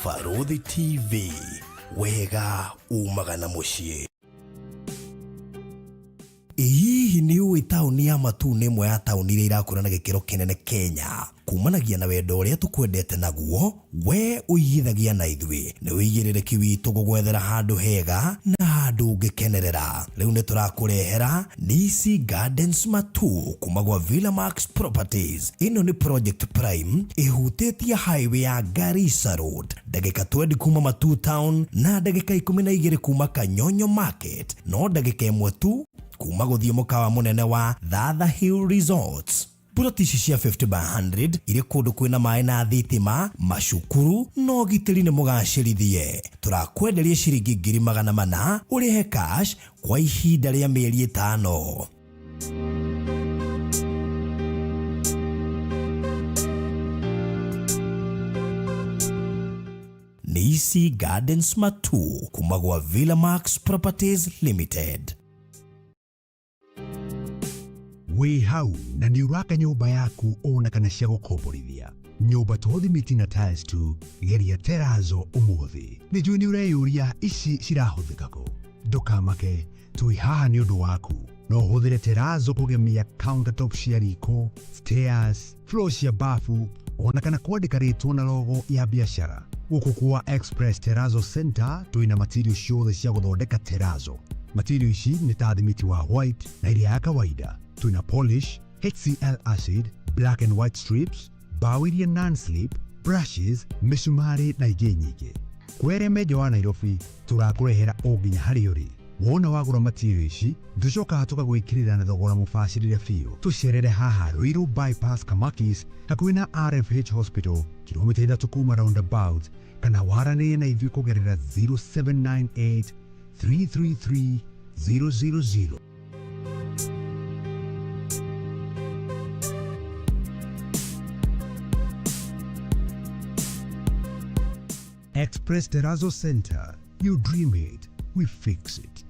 Farodhi TV, wega umagana muciĩ. Hihi nĩ ũĩ taũni ya Matuu nĩ ĩmwe ya taũni iria irakũra na gĩkĩro kĩnene Kenya? Kumanagia na wendo ũrĩa tũkwendete naguo, we ũigithagia na ithuĩ. Nĩ wĩigĩrĩrĩki witũ gũgwethera handũ hega na handũ ũngĩkenerera. Rĩu nĩ tũrakũrehera Nisi Gardens Matuu kuma gwa Villamax Properties. Ĩno nĩ Project Prime ĩhutĩtie highway ya Garissa Road, ndagĩka 20 kuma Matuu Town na ndagĩka 12 kuma Kanyonyo Market, no ndagĩka 1 tu kuma gũthiĩ mũkawa mũnene wa Thatha Hill Resorts. Ploti ici cia 50 by 100 irĩ kũndũ kwĩna maĩ na thitima, macukuru no gitĩri nĩ mũgacĩrithie. Tũrakwenderia ciringi 400,000 ũrĩhe cash kwa ihinda rĩa mĩeri 5. Nisi Gardens Matuu kuma gwa Villamax Properties Limited. Wĩ hau na nĩ ũraka nyũmba yaku ona kana cia gũkomborithia. Nyũmba tũthimiti na tiles tu, geria Terrazzo ũmũthĩ. Nĩ njũĩ nĩ ũreyũria ici cirahũthĩka kũ. Ndũkamake, tũĩ haha nĩ ũndũ waku. No ũhũthĩre Terrazzo kũgemia countertop cia riko, stairs, floor cia bafu, ona kana kwandĩka rĩtwa na logo ya biacara. Gũkũ kwa Express Terrazzo Center twĩna material ciothe cia gũthondeka Terrazzo. Material ici nĩ ta thimiti wa white na iria ya kawaida. Twina polish, HCl acid, black and white strips, bao iria non-slip, brushes, misumari na ingĩ nyingĩ. Kwere meja wa Nairobi, tũrakũrehera o nginya harĩa ũrĩ. Wona wagũra material ici, tũcokaga tũgagwĩkĩrĩra na thogora mũbacĩrĩre biũ. Tũcerere haha Ruiru Bypass Kamakis, hakuhĩ na RFH Hospital, kilomita 3 kuma roundabout, kana waranĩrie na ithuĩ kũgerera 0798 333 000. Express Terrazzo Center. You dream it, we fix it.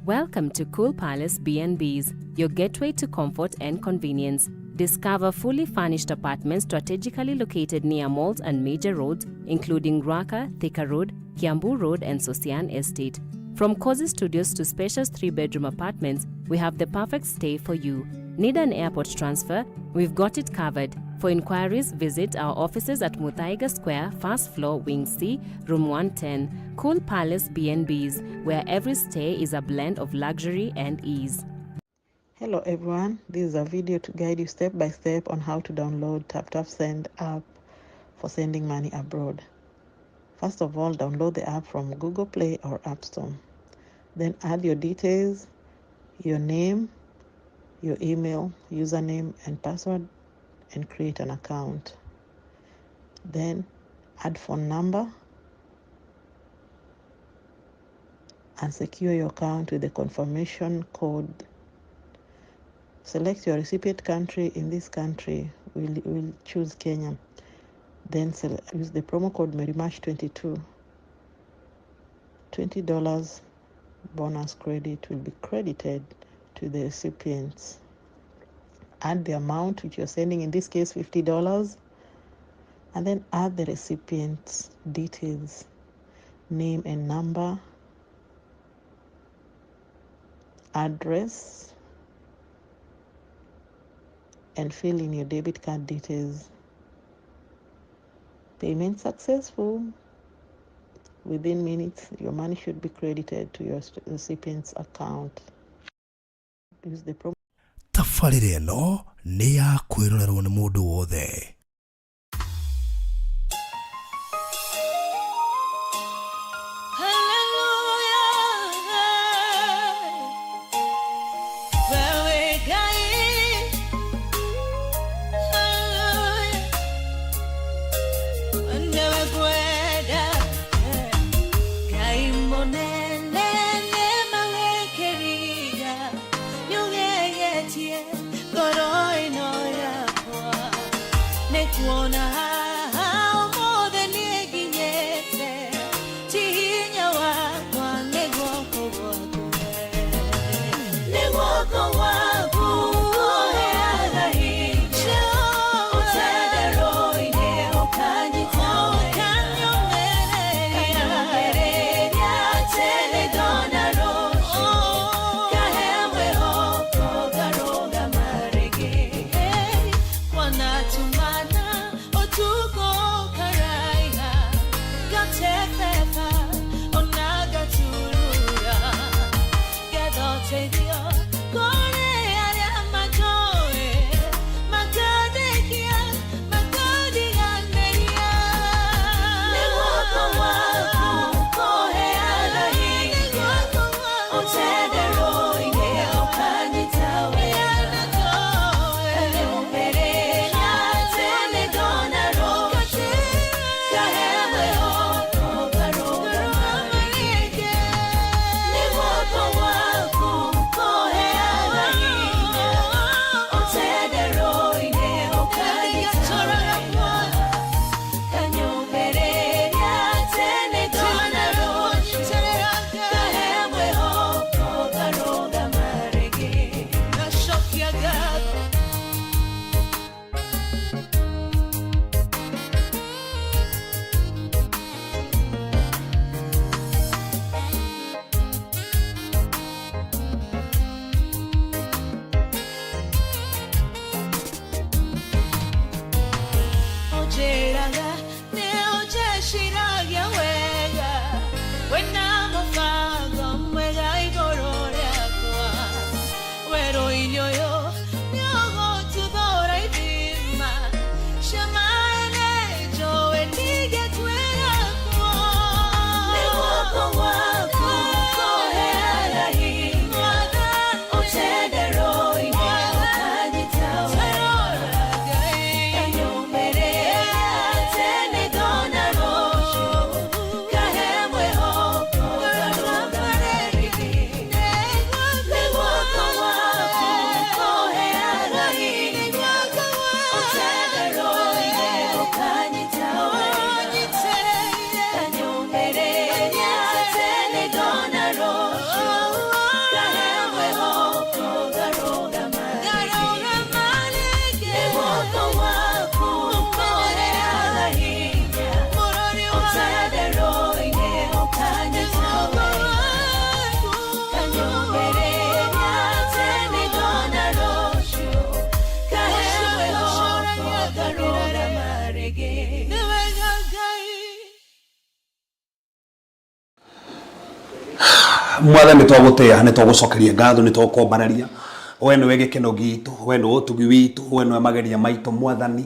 Welcome to Cool Palace B&Bs, your gateway to comfort and convenience. Discover fully furnished apartments strategically located near malls and major roads, including Ruaka, Thika Road, Kiambu Road, and Sosian Estate. From cozy studios to spacious 3-bedroom apartments, we have the perfect stay for you. Need an airport transfer? We've got it covered. For inquiries, visit our offices at Muthaiga Square, first floor, Wing C, room 110. Cool Palace B&Bs, where every stay is a blend of luxury and ease. Hello everyone, this is a video to guide you step by step on how to download TapTapSend app for sending money abroad. First of all, download the app from Google Play or App Store. Then add your details, your name, your email, username and password, and create an account. Then add phone number and secure your account with the confirmation code. Select your recipient country. In this country, we'll choose Kenya. Then use the promo code MERIMACH22. $20 bonus credit will be credited to the recipients. Add the amount which you're sending, in this case $50, and then add the recipient's details, name and number, address, and fill in your debit card details. Payment successful. Within minutes, your money should be credited to your recipient's account. Use the promo. Tafarĩra ĩno nĩ ya kwĩrorerwo nĩ mũndũ wothe. Mwatha nĩ twagutea nĩ twagucokeria ngatho nĩ twakwambararia we nĩ wegekeno gitu we nĩ ũtugi witu we nĩ mageria maitũ Mwathani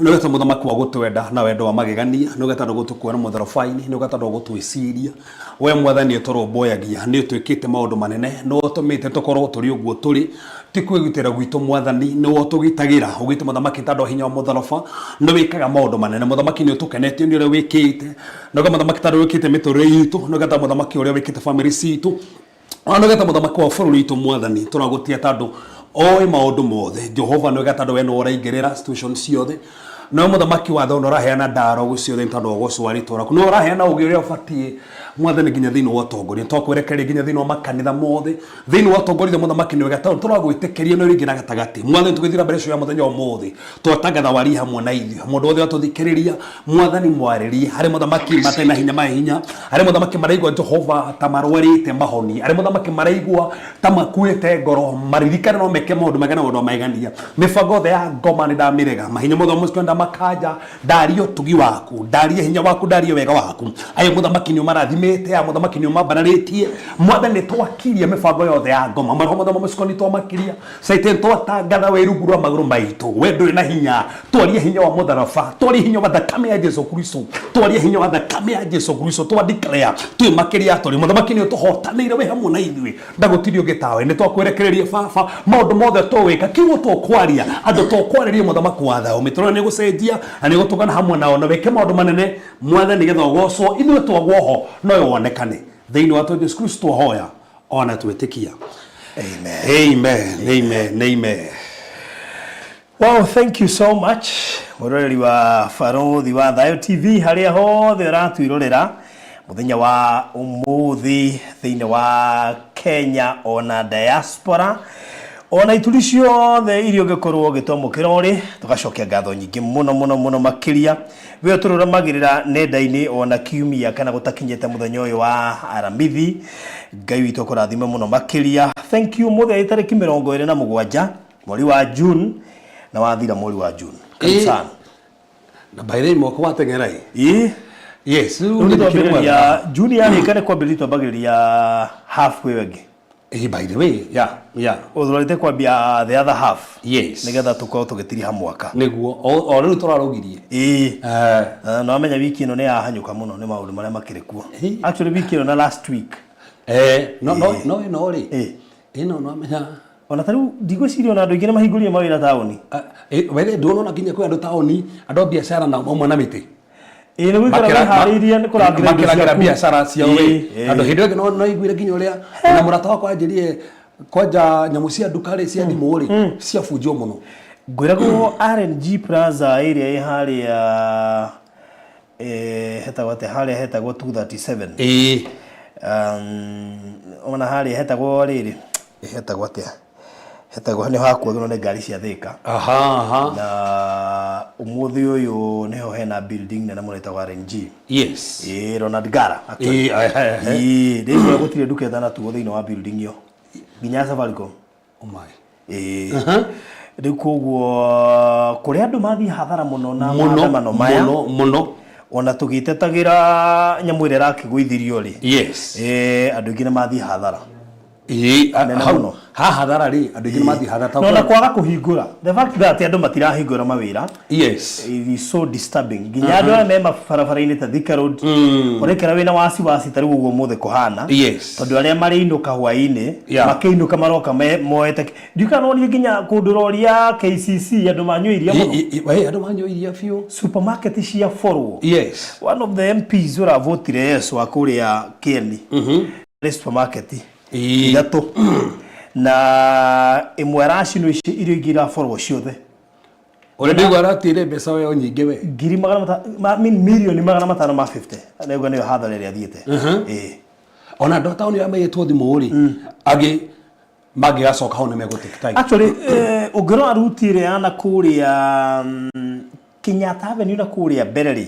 nĩ weta mũthamaki wa gũtwenda na wendo wa magegania nĩ weta gũtukwara mũtharabaini nĩ weta gũtwĩciria we Mwathani ũtũrũmbũyagia nĩ ũtwĩkĩte maũndũ manene nĩ ũtũmĩte tũkorwo tũrĩ ũguo tũrĩ ti kwĩgitĩra gwitũ Mwathani nĩ ũtũgitagĩra ũgite mũthamaki tandũ hinya wa mũtharaba nĩ wĩkaga maũndũ manene mũthamaki nĩ ũtũkenetie nĩ ũrĩa wĩkĩte nĩ mũthamaki tandũ wĩkĩte mĩtũrĩre itũ nĩ weta mũthamaki ũrĩa wĩkĩte family citũ ona weta mũthamaki wa bũrũri itũ Mwathani tũragũtia tandũ oĩ maũndũ mothe Jehova nĩ weta tandũ we nĩ ũraingĩrĩra situation ciothe no mũthamaki wa thona ũraheana ndaro gũciothe tondũ ũgũcwari tũraku no ũraheana ũgĩ ũrĩa ũbatiĩ Mwathani nginya thĩinĩ wa ũtongoria twakwerekeria nginya thĩinĩ wa makanitha mothe thĩinĩ wa ũtongoria mũthamaki nĩ wega tondũ tũragwĩtĩkĩria no rĩngĩ na gatagatĩ Mwathani tũgĩthira mbere cio ya mũthenya ũmũthĩ twatangatha wari hamwe na ithuĩ mũndũ wothe atũthikĩrĩria Mwathani mwarĩrie harĩ mũthamaki matarĩ na hinya mahinya harĩ mũthamaki maraigua Jehova ta marwarĩte mahoni harĩ mũthamaki maraigua ta makuĩte ngoro maririkane no meke maũndũ mega na maũndũ maigania mĩbango yothe ya ngoma nĩ ndamĩrega mahinya mũthamaki twenda makanja ndario tugi waku ndarie hinya waku ndarie wega waku ayo mũthamaki nĩ ũmarathimĩte ya mũthamaki nĩ ũmambararĩtie Mwathani twakiria mĩbango yothe ya ngoma maroho mũcikoni twamakiria Satan twatangatha wĩ rungu rwa magũrũ maitũ we ndũrĩ na hinya twarie hinya wa mũtharaba twarie hinya wa thakame ya Jesu Kristo twarie hinya wa thakame ya Jesu Kristo twa declare twĩ makĩria tũrĩ mũthamaki nĩ ũtũhotanĩire we hamwe na ithuĩ ndagũtirio gĩtawe nĩ twakwerekereria baba maũndũ mothe twĩka kiugo twakwaria andũ twakwarĩria mũthamaki wa thayũ mĩtũrĩre nĩ gũcenjia na nĩ gũtũgana hamwe nao na weke maũndũ manene Mwathani nĩgetha ũgocwo ithuĩ twagwoho no wonekane thĩinĩ wa Jesu Kristo hoya ona twĩtĩkia amen. Wow, thank you so much mũroreri wa Barũthi wa Thayũ TV harĩa hothe ũratwĩrorera mũthenya wa ũmũthĩ thĩinĩ wa Kenya ona diaspora ona ituri ciothe irio ngĩkorwo gĩtomũkĩra ũrĩ tũgacokia ngatho nyingĩ mũno makĩria we tũrũgamagĩrĩra nenda-inĩ ona kiumia kana gũtakinyĩte mũthenya ũyũ wa aramithi Ngai witũ kũrathime mũno makĩria thank you mũthenya tarĩki 27 mweri wa June na wathira mweri wa June kabisa na baire mwako watengerai yes ya June yarĩkane kwambĩrĩria twambagĩrĩria halfway wege by the way yeah ũthorete kwambia the other half yes nigetha tukorwo tũgĩtiriha mwaka niguo o rĩu tũrarogirie no amenya wiki ĩno nĩ yahanyũka mũno nĩ maũndũ marĩa makĩrĩ kuo actually wiki ĩno na last week no rĩ ĩno no amenya ona tarĩu ndigwĩciria ona andũ aingĩ nĩ mahingũrire mawĩra taũni wele ndũnona nginya kwĩ andũ taũni andũ biacara na mamwe na mĩtĩ nĩ gwĩkĩra harĩirie nĩ kũrangĩra biacara ciao we andũ hĩndĩ ĩngĩ no iguire nginya ũrĩa na mũrata wakwa anjĩrire kwanja nyamũ cia nduka-rĩ cia thimũ rĩ cia bunjwo mũno ngwĩragwo RNG Plaza area ĩ harĩa hetagwo atĩa harĩa hetagwo 237 ona harĩa hetagwo rĩrĩ hetagwo atĩa hetagwo nĩ hakuagĩrwo nĩ ngari cia Thika na ũmũthĩ ũyũ nĩho hena building nene mũno ĩtagwo RNG yes Ronald Gara rĩu gũtirĩ nduka ĩthanatuo thĩinĩ wa building ĩyo nginya Safaricom rĩu koguo kũrĩa andũ mathiĩ hathara mũno na maandamano maya mũno ona tũgĩtetagĩra nyamũ ĩrĩa ĩrakĩgũithirio rĩ andũ aingĩ nĩ mathiĩ hathara hathara rĩ andũ aingĩ mathiĩ hathara no na kwaga kũhingũra the fact that andũ matirahingũra mawĩra yes it is so disturbing nginya andũ arĩa me mabarabara-inĩ ta Thika Road ũrekera wĩna wasiwasi tarĩu ũguo mũthĩ kũhana tondũ arĩa marĩinũka hwaĩ-inĩ makĩinũka maroka moete ndiũkanonie nginya kũndũroria KCC andũ manyua iria mũno andũ manyua iria biũ supermarket cia forwo one of the MPs ũravotire yes wa kũrĩa Kieni supermarket ithatũ na ĩmwe racinwo ici irio ingĩ iraforwo ciothe ũrĩa ndigua aratire mbeca weo nyingĩ we mirioni 550 nĩguo nĩyo hathara ĩrĩa athiĩte ona andũ taũni arĩa maigĩtwo thimũ rĩ angĩ mangĩgacoka hau nĩ megũtĩkĩtai actually ũngĩrora ruti ĩrĩa ya na kũrĩa Kenyatta Avenue na kũrĩa mbere rĩ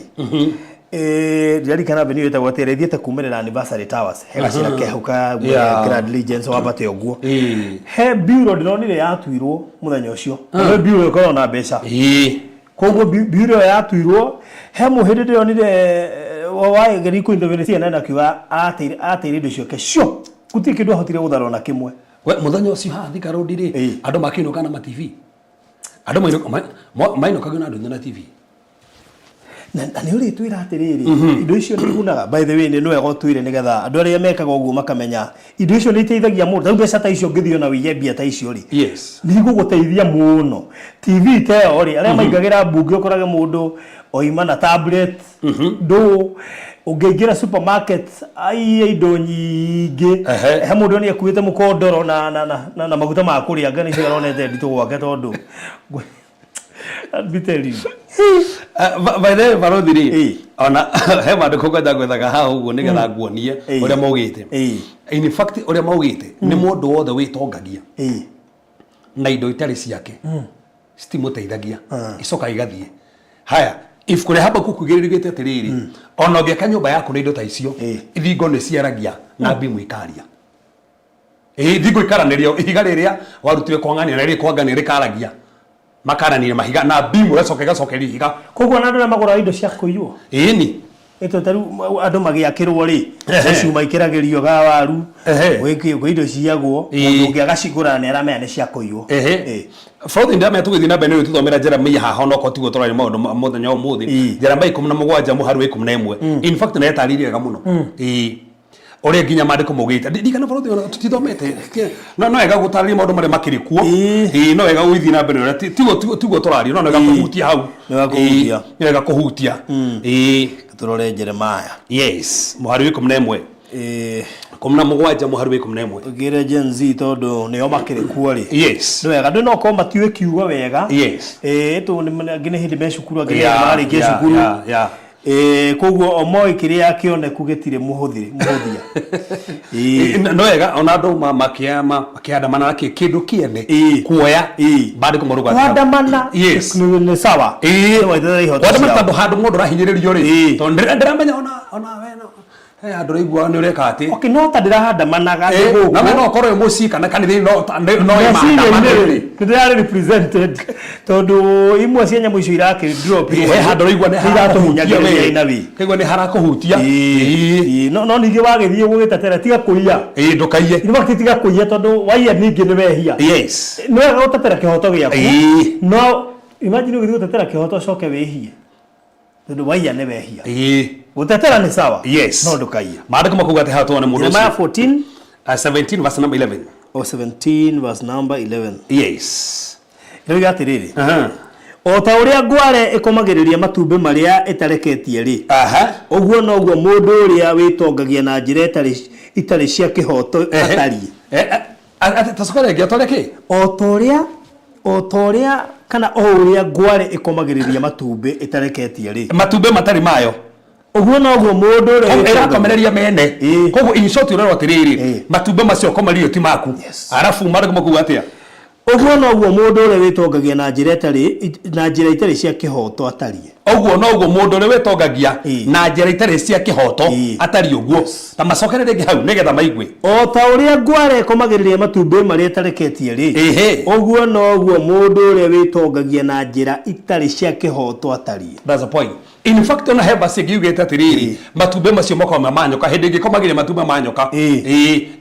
Ririkana Avenue ĩtagwo atĩ ĩthiĩte kumĩrĩra Anniversary Towers hegacĩra kehuka Grand Legends wambate ũguo he bureau ndĩronire yatuirwo mũthenya ũcio he bureau ĩkoragwo na mbeca koguo bureau yatuirwo he mũhĩndĩ ndĩronire wageri kũ intervene CNN akiuga ateire indo ciake cio Kuti kindu ahotire gutharo na kimwe. We muthenya ucio ha Thika Road ri andu makinuka na ma TV. Andu mainuka na andu na TV. Na nä å rä twä ra atä rä rä indo icio nä igunaga by the way nä no ega twä re nä getha andå arä a mekaga å guo makamenya indo icio nä iteithagia må ndå tau mbeca ta icio ngä thiä ona wä ye mbia ta icio rä nä igå gå teithia må no TV teo rä arä a maingagä ra mbunge å korage må ndå oima na tablet ndå å ngä ingä ra supermarket aiya indo nyingä he må ndå nä akuä te må kondoro na maguta ma kå rä anga nä cio aronete nditå gwake tondå by the way barothiri ona he bandu kugenda gwethaga ha uguo ni getha nguonie uria maugite in fact uria maugite ni mundu wothe witongagia na indo itari ciake citimuteithagia icoka igathie haya if kure haba kukugiririgite atiriri ona ngiaka nyumba yaku na indo ta icio ithingo ni ciaragia na bimu ikaria ithingo ikaranirio ihiga riria warutire kwangania na riria kwangania rikaragia makarani mahiga na bimu recoka higa koguo na andu na magura indo cia kuiywo ni eto taru andu magiakirwo ri cuma ikiragirio ga waru gwikio indo ciagwo mundu ngiaga cigura ne aramenya ne cia kuiywo Fraud ndio ametugithi na bene tuthomera Jeremiah haha no kotigo torani maundu muthenya umuthi Jeremiah 17 muharu 11 in fact na yetaririe ga muno ore nginya mandiko mugite ndikana Fraud tutithomete no ega gutarĩria maundu mari makirikuo no ega guithi na bene tigo torari no ega kuhutia hau ega kuhutia turore Jeremiah yes muharu 11 komna mugwanja muharu 11 ugire Gen Z tondu nio makirikuo ri yes no ega ndu no ko matiwe kiugo wega yes tu ngine hindi me cukuru ngine mari ke cukuru koguo omoi kiria akioneku gitire muhuthia no ega ona andu makiandamana na kindu kiene kuoya bado kumuruga kuandamana yes ni sawa wadamana tondu handu mundu rahinyiririo ri tondu ndiramenya ona weno andu rigwa ni ureka ati okay no ta ndirahandamanaga ngugu na no korwo muci kana kanitha no ndira represented tondu imwe cia nyamu icio irake drop handu rigwa ni iratuhunyagiria inabi kigwa ni harakuhutia no ningi wagithie gugitetera tiga kuiya ndukaiye ni wakati tiga kuiya tondu waiya ningi ni wehia yes no gutetera kihoto giaku no imagine ugithie gutetera kihoto coke wehie tondu waiya ni wehia gutetera ni sawa yes no ndukaiya maandiko makuga ati hatu one mundu Jeremiah 14 17 verse number 11 17 verse number 11 yes rĩu atiriri o ta uria ngware ikomagiriria matumbe maria itareketie ri uguo no uguo mundu uria witongagia na njira itari cia kihoto atari tasukare giatoreke o ta uria kana o uria ngware ikomagiriria matumbe itareketie ri matumbe matari mayo uguo no uguo mundu uria irakomereria mene koguo in short urero atiriri matumbe macio komerio ti maku arafu maandiko makuga atia uguo no uguo mundu uria witongagia na njira itari cia kihoto atarie uguo no uguo mundu uria witongagia na njira itari cia kihoto atari uguo ta macokerere ngi hau nigetha maigwe o ta uria ngware komagiriria matumbe maria itareketie ri uguo no uguo mundu uria witongagia na njira itari cia kihoto atarie that's the point in fact ona heba sigiyugete atiriri matumbe macio makoma manyoka hindi ngi komagiria matumbe manyoka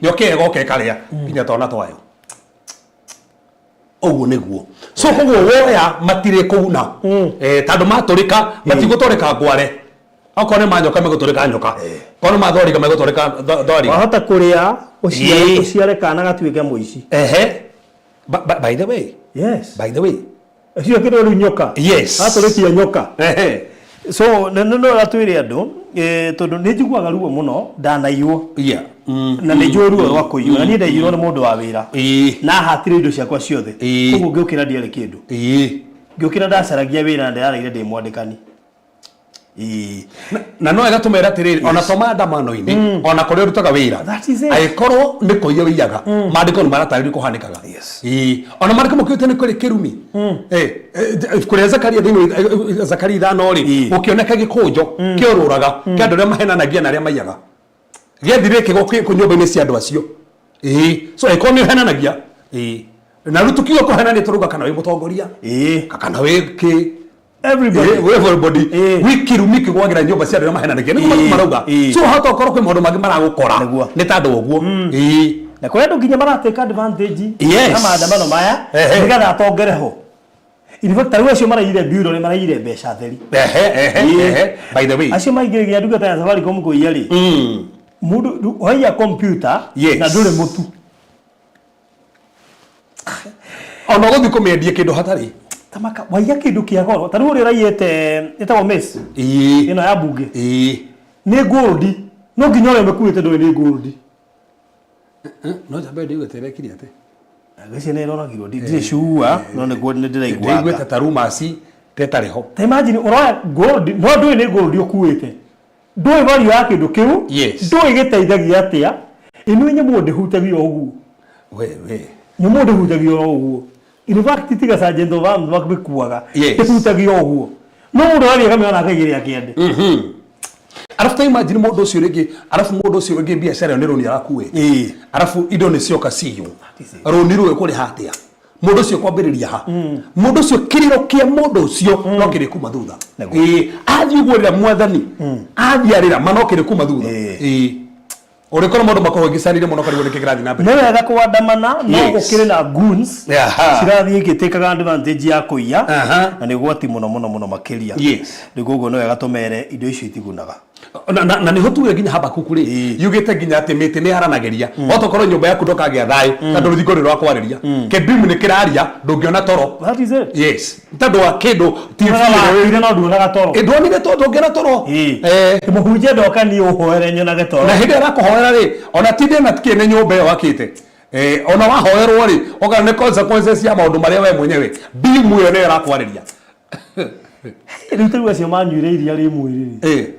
nyoke goke karia nginya tona twayo oguo niguo so koguo woya matire kuuna tandu maturika matigutoreka ngware akone manyoka meguturika nyoka kono mathorika meguturika thorika wahota kuria uciare kana gatuike muici by the way yes by the way cio kidoru nyoka yes aturikia nyoka so no atwire andu tondu ni njiguaga ruo muno ndanaiywo na ni njoruo rwa kuiywo na ni ndaiywo ni mundu wa wira na hatire indo ciakwa ciothe koguo ngiukira ndiare kindu ngiukira ndacaragia wira na ndiraire ndi mwandikani na no ega tumera atiriri ona tomanda mano-ini ona kuri rutaga wira aikorwo ni kuiya wiyaga maandiko ni maratariri kuhanikaga ona maandiko mukiute ni kuri kirumi kuri Zakaria thini Zakaria 5 ri ukioneka gikunjo kioruraga kandu ria mahenanagia na ria maiyaga gethire kigo kunyumba-ini cia andu acio so aikorwo ni henanagia na rutukio kuhenania turuga kana wi mutongoria kana wi ki everybody wiki kwagira nyumba cia ndira mahenanike niguo marauga so hata okoro kwi maundu mangi maragukora ni tandu uguo na kwa ndo nginya marateka advantage na maandamano maya nigatha atongereho in fact ariwe cio maraire bureau ni maraire mbeca theri by the way acio maingiragia ndugata ya Safaricom kuiya ri mundu hoya computer na ndure mutu ona guthi kumendia kindu hatari tamaka waiya kindu kia goro tariwe uri raiete etagwo mess ino ya bunge ni gold no nginya ore mekuite ndo ni gold no jabe ndiwe terekiri ate agese ne rona giro ndire shuwa no ne gold ndiraigwa ndigwe tatarumasi tetariho ta imagine ora gold no ndo ni gold okuite ndo value yake ndo kiu ndo igiteithagia atia inu nye mundu hutagio ogu we mundu hutagio ogu in fact tiga sergeant of arms bakubikuaga hutagio ogu no mundu ali kama ona kagire akiende arafu ta imagine mundu ucio ringi arafu mundu ucio ringi biashara ni roni arakuwe arafu indo ni cionka ciyo roni ruwe kuri hatia mundu ucio kwambiriria ha mundu ucio kiriro kia mundu ucio no kiri kuma thutha athi gwirira mwathani athi arira manokire kuma thutha uri kono mundu makohogicanire muno kari wone kigirathi na mbere no wega kuandamana no gukire na goons cirathi igitekaga advantage ya kuiya na ni gwati muno makiria niguo no wega tumere indo icio itigunaga na ni hotuire ginya Habakuku ri yugite ginya ati miti ni haranageria otokorwo nyumba yaku ndokagia thai tandu rithiko ri rwakwariria kebimu ni kiraria ndungiona toro that is it tandu wa kindu TV ri no nduonaga toro ndonire to ndungiona toro muhunje ndoka ni uhoere nyonage toro na hindi arakuhoera ri ona tinde na tikene nyumba yo wakite ona wahoerwo ri oga ne consequences ya maundu maria we mwenyewe bimu yo ne arakwariria riu tariwa cio manyuire iria ri mwiri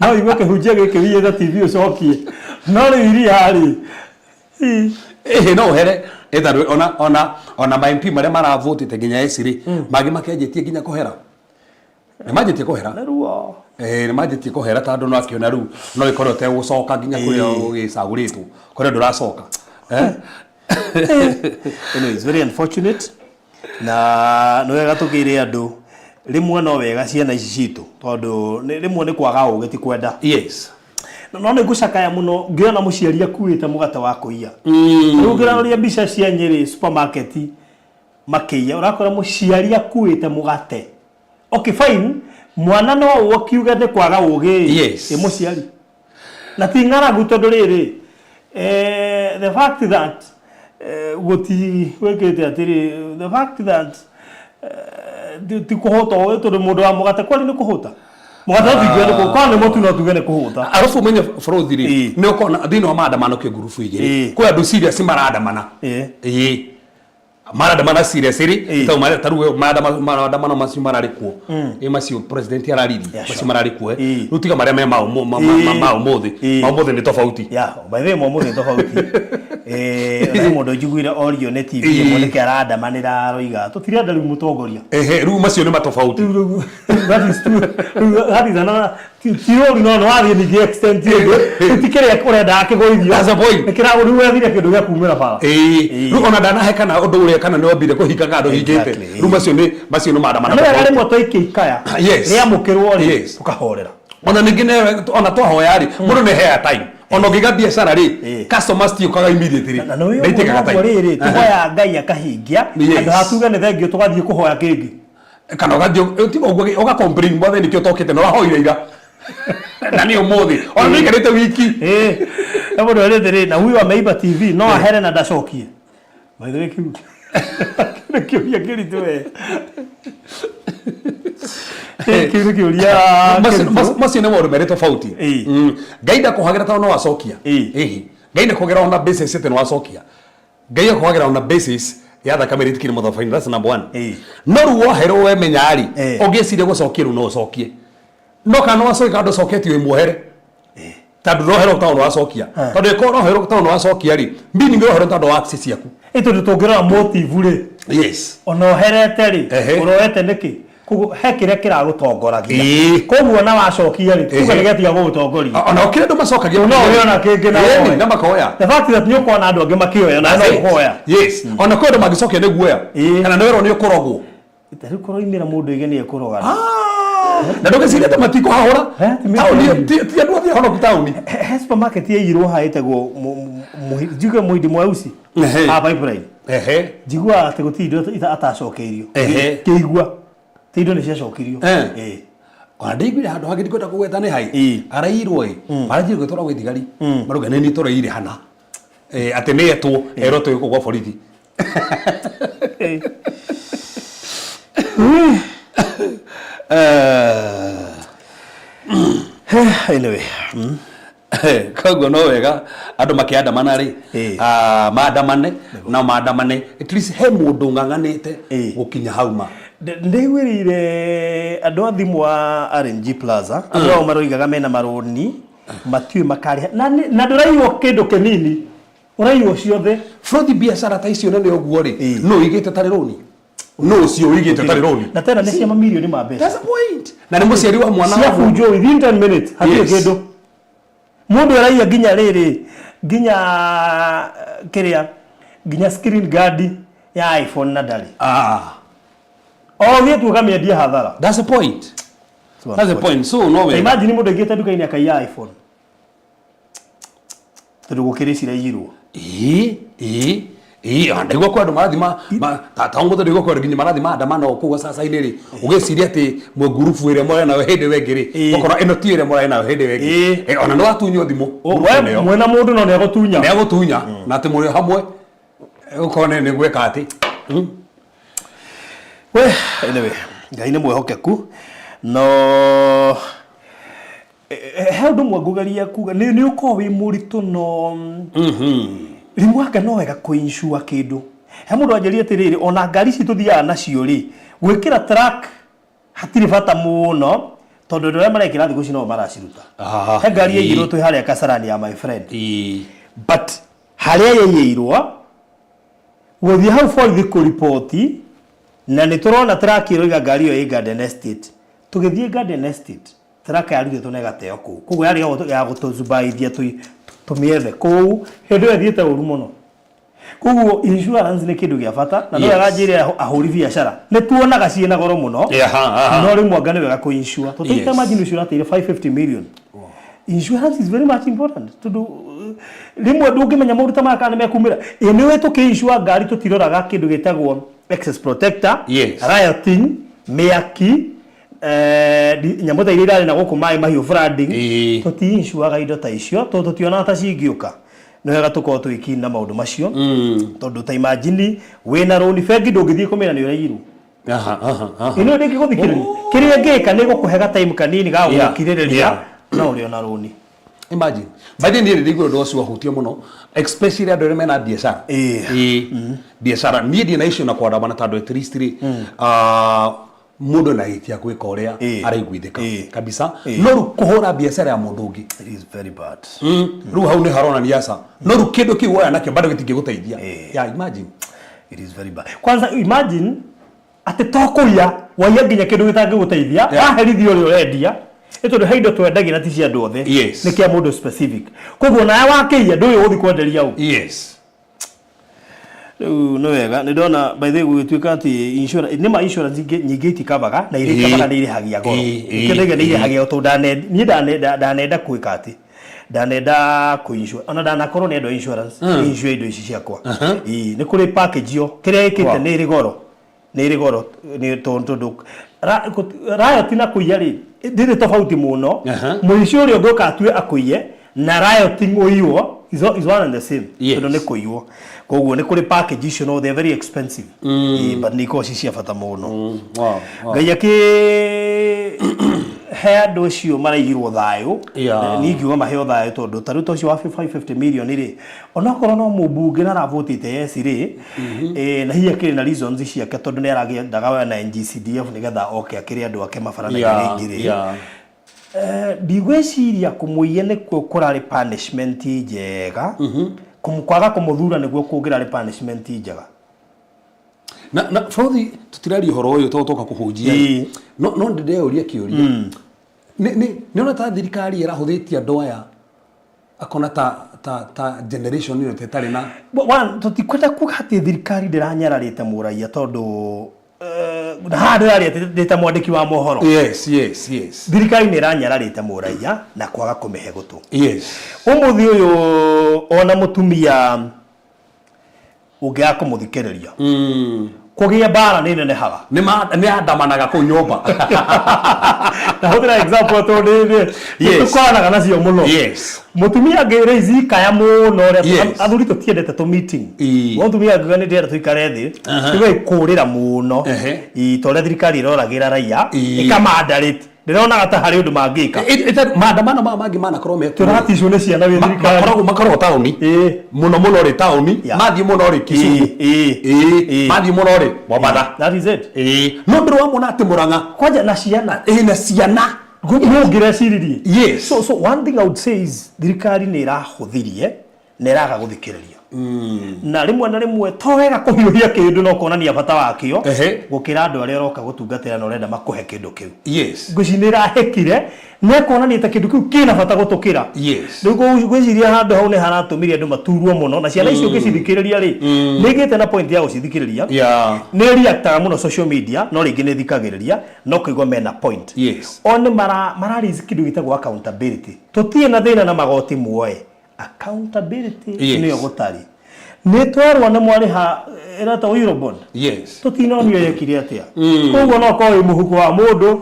no igwe kehunjia giki wiye TV ucokie no ri iria hari no here etharu ona MP maria maravoti te ginya esiri magi makenjetie ginya kuhera ni majetie kuhera ruo ni majetie kuhera tandu no akiona ru no ikorwo te gucoka ginya kuria ugicaguritwo kuria nduracoka it's very unfortunate na no wega tukire andu rimwe no wega ciana ici citu tondu rimwe ni kwaga ugiti kwenda no ni gucakaya muno ngiona muciaria kuite mugate wa kuiya riu ngiraroria mbica cia Nyeri supermarket makiya urakora muciaria kuite mugate okay fine mwana no ukiuga ni kwaga ugi muciari na tingara gutondu riri the fact that goti wekete atiri the fact that ti kuhota o to mundu wa mugate kwani ni kuhota mugate thigene ko kwani mutu no tugene kuhota arafu menye frothiri ni ukona thino wa maandamano ke gurufu igiri kwa andu serious maradamana maradamana serious ri to mara taruwe maandamano macio mararikuo macio president arariri macio mararikuo rutiga maria me maumuthi ni tofauti by the way maumuthi ni tofauti mundu njiguire audio ne TV mwoneke aradamanira roiga tutire ndaru mutongoria ru macio ni matofauti that is another tiro no wathi ni extent tikire kurenda akigoithio as a boy nikira uri wethire kindu gya kumira bara ru ona dana he kana undu ure kana no mbire kuhikaga andu hingite ru macio ni maandamano na rimwe toikikaya ria mukirwo ri tukahorera ona ningine ona twahoya ri mundu ni hair time ono giga biashara ri customers ti ukaga immediately ndaitika gata ri tuhoya ngai akahingia andu hatuga ni thengio tugathie kuhoya kingi kana ugathie uga complain mothe nikio tokite no wahoire ira na ni umuthi ona nikarite wiki na mundu ri na huyu ameiba TV no ahere na ndacokie by the way kiuria kirituwe kiuria macio nä maå ndå merä tofauti ngai ndakuhagira ta no wacokia ngai ndakuhagira ona basis ete no wacokia ngai akuhagira ona basis ya thakame ritikire muthabaini that's number 1 no ruo hero we menyari ungiciria gucokia ru no ucokie no kana wacokia ndo coketi we muohere tandu no hero ta no wacokia tondu ko no hero ta no wacokia ri mbini ngiro hero tandu wa access yaku ito tutongerera motive ri ona herete ri uroete niki koguo he kiria kiragutongoragia koguo na wacokia ri kuga nigetia gutongoria ona okire ndo macokagia no yona kingi na makoya the fact that nyoko na andu angi makioya na no kuhoya yes ona kondo magicokia ni guoya kana no wero ni ukorogwo itari kuroimira mundu igeni ekuroga na ndoge sire tamatiko hahora tauni ti andu athia hono tauni supermarket yeirwo haitagwo jiga muidi mwausi ha pipeline jigwa ate gutindo atacokeirio keigwa tindo ni ciacokirio ona ndigwire handu hangi ndikwenda kugweta ni hai arairwo marathire gwetwara gwe thigari maruga ni tureire hana ate ni etwo ero tu gwa borithi anyway koguo no wega andu makiandamana ri maandamane na maandamane at least he mundu nganganite gukinya hauma ndigwirire andu athimu wa RNG Plaza andu ao maroigaga mena maroni matiwe makari na nduraiwo kindu kinini uraiwo ciothe frodi biashara ta icio nene uguo ri no igite tari roni no cio igite tari roni na tena ni cia mamilioni ma mbeca that's the point na ni muciari wa mwana cia funjo within 10 minutes hatie kindu mundu araiya ginya riri ginya kiria ginya screen guard ya iPhone na dali yetu kamiendia hadhara that's the point so no way imagine mundu ngite duka-ini akaiya iPhone tudu gukiricira yirwo ndigwa kwa andu marathima taongo ndigwa kwa nginya marathima andamana okuga sasa ini ri ugiciria ati mwe gurupu ire mwe nawe hinde wengiri okoro eno ti ire mwe nawe hinde wengiri ona no atunyo thimu mwe na mundu no negutunya na ati muri hamwe ukone ni gweka ati we anyway ngai ni mwehokeku no heldo mwagugaria kuga ni uko wi muritu no rimwanga no wega kuinsure kindu he mundu anjeria tiriri ona ngari citu thia nacio ri gwikira track hatiri bata muno tondu ndio marekira thiku cino maraciruta he ngari yeirwo tu haria Kasarani ya my friend but haria yeirwo guthia hau for the report na ni turona track iroiga ngari yo Garden Estate tugithie Garden Estate track ya rugito na gateo ku kugo yari ya gutuzubaithia tumiethe ku hindu ethiete uru muno kugo insurance ni kindu gia bata na no agajire ahuri biashara ni tuonaga ciena goro muno no ri mwanga ni wega ku insure to take imagine insure at 550 million insurance is very much important to do rimwe ndungimenya maruta maka ni mekumira ene wetu ki insure ngari tutiroraga kindu gitagwo excess protector rioting miaki nyamu ta irira na guku mai mahiu flooding tuti insure ga indo ta icio to tutiona ta cingiuka no wega tuko twikina maundu macio tondu ta imagine wina roni fegi ndungithie kumira ni urairu ino ndiki guthikiriria kiria ngika ni gukuhega time kanini ga gukiriria na uri ona roni imagine by the end ndigwo ndo cio hutie muno especially andu mena biashara biashara ni ndi na issue na kwada bana tando at least mundu na hitia gwika uria araiguithika kabisa no rukuhura biashara ya mundu ungi it is very bad ru hau ni harona ni asa no ru kindu kiwoya nakyo bado gitingiguteithia imagine it is very bad kwanza imagine ate tokuya waya ginya kindu gitangiguteithia aherithio uri urendia ito heindo twendagira na tisia andu othe ni kia mundu specific koguo na wakiia ndu uthi kwenderia u no wega ni ndona by the way gwituika ati insurance ni ma insurance nyingi itikabaga na iri kabaga ni iri hagia goro ikendege ni iri hagia to ni danenda kuika ati danenda ku insure ona dana korwo ni ndo insurance insure indo ici ciakwa ni kuri package yo kiria ikite ni iri goro ni tondu riot na kuiya ri ndire tofauti muno muicio uri ngoka atue akuiye na rioting uiwo is one and the same tondu ni kuiwo koguo ni kuri package icio no they very expensive but ni ko cia bata muno ngai aki he andu acio maraigirwo thayo ni ngiuga maheo thayo tondu taru tocio wa 550 million ri onakorwo no mubunge na ravotite yes ri na hiya kiri na reasons ciake tondu ni aragia ndaga na NGCDF nigetha akiri andu ake mabarana ringiri ndigweciria kumuiye ni kurari punishment njega kumukwaga kumuthura niguo kungira ri punishment njega na Frothi tutirari horo uyu toka kuhujia no ndĩreuria kĩũria nĩ ona ta thirikari ĩrahũthĩtie andũ aya akona ta generation ĩyo tetarĩ na one tutikwenda kuga atĩ thirikari ndĩranyararĩte mũraia tondũ na handĩrarĩ ndĩta mwandĩki wa mohoro yes thirikari nĩ ĩranyararĩte mũraia na kwaga kũmĩhe gũtũ ũmũthĩ ũyũ ona mũtumia ũngĩaga kũmũthikĩrĩria kũgĩa mbara nĩ nenehaga nĩ andamanaga kũu nyũmba na hũthĩra example tondũ tũkoranaga nacio mũno mũtumia angĩrĩici kaya mũno ũrĩa athuri tũtiendete tũ meeting mũtumia angĩuga nĩ ndĩrenda tũikare thĩ tũgĩkũrĩra mũno torĩa thirikari ĩroragĩra raia ĩkamandarĩte ndĩronaga ta harĩ ũndũ mangĩka maandamano mangĩ manakorwo me tũraticwo nĩ ciana wĩ thirikari makorwo taũni mũno rĩ taũni mathiĩ mũno rĩ Kisumu mathiĩ mũno rĩ Mombatha that is it no ndĩrwamona atĩ Mũrang'a kwanja na ciana na ciana ngĩreciririe so one thing I would say is thirikari nĩ ĩrahũthirie na ĩraga gũthikĩrĩria na rimwe na rimwe to wega kũhiũhia kĩndũ no kuonania bata wakĩo gũkĩra andũ arĩa ũroka gũtungatĩra na ũrenda makũhe kĩndũ kĩu ngwĩci nĩ ĩrahĩkire na kuonania ta kĩndũ kĩu kĩna bata gũtũkĩra rĩu gwĩciria handũ hau nĩ haratũmire andũ maturwo mũno na ciana icio ũngĩcithikĩrĩria rĩ nĩ igĩte na point ya gũcithikĩrĩria nĩ reactaga mũno social media no rĩngĩ nĩ thikagĩrĩria no kũigua mena point o nĩ mararĩci kĩndũ gĩtagwo accountability tũtirĩ na thĩna na magoti muoe accountability nĩyo gũtarĩ nĩ twarwo nĩ mwarĩha ĩrata Eurobond tũtinonio yekire atĩa koguo no korwo mũhuko wa mũndũ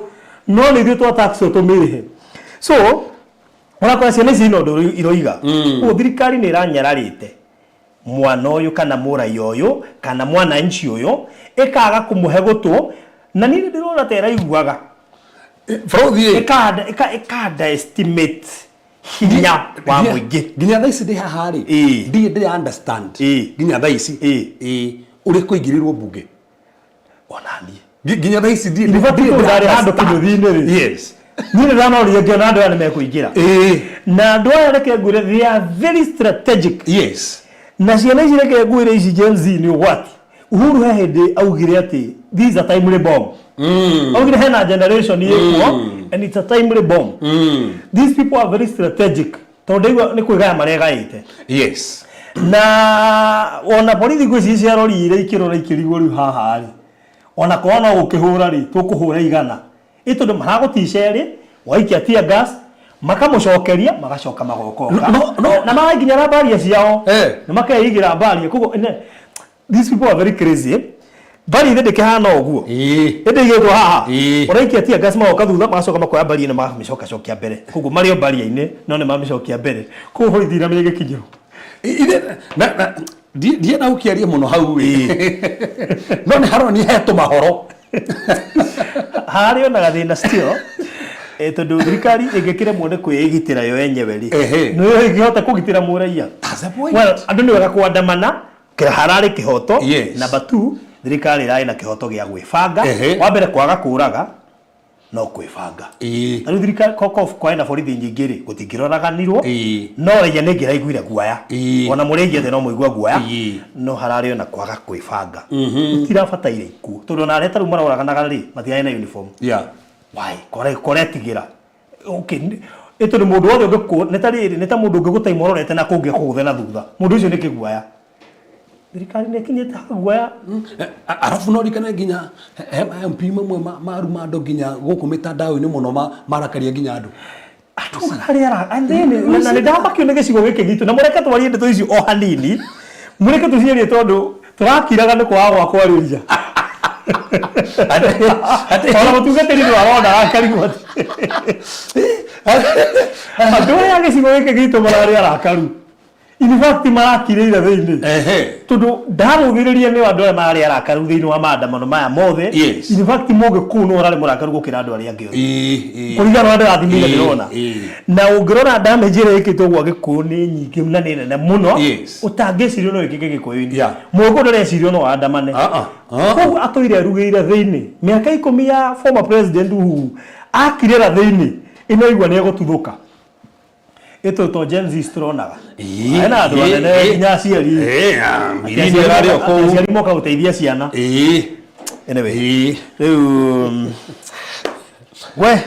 no nĩ ithuĩ twa tax tũmĩrĩhe so ona ciana ici no ndũ iroiga ũguo thirikari nĩ ĩranyararĩte mwana ũyũ kana mũraia ũyũ kana mwananchi ũyũ ĩkaga kũmũhe gũtũ na niĩ ndĩrona ta ĩraiguaga ĩkanda estimate hinya wa mũingĩ nginya thaa ici ndĩ haha rĩ ndĩ understand nginya thaa ici ũrĩa kũingĩrĩrwo mbunge onaniĩ nginya thaa ici ndĩ handũ kĩnyũthi-inĩ rĩ niĩ ndanoria ngĩona andũ aya nĩ mekũingĩra na andũ aya reke ngwĩre they are very strategic na ciana ici reke ngwĩre ici Gen Z nĩ ũgwati Uhuru he hĩndĩ augire atĩ this is a timely bomb augire hena generation ĩkuo and it's a timely bomb these people are very strategic tondũ nĩ kwĩgaya maregaĩte na ona borithi gwĩci ciarorire ikĩrora ikĩrigwo rĩu haha rĩ ona korwo no gũkĩhũra rĩ tũkũhũra igana tondũ maragũticia rĩ waikia tear gas makamũcokeria magacoka magokoka na magakinya na baria ciao nĩ makeigĩra baria koguo these people are very crazy bari ĩthĩ ndĩkĩhana ũguo ĩndĩ igĩtwo haha ũraikia tear gas magoka thutha magacoka makoya bari ĩno makamĩcokia mbere koguo marĩ o baria-inĩ no nĩ mamĩcokia mbere koguo borithi na mĩgĩkinyĩro ndiena ũkĩaria mũno hau no nĩ haronia hetũ mahoro harĩ ona gathĩna still tondũ thirikari ĩngĩkĩremwo nĩ kwĩgitĩra yo yenyewe rĩ nĩ ĩngĩhota kũgitĩra mũraia andũ nĩ wega kwandamana hararĩ kĩhoto number 2 thirikari ĩrarĩ na kĩhoto gĩa gwĩbanga wa mbere kwaga kũraga no kwĩbanga rĩu thirikari kwa ina borithi nyingĩ rĩ gũtingĩroraganirwo no raia nĩ ngĩraiguire guoya ona mũrĩngiete no mũigua guoya no hararĩ ona kwaga kwĩbanga itirabataire ikuo tondũ ona arĩa tarĩu maroraganaga rĩ matirarĩ na uniform koretigĩra tondũ mũndũ wothe nĩ ta mũndũ ũngĩgũtaima ũrorete na kũngĩ kũgũthe na thutha mũndũ ũcio nĩ kĩguoya thirikari nĩ ĩkinyĩte guoya arabu no rikane nginya MP mamwe maruma andũ nginya gũkũ mĩtandao-inĩ mũno marakaria nginya andũ na nĩ ndamakio nĩ gĩcigo gĩkĩ gitũ na mũreke twarie ndeto icio o hanini mũreke tũciarie tondũ tũrakiraga nĩ kwaga gwakwa rĩria ona mũtungatĩri nĩ warona arakarigwo andũ aya gĩcigo gĩkĩ gitũ mararĩ arakaru in fact marakirĩire thĩinĩ tondũ ndarũgĩrĩria nĩ andũ aya mararĩ arakaru thĩinĩ wa maandamano maya mothe in fact mũgĩkũũ no ũrarĩ mũrakaru gũkĩra andũ arĩa angĩ kũringana na andũ arathimire ndĩrona na ũngĩrona damage ĩrĩa ĩkĩtwo gwa gĩkũũ nĩ nyingĩ na nĩ nene mũno ũtangĩcirio no ĩkĩke gĩkũyũ-inĩ mũgĩkũũ ndarecirio no andamane koguo atũire arugĩire thĩinĩ mĩaka 10 ya former president Uhuru akirĩra thĩinĩ ĩno igua nĩ egũtuthũka ito to Gen Z stronaga ana andu anene nginya aciari mirindi radio ko aciari moka guteithia ciana anyway we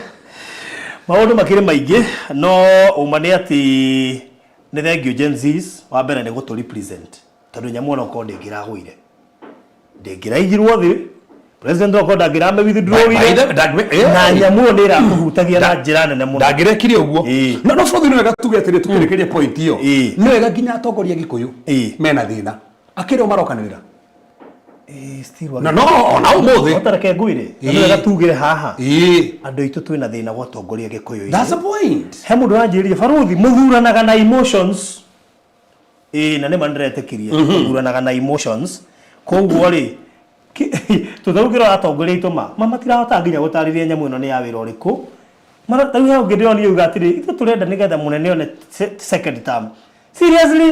maundu makire maingi no umane ati ne thengio Gen Zs wa mbere ne gutu represent tondu nyamu ona ko ndingiraguire ndingiraigirwo thi president wa koda ngirame withdraw na nyamu ni ra kuhutagia na njira nene muno ndagirekire uguo no bũrũri nĩ wega tuge atĩrĩ tukĩrĩkĩria point iyo nĩ wega nginya atongoria Gĩkũyũ mena thĩna akĩrĩ marokanĩrĩra no ona ũmũthĩ otareke ngwire nĩ wega tugire haha andũ aitũ twĩna thĩna wa atongoria Gĩkũyũ that's the point he mũndũ wanjĩrĩria baruthi mũthuranaga na emotions na nĩ mandiretĩkirie mũthuranaga na emotions koguo rĩ tuthaukira atongoria ituma matirahota nginya gutarĩria nyamu ĩno nĩ ya wĩra ũrĩkũ mara tau ya ngĩndĩrwo niĩ uga atĩrĩ ithu tũrenda nĩgetha mũnene one second term seriously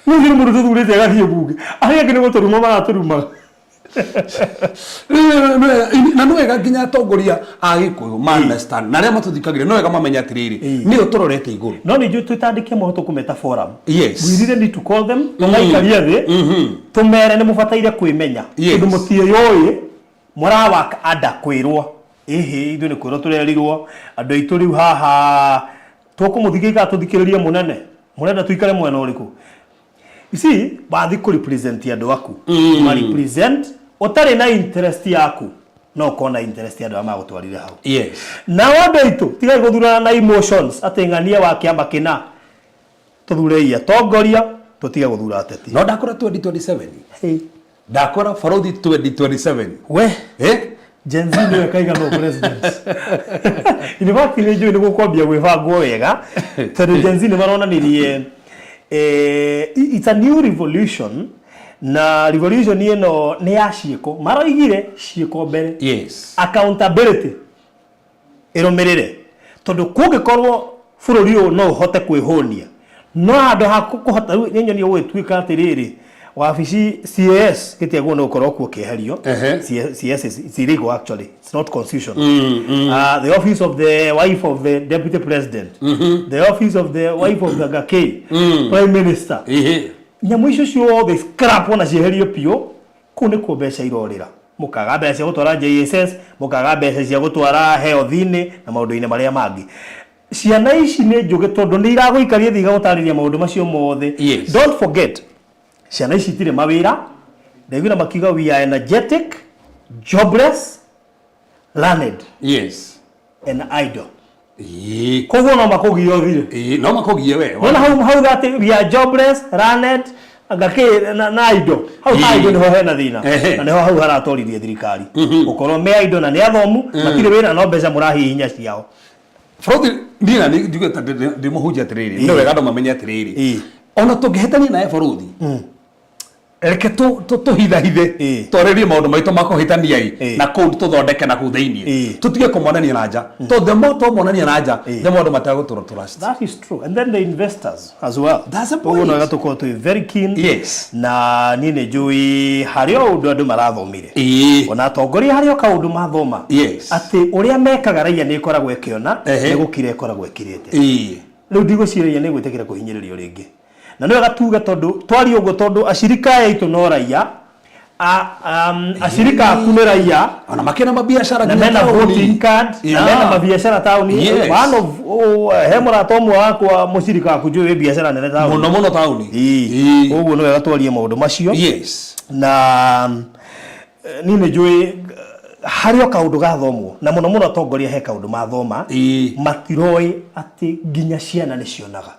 nĩ ngĩrĩ mũndũ tũthurĩte agathiĩ bunge arĩa angĩ nĩ gũtũruma maratũrumaga na nĩ wega nginya atongoria a Gĩkũyũ understand na arĩa matũthikagĩrĩria nĩ wega mamenya atĩrĩrĩ nĩ tũrorete igũrũ no nĩ njũĩ twĩtandĩkie mohoro tũkũmeta forum yes we really need to call them tũmaikaria thĩ tũmere nĩ mũbataire kwĩmenya tondũ mũtiũĩ mũrawaka ada kwĩrwo ithuĩ nĩ kwĩrwo tũrerirwo andũ aitũ rĩu haha tũkũmũthikĩrĩria tũthikĩrĩrie mũnene mũrenda tuikare mwena ũrĩkũ isi bathi ku represent andũ aku ma represent otari na interest yaku no kona interest ya andũ amagũtwarire hau yes na andũ aitũ tigai gũthurana na emotions ateng'ania wa kĩamba kĩna tuthure iya tongoria tutige gũthura ateti no ndakora 2027 ndakora baruthi 2027 we Gen Z nĩ kaiga no president in fact nĩ njũĩ nĩ gũkwambia gwĩbangwo wega tondũ Gen Z nĩ maronanirie it's a new revolution na revolution ino ni ya ciiko maroigire ciiko mbere yes accountability iromerere tondu kungikorwo bururi uyu no uhote kwihonia no andu hakuhota nyenyoni gwitwika atiriri wabici CS gitiagwo no ukorwo ku keherio CS is illegal actually it's not constitutional the office of the wife of the deputy president the office of the wife of the Gakei prime minister nyamu icio ciothe scrap ona cieherio pio kũ nĩ kuo mbeca irorĩra mũkaga mbeca cia gũtwara JSS mũkaga mbeca cia gũtwara health-inĩ na maũndũ-inĩ marĩa mangĩ ciana ici nĩ njũgĩ tondũ nĩ iragũikaria thiga gũtarĩria maũndũ macio mothe don't forget ciana ici itirĩ mawĩra ndaigua makiuga we are energetic jobless learned yes and idle koguo no makũgia ũthire no makũgia we wona hau that we are jobless learned Gakei na idle hau idle nĩho hena thĩna na nĩho hau haratwarithia thirikari ũkorwo me idle na nĩ athomu matirĩ wĩra no mbeca mũrahihinya ciao Frodi ndina nĩ njuge ta ndĩmũhunjia atĩrĩrĩ nĩ wega andũ mamenye atĩrĩrĩ ona tũngĩhĩtania naye Frodi reke tuhithahithe twarerie maundu maitu makuhitania na kũu tuthondeke na kũu thĩinĩ tutige kũmonania na nja to the more tũmonania na nja the more matagũtũra that is true and then the investors as well that's a point no gatuko to very keen yes na nini njui hario undu andu marathomire ona atongoria hario kaundu mathoma ati uria mekaga raia ni ikoragwo ikiona ni gukire ikoragwo ikirite riu ndigũciria ni gwĩtĩkĩra kũhinyĩrĩrio rĩngĩ na nĩ gatuga tondu twari ugo tondu ashirika yaitu no raia ashirika akune raia ona makena mabiashara na mena voting card na mena mabiashara tauni one of hemora tomu wakwa mushirika akujue biashara nene tauni muno tauni uguo no gatwarie maundu macio na nini njui hario kaundu gathomwo na muno atongoria he kaundu mathoma matiroi ati nginya ciana ni cionaga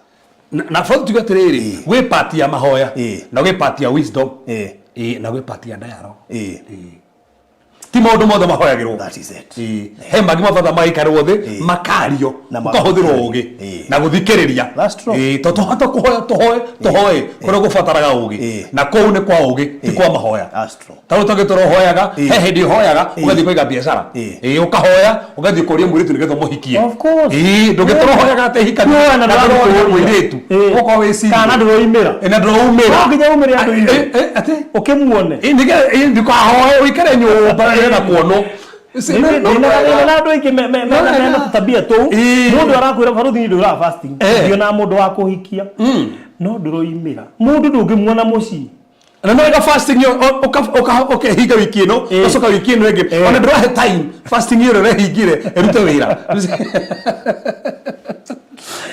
na Frodi tuge atĩrĩrĩ gwĩ part ya mahoya na gwĩ part ya wisdom na gwĩ part ya dialogue ti maũndũ mothe mahoyagĩrwo that is it he mangĩ mabata magaikarwo thĩ makario ũkahũthĩrwo ũgĩ na gũthikĩrĩria to tũhote kũhoya tũhoe kũrĩa gũbataraga ũgĩ na kũu nĩ kwa ũgĩ ti kwa mahoya ta rĩu tũngĩ tũrohoyaga he hĩndĩ ũhoyaga ũgathiĩ kũiga biacara ũkahoya ũgathiĩ kũria mũirĩtu nĩgetha mũhikie ndũngĩtũrohoyaga atĩ hikania na mũirĩtu ũkorwo wĩciria kana ndũroimĩra na ndũroumĩra nginya umĩre andũ-inĩ atĩ ũkĩmuone ndikahoe ũikare nyũmba na kuonwo na ndo iki me tabia tu mundu arakwira faruthi ni ndura fasting ndio na mundu wa kuhikia no nduroimira mundu ndungimuona muci na no ega fasting yo okay higa wiki ino ucoka wiki ino enge ona ndurahe time fasting yo rehingire erute wira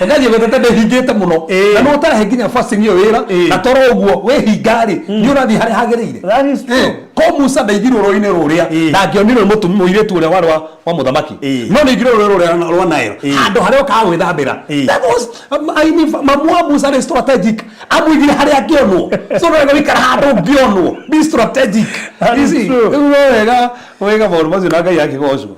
Ogaje wetete hingite muno na no tarahe nginya fasting yo wira na toro uguo we hingari ni urathi hari hagereire that is true ko Musa ndaigirwo roine ruria na ngionire mutumia muiretu uria warwa wa muthamaki no ni ngirwo ruria rwa Nairo ando hari ka gwithambira that was mamwa Musa is strategic amwigire hari akionwo so no wikara hando ngionwo be strategic easy wega bor mazu na ngai yake gocu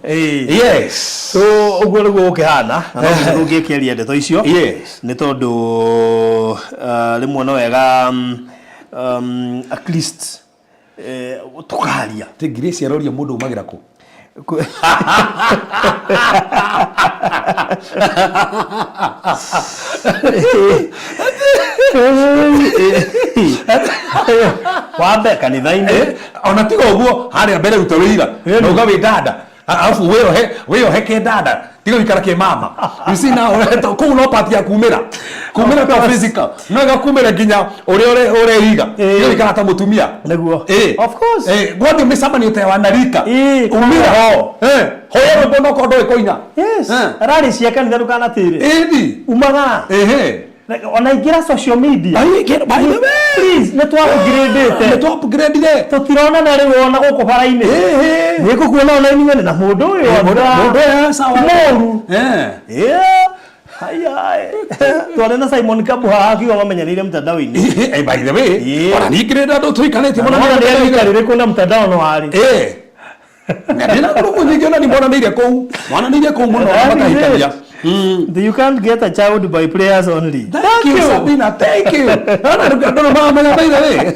yes so uguo rugo ukihana na no ngikeria ndeto icio yes ni tondu rimwe no wega at least tukaria te Grace aroria mundu umagira ku wambe kanitha-ini ona tiga uguo haria mbere ruta wira no ugawe dada alafu wewe heke dada tiga wikara ke mama you see now ko no party ya kumira kwa physical no ga kumira ginya ore higa tiga wikara ta mutumia neguo of course gwadi msama utewa wanarika umira hoya mbono ko ndo koina yes rari cia kanitha ndukana tire umaga onaigira social media by the way please netwa upgrade tutirona na ri wona guko bara-ini niko kuona online na mundu uyu sawa moru haya tuona Simon Kabuha akiwa wamenyanire mtandao-ini by the way ona ni grade ndo tuikanete mona ni ikarire kuna mtandao no ari ndina kuruko ngiona ni mwana nire kou muno makahikaria you can't get a child by prayers only. Thank you Sabina, thank you. Ana ndo mama by the way.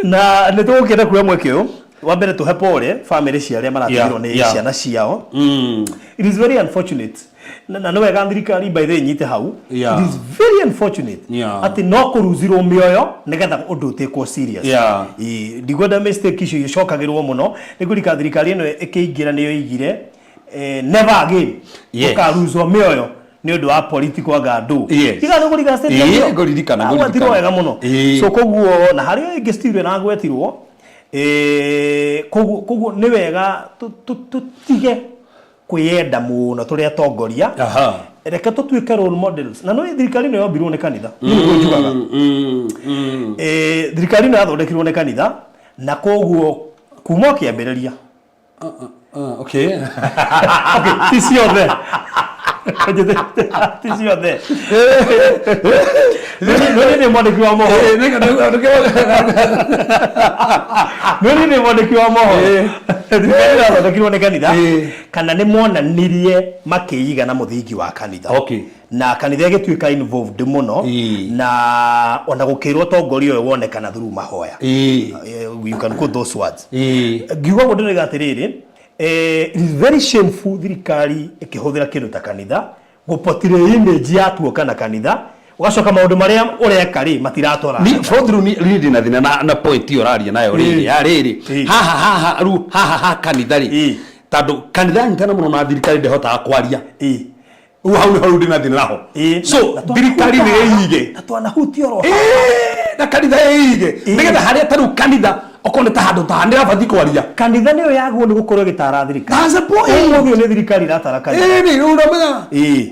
Na nitugukira kuya mwekeo wa mbere tuhe pole family cia aria maratigirwo ni ciana ciao it is very unfortunate na no wega thirikari by the nyite hau it is very unfortunate ati no kuruzirwo mioyo nigetha undu utekwo serious ndigoda mistake icio icokagirwo muno nigurika thirikari ino ikiingira niyo igire never again ukaruzwo mioyo ni undu wa political gandu tiga no gurika state guririkana gurika wega muno so koguo na hario ingi still na gwetirwo koguo ni wega tutige kwiyenda muno turi atongoria reke tutuike role models na no thirikari no yombirwo ni kanitha ni kujugaga thirikari no yathondekirwo ni kanitha na koguo kuma kiambiriria okay tisiothe tisiothe nini mwandiki wa moho nini mwandiki wa moho thirikari yathondekirwo ni kanitha kana ni monanirie makiiga na muthingi wa kanitha na kanitha gituika involved muno na ona gukirwo tongoria uyu wonekana through mahoya you can quote those words ngiuga mundu ni gatiriri it is very shameful thirikari ikihuthira kindu ta kanitha gupotire image ya tuo kana kanitha ugacoka maundu maria ureka ri matiratora ni fodru ni lead na thina na point yo raria nayo riri ha kanitha ri tando kanitha ntana muno na thirikari ndehota kwaria hau ndina thina naho so thirikari ni ige atwana hutio na kanitha ige nigetha haria taru kanitha okone ta handu ta ndira bathi kwaria kanitha niyo yagwo ni gukorwo gitara thirikari that's a point uguo ni thirikari ratara kanitha ni uromega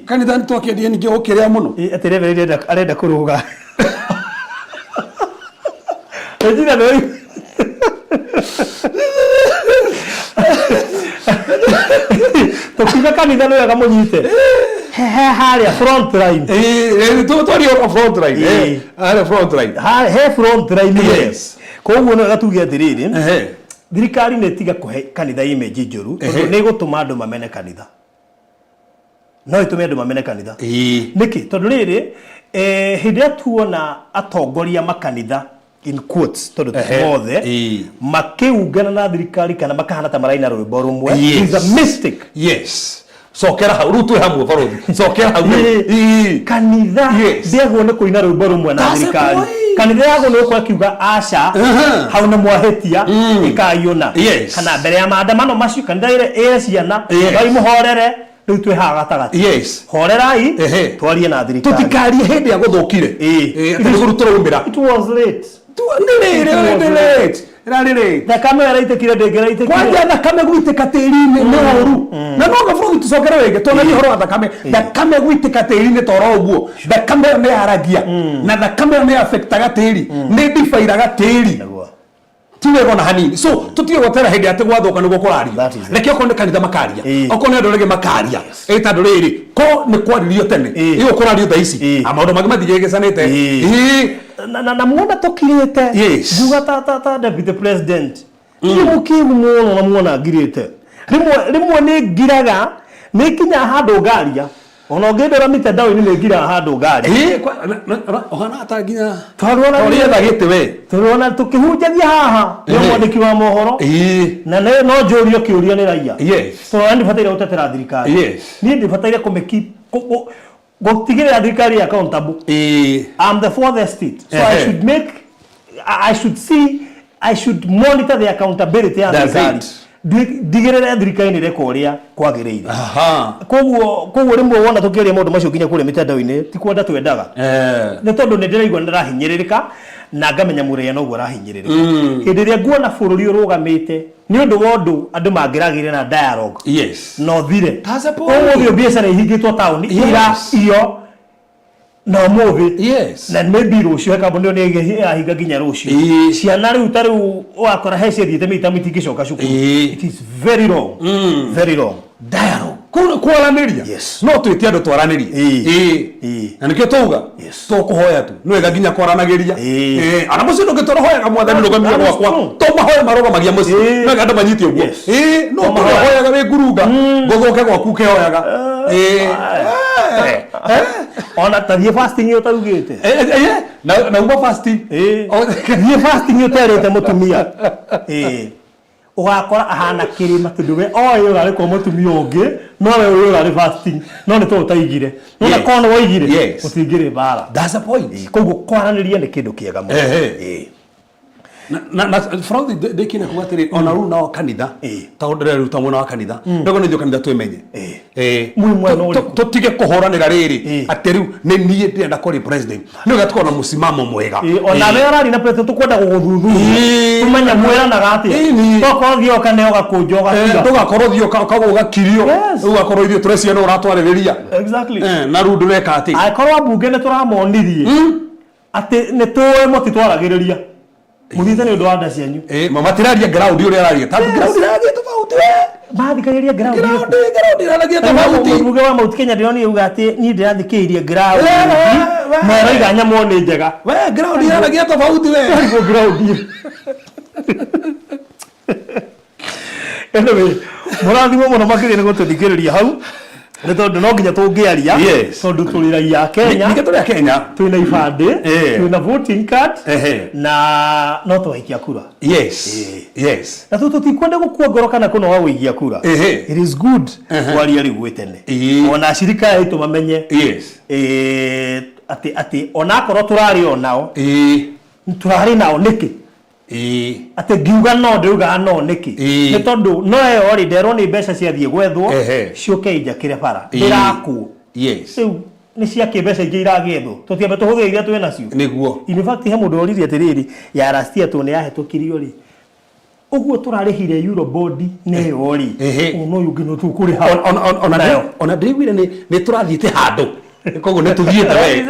kanitha ntwakendia ningi ukiria muno atirevere arenda kuruga ejina no tokiga kanitha no yaga munyite haria front line tori front line front line front line yes koguo no gatuge atiriri thirikari netiga kuhe kanitha image njuru ni gutuma andu mamene kanitha no itume andu mamene kanitha niki tondu riri hindia tuona atongoria makanitha in quotes tondu tuothe makiungana na thirikari kana makahana ta maraina rwimbo rumwe is a mistake sokera hau rutu hamwe barothi sokera hau kanitha ndiagwo ni kuina rwimbo rumwe na thirikari kanitha yago no kwa kiuga aca hau na mwahetia ikaiona kana mbere ya maandamano macio kanitha ire ciana ngai muhorere riu twi ha gatagati horerai twarie na thirikari tutikarie hindi ya guthukire tiguru turumira it was late thakame yaraitekire ndengeraitĩkire kwanja thakame gwitĩka tĩri-inĩ nĩ ũru na no gabũrũri tũcokere rĩngĩ tuonagie ũhoro wa thakame gwitĩka tĩri-inĩ toro ũguo thakame ĩyo nĩ yaragia na thakame ĩyo nĩ affectaga tĩri nĩ ndibairaga tĩri tiwego na hanini so tutige gotera hindi ati gwathoka niguo kuraria reke okorwo ni kanitha makaria okorwo ni andu rege makaria ita nduriri ko ni kwaririo tene iyo kurario tha ici amaundu magi mathigegecanite na muona tukirite nguga ta deputy president ni mukigu muno na muona ngirite rimwe ni ngiraga ni kinya handu ngaria ona ngindora mitandao-ini ni ngira handu ngaria ohana atanginya twaruona thagite we turuona tukihunjagia haha ni mwandiki wa mohoro na no njurio kiuria ni raia so ndi bataire gutetera thirikari ni ndi bataire kumeki gutigirira thirikari accountable I'm the fourth state so I should monitor the accountability ya thirikari digirira thirikari ni rekoria kwagiriire koguo rimwe wona tukiria maundu macio nginya kure mitandao-ini ti kwenda twendaga ni tondu ni ndiraigua ndirahinyiririka na ngamenya mureya noguo arahinyiririka hindi iria nguona bururi urugamite ni undu wa undu andu mangiragire na dialogue no thire koguo biacara ihingitwo tauni ira iyo no muthi na maybe rucio kambuni ni ahinga nginya rucio ciana riu tariu wakora hece thiete mita mitingicoka cukuru it is very wrong dialogue kwaraniria no twite andu twaranirie na nikio tuga tukuhoya tu nwega nginya kwaranagiria ana mucio ndungitorohoyaga mwathani rugamia gwakwa to mahoya marogamagia mucio nwega andu manyite uguo no tuhoyaga wi ngurunga nguthuke gwaku kehoyaga ona tathie fasting yo taugite na uba fasting tathie fasting yo terete mutumia ugakora ahana kirima tundu we oyo urari kwa mutumia ungi no we urari fasting no ni to taigire no na kono waigire utingire bara that's the point koguo kwaraniria ni kindu kiega muno na fraudi dekine kugatiri ona ru na kanitha ta ndere ruta mwana wa kanitha ndego nithio kanitha twemenye tutige kuhoranira riri ateriu ni nie ndenda kuri president ni gatukona musimamo mwega ona wera rina president tukwenda guguthuthu tumenya mwera na gati toko thio kaneo gakunjo gatira tugakorwo thio kago gakirio ugakorwo ithio turecia no uratwaririria exactly na rundu reka ati akorwo bunge ne turamonirie ati ne tuwe moti twaragiriria muthite ni undu wa nda cianyu mama tiraria ground uri araria ta ground iragia tofauti mathikariria ground iragia tofauti muge wa Mount Kenya ndio ni uga ati ni ndirathikiirie ground na raiga nyamo ni njega we ground iragia tofauti we go ground anyway murathimo muno makiri ni gututhikiriria hau ni tondu no nginya tungiaria tondu turi raia Kenya ni turi Kenya twina ibande twina voting card na no twahikia kura na tutikwenda gukua ngoro kana kuno wa wigia kura it is good waria riu tene ona shirika yetu mamenye ati ona korwo turari onao turari nao niki ate giuga no ndeuga no niki ni tondu no ori ndero ni mbeca cia thie gwethwo cioke injakire bara ndiraku ni cia kibesa ingi iragethwo tutiambe tuhuthire iria twe nacio niguo in fact he mundu oriri atiriri ya rastia tu ni yahetũkirio ri uguo turarihire euro body ne ori no yugi no tukuri ha ona ndiguire ni turathiite handu koguo ni tuthiite we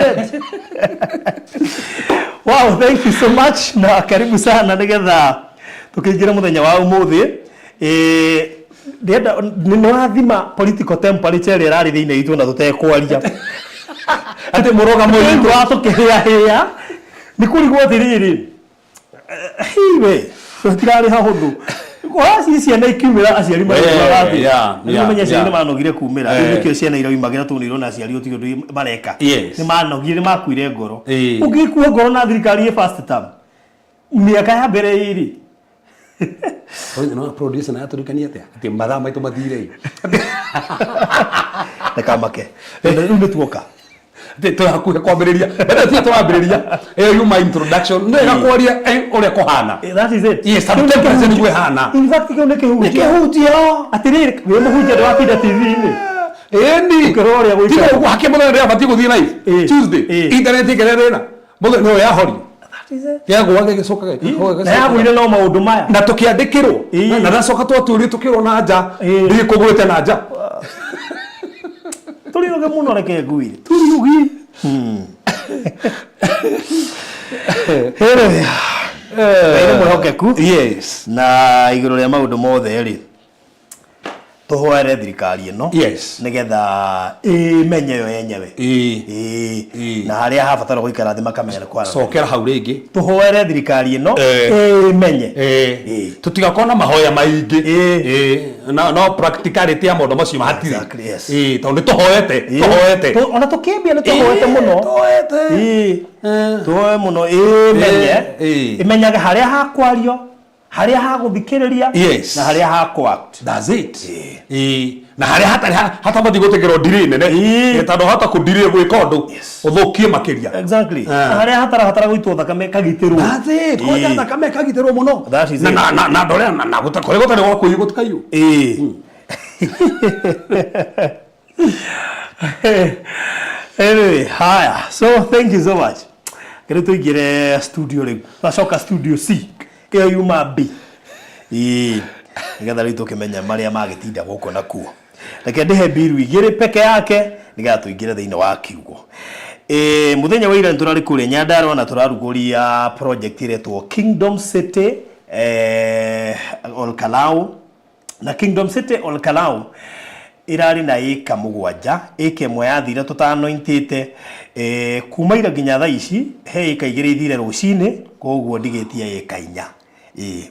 wow, thank you so much na karibu sana nigetha tukiingira muthenya wa umuthi ndenda ninathima political temperature irari thiine itu na tutekwaria ati muroga muyitu atukiria ni kurigwo tiriri hiwe tirari hahuthu kwa ciana ikiumira aciari maragati ni menya ciana manogire kumira nikio ciana iraumagira tunirwo na aciari uti undu mareka ni manogire makuire ngoro ungikuwa ngoro na thirikari first term miaka ya mbere iri no producer na aturikania ati mathaa maitu mathire nekamake ndio tuoka to hakuhe kwambiriria enda to kwambiriria you my introduction no yakwaria ore kohana that is it. Yes, sometimes ni hana in fact nike hujia atiriri we muhujia wa Pida TV ni endi kirore gwe tiko gwake muthenya ria bati guthii live Tuesday internet ikererena muthenya no ya hori ya gwake gicoka na ya gwire no maundu maya na tukiandikirwo na ndacoka twaturio tukirwo na nja ndi kugwete na nja turiruge muno reke ngwire turirugi ere muhokeku yes na iguru ria maundu mothe ri tuhoere thirikari ino yes nigetha imenye yo yenyewe na haria habatara guikara thi makamenya kwa cokera hau ringi tuhoere thirikari ino imenye tutigakona mahoya maingi no practicality ya mondo macio mahatire tondu tuhoete ona tukiambia ni tuhoete muno tuhoe muno imenye imenyaga haria hakwario haria haguthikiriria na haria hakuact. That's it. Na haria hata bathi gutegerwo ndiri nene tondu hata kundiri gwika undu uthukie makiria exactly haria hatara guitwo thakame kagitirwo. That's it. Koja thakame kagitirwo muno na ndore na gutakore gutari gwa kuigu tukayu anyway haya so thank you so much kare tuigire studio ri bacoka studio C iyo yuma B nigetha ritu kimenya maria magitinda guko na kuo reke ndihe biru igire peke yake nigetha tuingire thiine wa kiugo muthenya wa ira turari kure Nyandarua na turaruguria project iretwo Kingdom City Olkalau na Kingdom City Olkalau irari na ika mugwanja ike mwe yathire tutanointite kuma ira nginya thaa ici he ika igire ithire rucine koguo ndigetie ika inya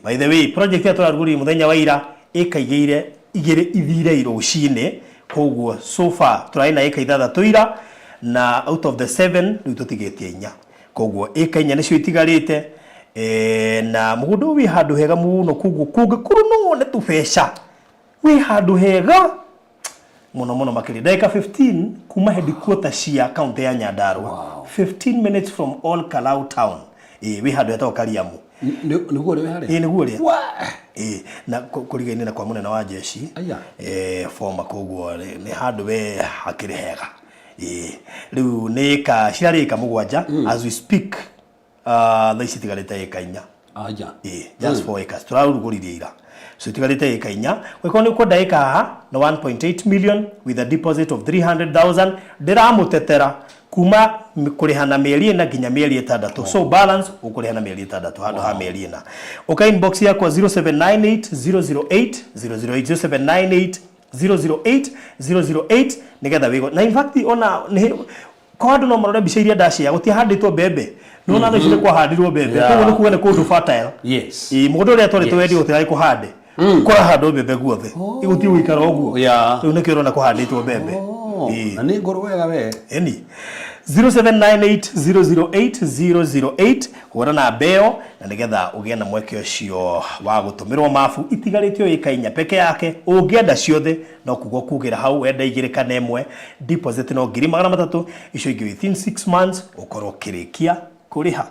by the way project ya turaruguri muthenya wa ira ika igire ithire rucine koguo so far turaina ika ithathatũ ira na out of the 7 riu tutigetie inya koguo ika inya nicio itigarite na mugundu wi handu hega muno koguo kungikuru no ne tubeca wi handu hega muno makiri dakika 15 kuma headquarters cia county ya Nyandarua 15 minutes from Olkalau town we handu heta Kariamu niguo ri hari niguo ri na kurigaine na kwa munene wa jeshi former koguo ni handu we hakiri hega riu ni ka cirarika mugwanja as we speak they sitigarite ikainya just 4 acres turaruguririe ira so tigarite ikainya weko ni ko daika na 1.8 million with a deposit of 300,000 ndiramutetera kuma kurihana mieri na nginya mieri 6 so balance ukurihana mieri 6 handu ha mieri na okay inbox yakwa 0798 008 nigetha wigo na in fact ona kodo no marore bica iria ndacia guti handitwo bembe no na thicire kwa handirwo bembe koguo ni kuga ni kundu fertile yes mundu ria twarite wendi gutirai kuhande kora handu bembe guothe iguti uikara oguo riu ni kiro na kuhanditwo bembe na ni ngoro wega we eni 0798008008 hura na beo na nigetha ugie na mweke ucio wa gutumirwo mafu itigaritio ikainya peke yake ungienda ciothe no kugo kugira hau wenda igire kana emwe deposit no 300,000 icio ingi within 6 months ukorwo kirikia kuriha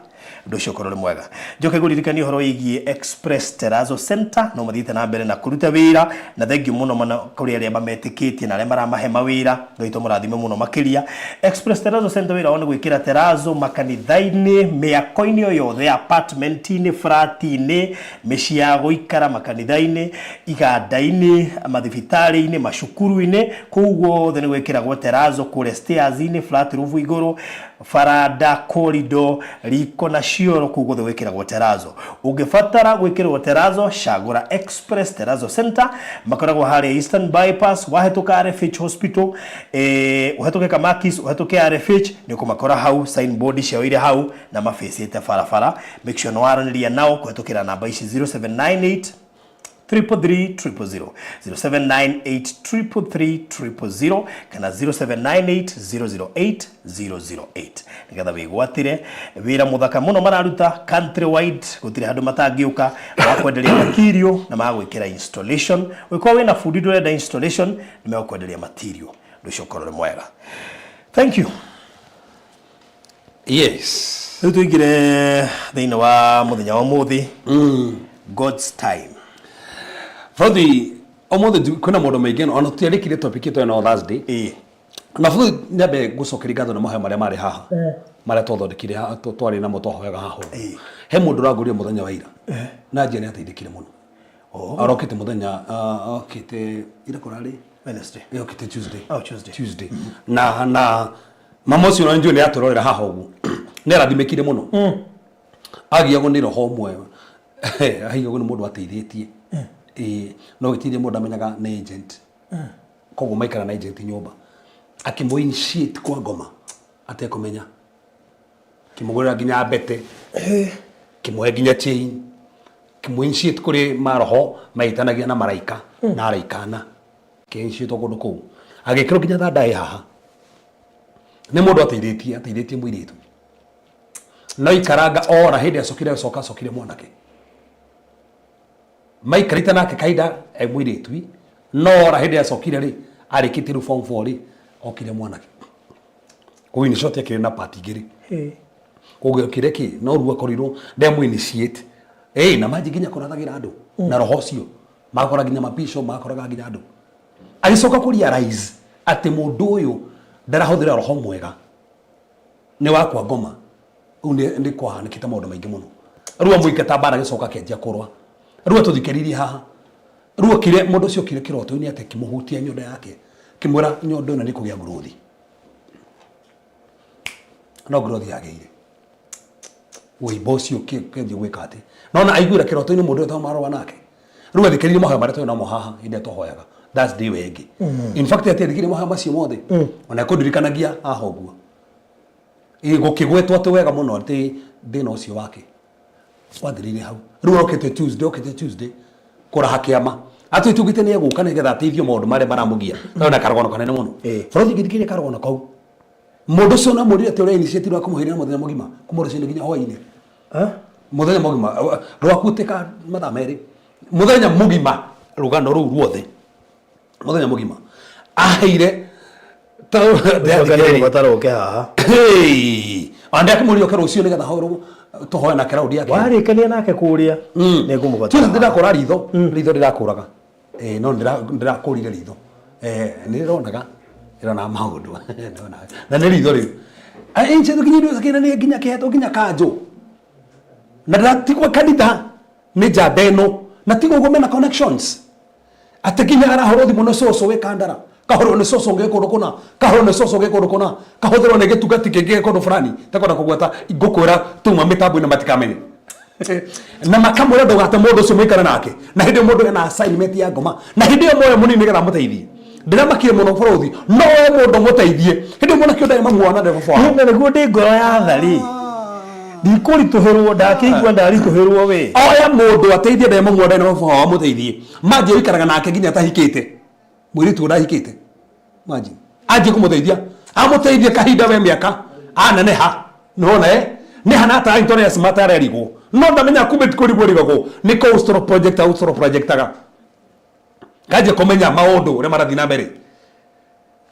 ndocio korore mwega njoke guririkania horo igie Express Terrazzo Center no mathite na mbere na kuruta wira na thank you muno kuri aria bametikitie na aria maramahe mawira ngoito murathime muno makiria Express Terrazzo Center wira one gwikira terrazzo makanithaini miakoini yothe apartment-ini flat-ini mishia guikara makanithaini iganda-ini mathibitari-ini mashukuru-ini koguo the ni gwikira gwa terrazzo kure stairs-ini flat roof iguru farada corridor riko na shioro kugo the wekera gwa terrazzo ungefatara gwekera gwa terrazzo shagura Express Terrazzo Center makoragwo hali Eastern Bypass wahetoka RFH Hospital wahetoka Kamakis wahetoka RFH niko makora hau signboard cia ile hau na mafesi ete farafara make sure no aranĩria nao kuhetũkĩra namba ici 0798 333 0798 kana 0798 nigetha wigwatire wira muthaka muno mararuta country wide gutire handu matangiuka wakwenderia material na magwikira installation wikwa wina fundi ndurenda installation nimegukwenderia material nducio korore mwega thank you Yes. Riu tuigire thiini wa muthenya wa muthi. God's time. Frodi omuthi kuna modo maingi ona tutiarikire topic ito no Thursday. Na Frodi nyabe gucokeria ngatho na mahoya maria mari haha. Maria twathondekire haha twari na mutwahoyaga haha. He mundu raguria muthenya wa ira. Na njia ni ateithikire muno. Arokite muthenya okite ira kurari Wednesday. Okite Tuesday. Tuesday. Na mama ucio no njue ni aturorera haha ugu. Ni arathimekire muno. Agiago ni roho mwe. Ahigago ni mundu ateithitie. No gitire mundu amenyaga ni agent. Koguo maikara na agent nyumba. Akimbo initiate kwa ngoma. Atekumenya. Kimugurira ginya bete. Kimwe ginya chain. Kimwe initiate kuri maroho maitanagia na maraika na araikana. Kinitiate ogundu ku. Agikiro ginya thanda haha. Ni mundu ateithitie mwiritu. No ikaranga ora hindi acokire mwanake. Maikarita nake kaida mwiritu no ora hindi acokire ri arikite ru form 4 ri okire mwanake. Ko ini shot yake na party giri. Ko kireki no ruwa korirwo ndemu initiate. Na maji ginya korathagira andu na roho cio makora ginya mapisho makoraga ginya andu. Alicoka ku realize ati mundu uyu ndarahuthira roho mwega. Ni wakwa ngoma. Ndi kwa nikita maundu maingi muno. Ruwa muikata bara gicoka kenjia kurwa. Ruwa tuthikiririe haha. Ruwa kire mundu cio kire kiroto ni ate kimuhutia nyondo yake. Kimwira nyondo ino ni kugia nguruthi. No nguruthi yageire. Uibo cio kenjia gwikate. Nona aiguira kiroto ni mundu tamarwa nake. Ruwa thikiririe mahoya mari to na mo haha inde tohoyaga. That's the way egi. In fact ati thikiririe mahoya macio mothe. Ona kundirikanagia haha uguo. Gukigwetwo ati wega muno ati thina ucio wake wathirire hau. Riu okite Tuesday kuraha kiama ati tugite ni eguka ni getha ateithio maundu maria maramugia na karagono kanene muno. Borothi githikire karagono kau mundu cio na muri ati uri initiative wa kumuhirira muthenya mugima kumuricine ginya hwaini muthenya mugima rwakuteka mathaa meri muthenya mugima rugano ruu ruothe muthenya mugima aheire ande akimuri okero ucio nigetha horo tohoya na crowd yake warikania nake kuria ni ngumubatara ndirakora ritho ndirakuraga no ndirakurire ritho nironaga irona maundu na ni ritho riu inche tukinyiru sakina ni ginya keto ginya kanjo na ndatikwa kanitha ni jabeno na tigo gomena connections atekinya arahorothi muno soso we kandara kahoro ne soso ngeko rokona kahoro ne soso ngeko rokona kahothero ne getugati kenge ko fulani takona kugwata igukura tuma mitabu na matikamenye na makamura ndo gata mundu cio mwikara nake na hindi mundu ena assignment ya ngoma na hindi moyo munini getha muteithie ndira makire muno borothi no we mundu muteithie hindi muna kionda mamwana ndevo fwa na niguo ndi ngoro ya thari ndikurituhirwo ndakigwa ndarituhirwo we oya mundu ateithie ndemo mamwana ndevo fwa muteithie maje wikaraga nake ginya tahikite mwiritu urahikite maji aje kumuteithia amuteithie kahinda we miaka ananeha nona ni hanata intore smart arerigo no ndamenya kumbe tikuribwo rigogo ni coastal project aga gaje komenya maundu ure marathi na mbere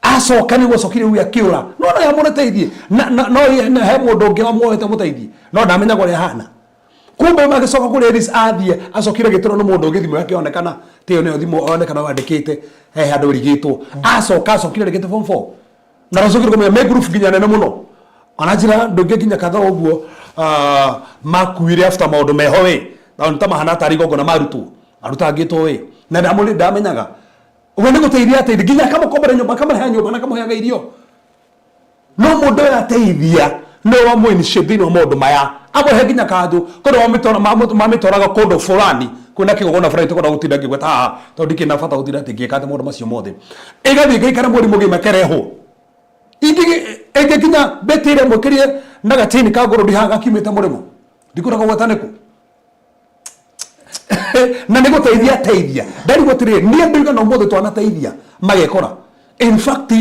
acoka ni gocokire uya kiura no ya muteithie no he mundu ungi amwoete muteithie no ndamenya gore hana kumbe magicoka kuri Elis athie acokire gitoro no mundu ungi thimu yake onekana tio ne thimu onekana wandikite handu rigitwo acokire rigite form 4 na racokire kumenya me group ginya nene muno anajira ndungi ginya katha uguo makuire after maundu meho we na ntama hana tarigo na marutu aruta ngitwo we na ndamuri ndamenyaga uwe ni guteithia ati ginya kama kombere nyumba kama ha nyumba na kama heaga irio no mundu ateithia no wa mwini shedino modo maya abo he ginya kandu kono mamitoraga kondo fulani kuna kigogona fulani tukona gutinda ngigweta tondiki na fata gutira ati ngikate modo macio mothe igathi ngikara muri mugima kereho ingi ginya betire mukirie na gatini ka goro ndihaga kimite murimo ndikuraga gwetaneko na nego teithia ndari gutire ni ndiga no mothe twana teithia magekora in fact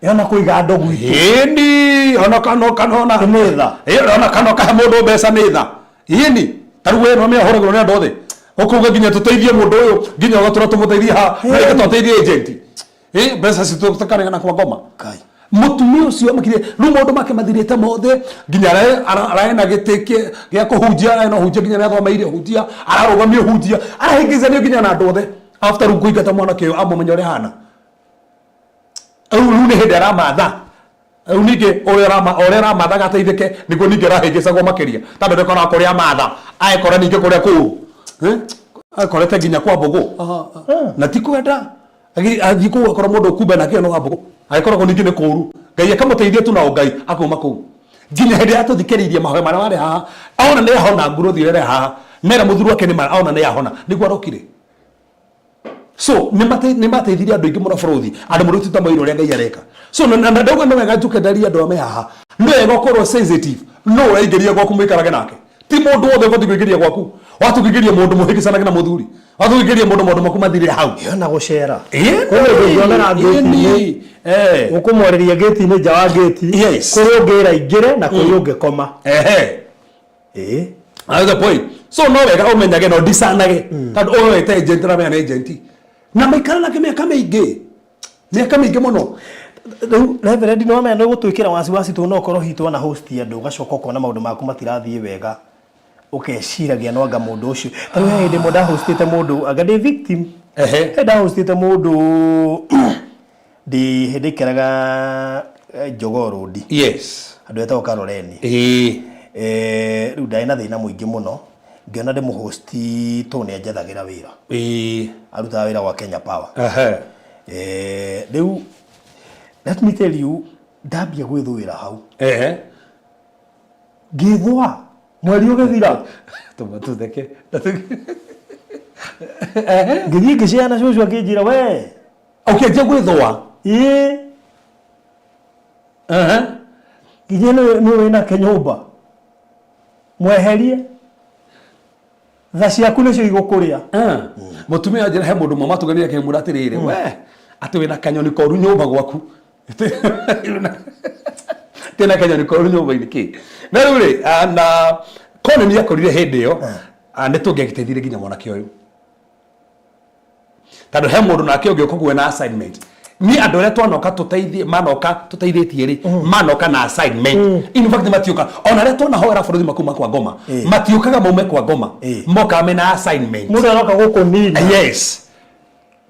yana kuiga ndogu hindi ona kanona netha ona kanoka mundu mbeca netha yini taruwe no me ahoragwo ne ndothe okuga ginya tuteithie mundu uyu ginya gatura tumuteithia ha na ige tuteithie agent mbeca citu tukarega na kwa ngoma kai mutumia ucio makire no mundu make mathirite mothe nginya araena giteke gya kuhunjia no hunjia nginya nathoma ile hunjia ararugamia hunjia arahingizania nginya na andu othe after kuigata mwana kio amumenye uri hana au ni hindi aramatha au ninge orera matha gateithike niguo ninge rahingicagwo makiria tondu ndikora kuria matha aikora ninge kuria ku akorete nginya kwa mbogo na ti kwenda athi ku akora mundu kumbe nake no mbogo aikora ko ninge ni kuru ngai akamuteithia tu na ngai akuma ku nginya hindi atuthikiririe mahoya mara wari ha aona ni ahona nguru thirere ha mera muthuru wake ni aona ni ahona niguo arokire so ni mateithirie andu ingi muno buruthi andu murutita mairo ria ngai areka so na ndauga no wega tukendaria andu ame haha no wega ukorwo sensitive no uringiria gwaku muikarage nake ti mundu wothe ubatie kuingiria gwaku watu kuingiria mundu muhikicanaga na muthuri watu kuingiria mundu maku mathirire hau yona gucera kwa hiyo ndionera ngeti ukumworeria gate ni nja wa gate kurungira ingire na kurunge koma that's the point so no wega umenyage no disanage tondu oyete agent na me agent na maikara nake miaka mingi muno Reverend no mena gutwikira wasiwasi tu no korwo hitwo na host andu gacoka kona maundu maku matirathie wega ukeciragia no anga mundu ucio tari hindi moda hostite mundu anga ndi victim henda hostite mundu ndi hindi keraga Jogoo Road yes andu etagwo Karoleni riu ndai na thina muingi muno ngiona ndi muhosti to ni anjethagira wira arutaga wira wa Kenya Power riu let me tell you ndambia gwithwira hau ngithwa mweri ugithira tumatheke ngithi ngiciana cucu akinjira we ukianjia gwithwa nginya ni wina kenyumba mweherie tha ciaku nicio igukuria mutumia njira he mundu mama tuganire ke muratirire we ati wina kanyoni koru nyumba gwaku tena kanyoni koru nyumba iniki na rure na kone ni yakorire hindi yo ande tungegiteithire nginya mwana kio uyu tando he mundu nake ungi ukugwe na assignment ni andu aria twanoka tuteithie manoka tuteithĩtie ri manoka na assignment in fact matiuka ona aria twanahora bũrũri makuma kwa ngoma matiukaga maume kwa ngoma moka me na assignment mundu aroka guku nini yes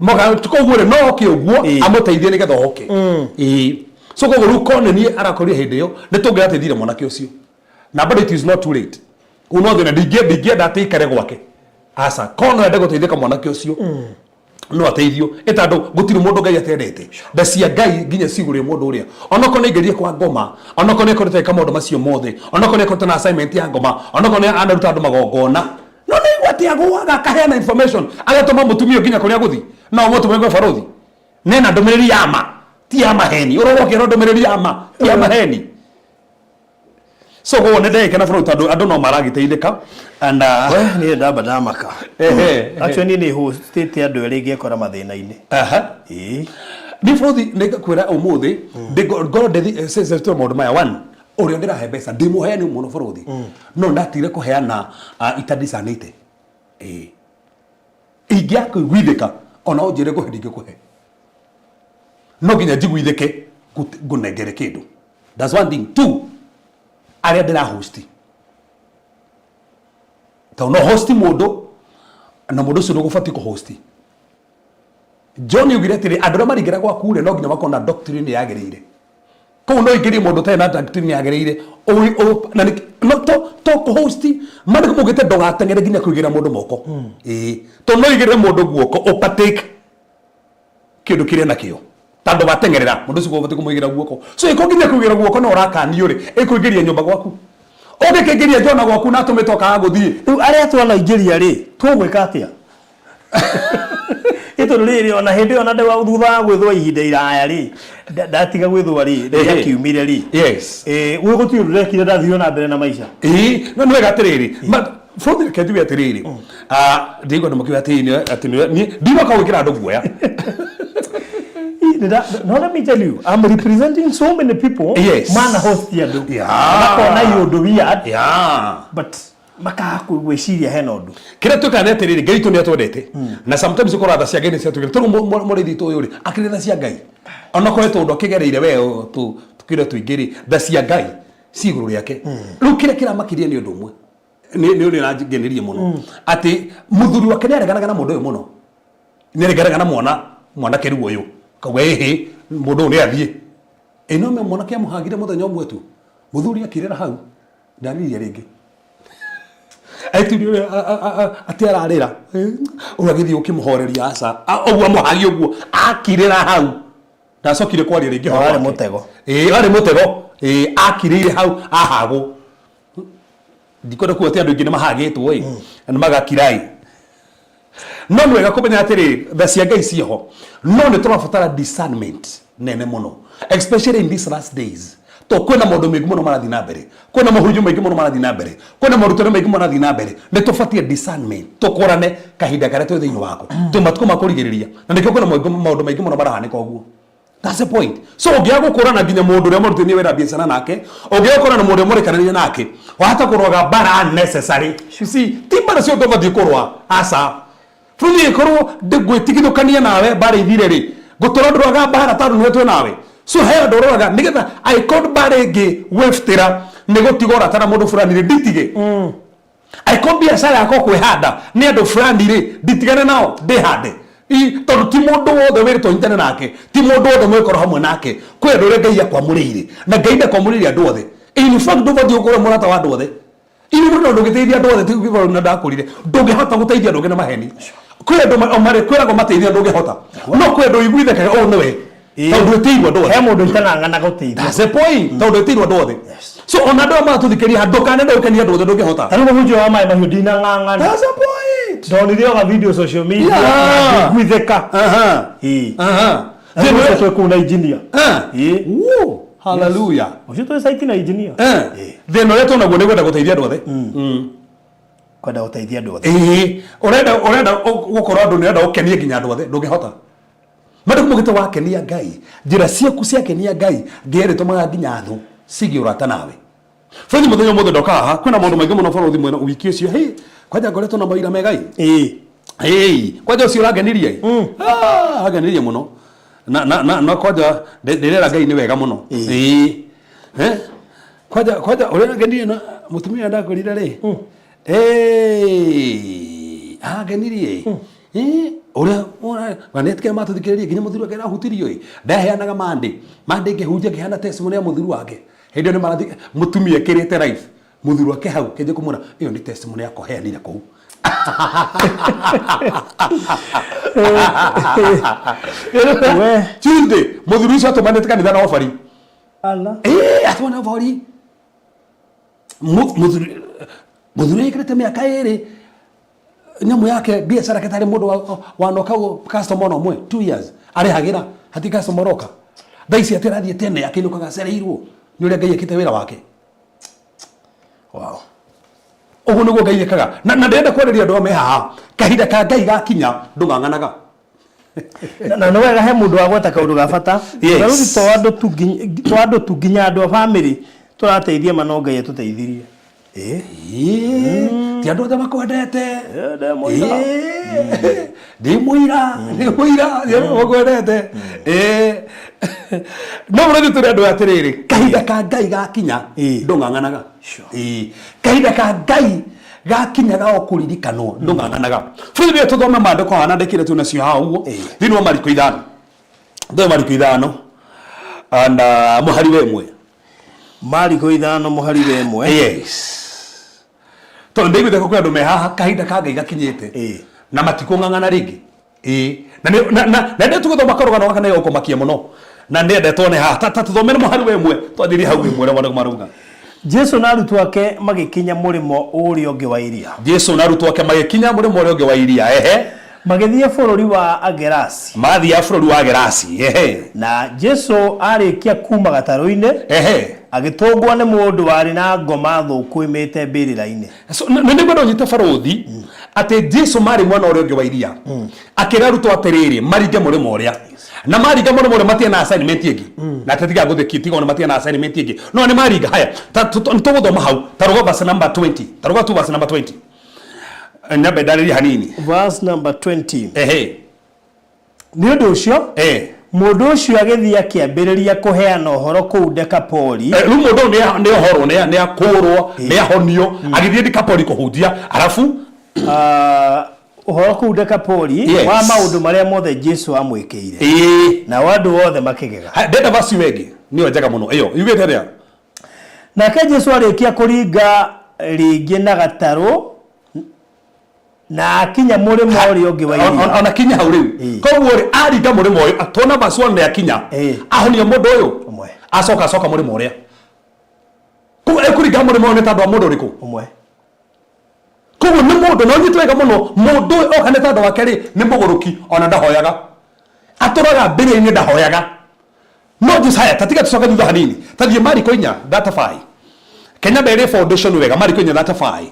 moka tukogure no kiuguo amuteithie ni getha oke so koguo kone ni arakorire hindi yo ni tungirateithire mwanake ucio na but it is not too late unothi na dingie ndatikare gwake asa kone ndego teithika mwanake ucio no ateithio etando gutiri mundu ngai atendete ndacia ngai nginya cigure mundu uria onako ni ngerie kwa ngoma onako ni korete kamundu macio mothe onako ni korete na assignment ya ngoma onako ni anaruta andu magongona no ni gwati agwaga kaheana information agatoma mutumio nginya kuria guthi no mutumio gwa barothi nena ndomereri yama ti ama heni orogo kero ndomereri yama ti ama heni so go ne dai kana from ando no maragiteithika and ni ndamba ndamaka actually ni hosted andu eri ngekora mathina ini ni frothi nega kwera umuthi god says to mundu maya one uri ndira he mbeca ndimuheani muno frothi no ndatire kuheana itadisanite ingia kuigwithika ona ujire kuhe ndingikuhe no ginya njigwithike ngunengere kindu that's one thing. Two, aria ndira hosti ta no hosti mundu na mundu ucio ndugubati ku hosti John yugire tiri andura maringira gwa kure no ginya makona doctrine yagereire ko no igirie mundu ta na doctrine yagereire na no to ku hosti mande ko mugite ndoga tengere ginya kuigira mundu moko to no igire mundu guoko opatake kindu kire nakio tando batengerera mundu ucio ubati kumuigira guoko so ikoginya kuigira guoko no urakani uri ikuigiria nyumba gwaku oge kegiria jona gwaku na tumetoka guthii riu aria twana ingiria ri tugwika atia ito riri ona hindi ona ndewa thutha gwithwa ihinda iraya ri ndatiga gwithwa ri ndia kiumire ri yes we gutiru rekire ndathio na mbere na maisha no nwe gatiriri Frothi kedu atiriri ndigo ndumukiwa atini ndimo kawikira andu guoya no, let me tell you, I'm representing so many people. Yes. Man host here do. Yeah. You do weird. Yeah. But makaku gwiciria henodu. Kira tukane atiriri ngai tu ni atwendete. Na sometimes ukora tha cia ngai ni cia tukire. Turu muri thitu uyu ri akire tha cia ngai. ona koretwo ndo kigereire we tukire tuingiri tha cia Ngai siguru riake riu kira makiria ni undu umwe ni rangenirie muno ati muthuri wake ni areganaga na mundu uyu muno ni areganaga na mwana keru uyu kauga ehe mundu ni athie ino me mwana kia muhagire muthenya umwe tu muthuri akirera hau ndariria ringi aituri ati ararira uragithii ukimuhoreria aca ogwo muhagi ogwo akirera hau ndacokire kwaria ringi ari mutego ari mutego akirire hau ahago ndikwenda kuote andu ingi ni mahagitwo ni magakirai no nwega kumenya atiri tha cia Ngai ciho no ni turabatara discernment nene muno especially in these last days to kwena maundu maingi muno marathi na mbere kwena mahunjio maingi muno marathi na mbere kwena marutano maingi marathi na mbere ni tubatie discernment tukorane kahinda karia twi thiini wako tumatuko makurigiriria na nikio kwena maundu maingi muno marahanika uguo. That's the point. So ugia gukorana nginya mundu uria marutani wera biacara nake ugia gukorana mundu murekanania nake wahata kurwaga bara unnecessary. You see timbara cio tobathi kurwa asa futhi korwo ndingwitigithukania nawe bara ithire ri gutora ndurwaga bara taru ni twe nawe so he ndurwaga nigetha I called bara ingi weftira ni gutigora tara mundu fulani ri nditige I called biacara yako kwihanda ni andu fulani ri nditigane nao ndihande tondu ti mundu wothe wiritwo nyitane nake ti mundu wothe mwikoro hamwe nake kwi andu ria Ngai akwamurire na Ngai ndakwamurire andu othe in fact ndubathie ukore murata wa andu othe ini mundu ndugiteithia andu othe tigibaro na ndakurire ndungihota guteithia andu na maheni kwi andu omare kwirago mateithia ndungihota no kwi andu igwithekaga o niwe tondu etiirwo andu othe he mundu itanangana guteithia that's the point tondu etiirwo andu othe so ona andu matuthikiria ndukane ndukania andu othe ndungihota tani muhunjio wa mai mahiu ndinang'ang'ana that's the point ndonithio ga video social media gwitheka then we kuna engineer hallelujah ucio tu site na engineer then ore tona gwo negwenda guteithia andu othe kwenda guteithia andu othe urenda gukorwo andu nenda ukenie nginya andu othe ndungihota madu kumugite wakenia Ngai njira ciaku ciakenia Ngai ngere tumaga nginya thu cigi urata nawe Frenyi muthenya mothe ndoka haha kwina maundu maingi muno borothi mwena wiki ucio kwaja ngoretwo na maira mega kwaja ucio urangenirie agenirie muno na kwaja ndirera Ngai ni wega muno kwaja urangenirie na mutumia ndakorire ri agenirie uria wanetike matuthikiririe nginya muthuru wake rahutirio ndaheanaga mande ngihunjia ngihana testimony ya muthuru wake hindi ni marathi mutumia kirite life muthuru wake hau kenje kumura iyo ni testimony yako heanire kou we Tuesday muthuru ucio atumanite kanitha na ofari ala atwana ofari muthuru ikirite miaka iri nyamu yake biacara ketari mundu wanoka customer no mwe 2 years ari hagira hati customer roka daisi atirathie tene yakinukaga cereirwo ni uria Ngai akite wira wake wow ugu niguo Ngai ekaga na ndenda kwereria andu ame haha kahinda ka Ngai gakinya ndungang'anaga na no wega he mundu agweta kaundu ga bata ruthi to andu tu nginya andu a family turateithia mano Ngai atuteithirie ti andu othe makwendete ndi muira makwendete no murethi turi andu atiriri kahinda ka Ngai gakinya ndung'ang'anaga kahinda ka Ngai gakinya ga okuririkanwo ndung'ang'anaga biblia tuthome maandiko hana ndekire tu nacio haha uguo thiini wa Mariko 5 ndo Mariko 5 and muhari wemwe Mariko 5 muhari wemwe yes to ndigutheka kwa andu me haha kahinda ka Ngai gakinyite na matikung'ang'ana ringi na ndio tuguthoma karugano gaka nayo kumakia muno na ndende tone haha tuthomere muhari wemwe twathiri hau wemwe ria wandu maruga Jesu na arutwo ake magikinya murimo uri onge wa iria Jesu na arutwo ake magikinya murimo uri onge wa iria magithie bururi wa Agerasi mathia bururi wa Agerasi na Jesu arikia kuma gataru-ine agitungwa ni mundu wari na ngoma thuku imite mbirira-ine so nindi gwenda unyite barothi ati Jesu mari mwana uri onge wa iria akira arutwo atiriri maringe murimo uria na maringa murimo uria matia na assignment ingi na tatiga guthiki tiga ona matia na assignment ingi no ni maringa haya tuguthoma hau taruga verse number 20 taruga tu verse number 20 nyabe dalili hanini verse number 20 ni undu ucio mundu ucio agithia kiambiriria kuheana uhoro ku Decapoli riu mundu ne uhoro ne akurwo ne ahonio agithie Decapoli kuhunjia arafu uhoro ku Decapoli wa maundu maria mothe Jesu amwikire na wandu wothe makigega ndenda basi wengi niyo njega muno iyo yugite ria nake Jesu arikia kuringa ringi na gataro na akinya murimo uri ungi wa iria ona kinya hau riu koguo ri aringa murimo uyu atona baswa ne akinya ahonia mundu uyu umwe acoka murimo uria ku ekuringa murimo ne tandu mundu uriku umwe koguo ni mundu no nyitwega muno mundu o kana tandu wake ri ni muguruki ona ndahoyaga aturaga mbere ni ndahoyaga no jisaya tatiga tusoka thutha hanini tathie Mariko 4:35 Kenya Bere Foundation wega Mariko 4:35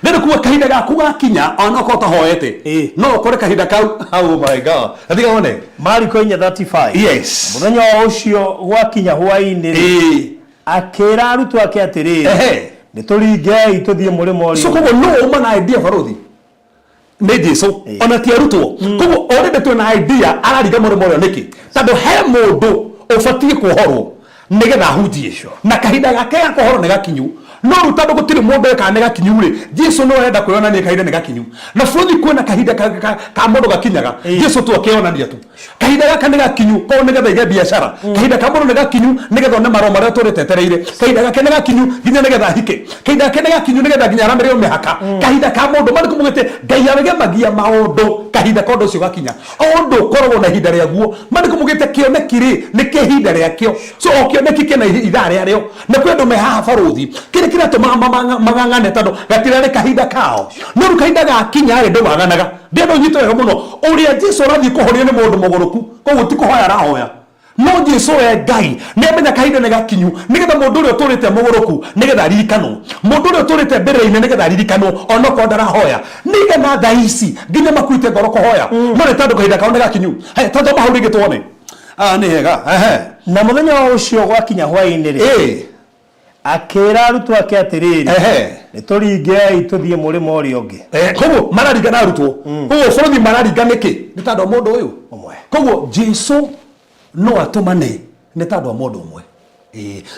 ndio kuwa kahinda gaku gakinya ona ko tahoete no kore kahinda kau oh my god tatiga one Mariko 4:35 yes muthenya ucio gwakinya hwaini akira arutu ake atiriri nituringei tuthie murimo uri so koguo no uma na idea barothi ne Jesu ona ti arutwo koguo already tu na idea araringa murimo uri niki tando he mundu ufatie kuhorwo nigetha hunjie na kahinda gake gakuhorwo ne gakinyu no rutando gutiri mundu eka ne gakinyu ri Jesu no enda kuyona ni kahinda ne gakinyu na futhi kwena kahinda ka mundu gakinyaga Jesu tu akionania tu kahinda gaka ne gakinyu ko nigetha ige biashara kahinda ka mundu ne gakinyu nigetha ne maro maria turitetereire kahinda gake ne gakinyu ginya nigetha hike kahinda gake ne gakinyu nigetha ginya aramere mehaka kahinda ka mundu mari kumugite ngai arege magia maundu kahinda kondo cio gakinya ondu korwo na hinda ria guo mari kumugite kioneki ri ni kehinda ria kio so okioneki kena idare ario na kwendo mehaha baruthi kira to magangane tando gatirare kahinda kao no kahinda gakinya ri ndo maganaga ndendo nyito wega muno uria Jesu rathi kuhoria ni mundu muguruku koguo ti kuhoya arahoya no Jesu ngai nemenya kahinda ne gakinyu nigetha mundu uri uturite muguruku nigetha ririkano mundu uri uturite mbere-ine nigetha ririkano ona ko ndarahoya nigetha thaici nginya makuite ngoro kuhoya no ni tando kahinda kao ne gakinyu tando mahurige tuone ni hega na muthenya ucio gwakinya hwaini ri akira arutu ake atiriri nituringei tuthie murimo uri ungi koguo mararinga na arutwo koguo borothi mararinga niki ni tando mundu uyu umwe koguo Jesu no atumane ni tando mundu umwe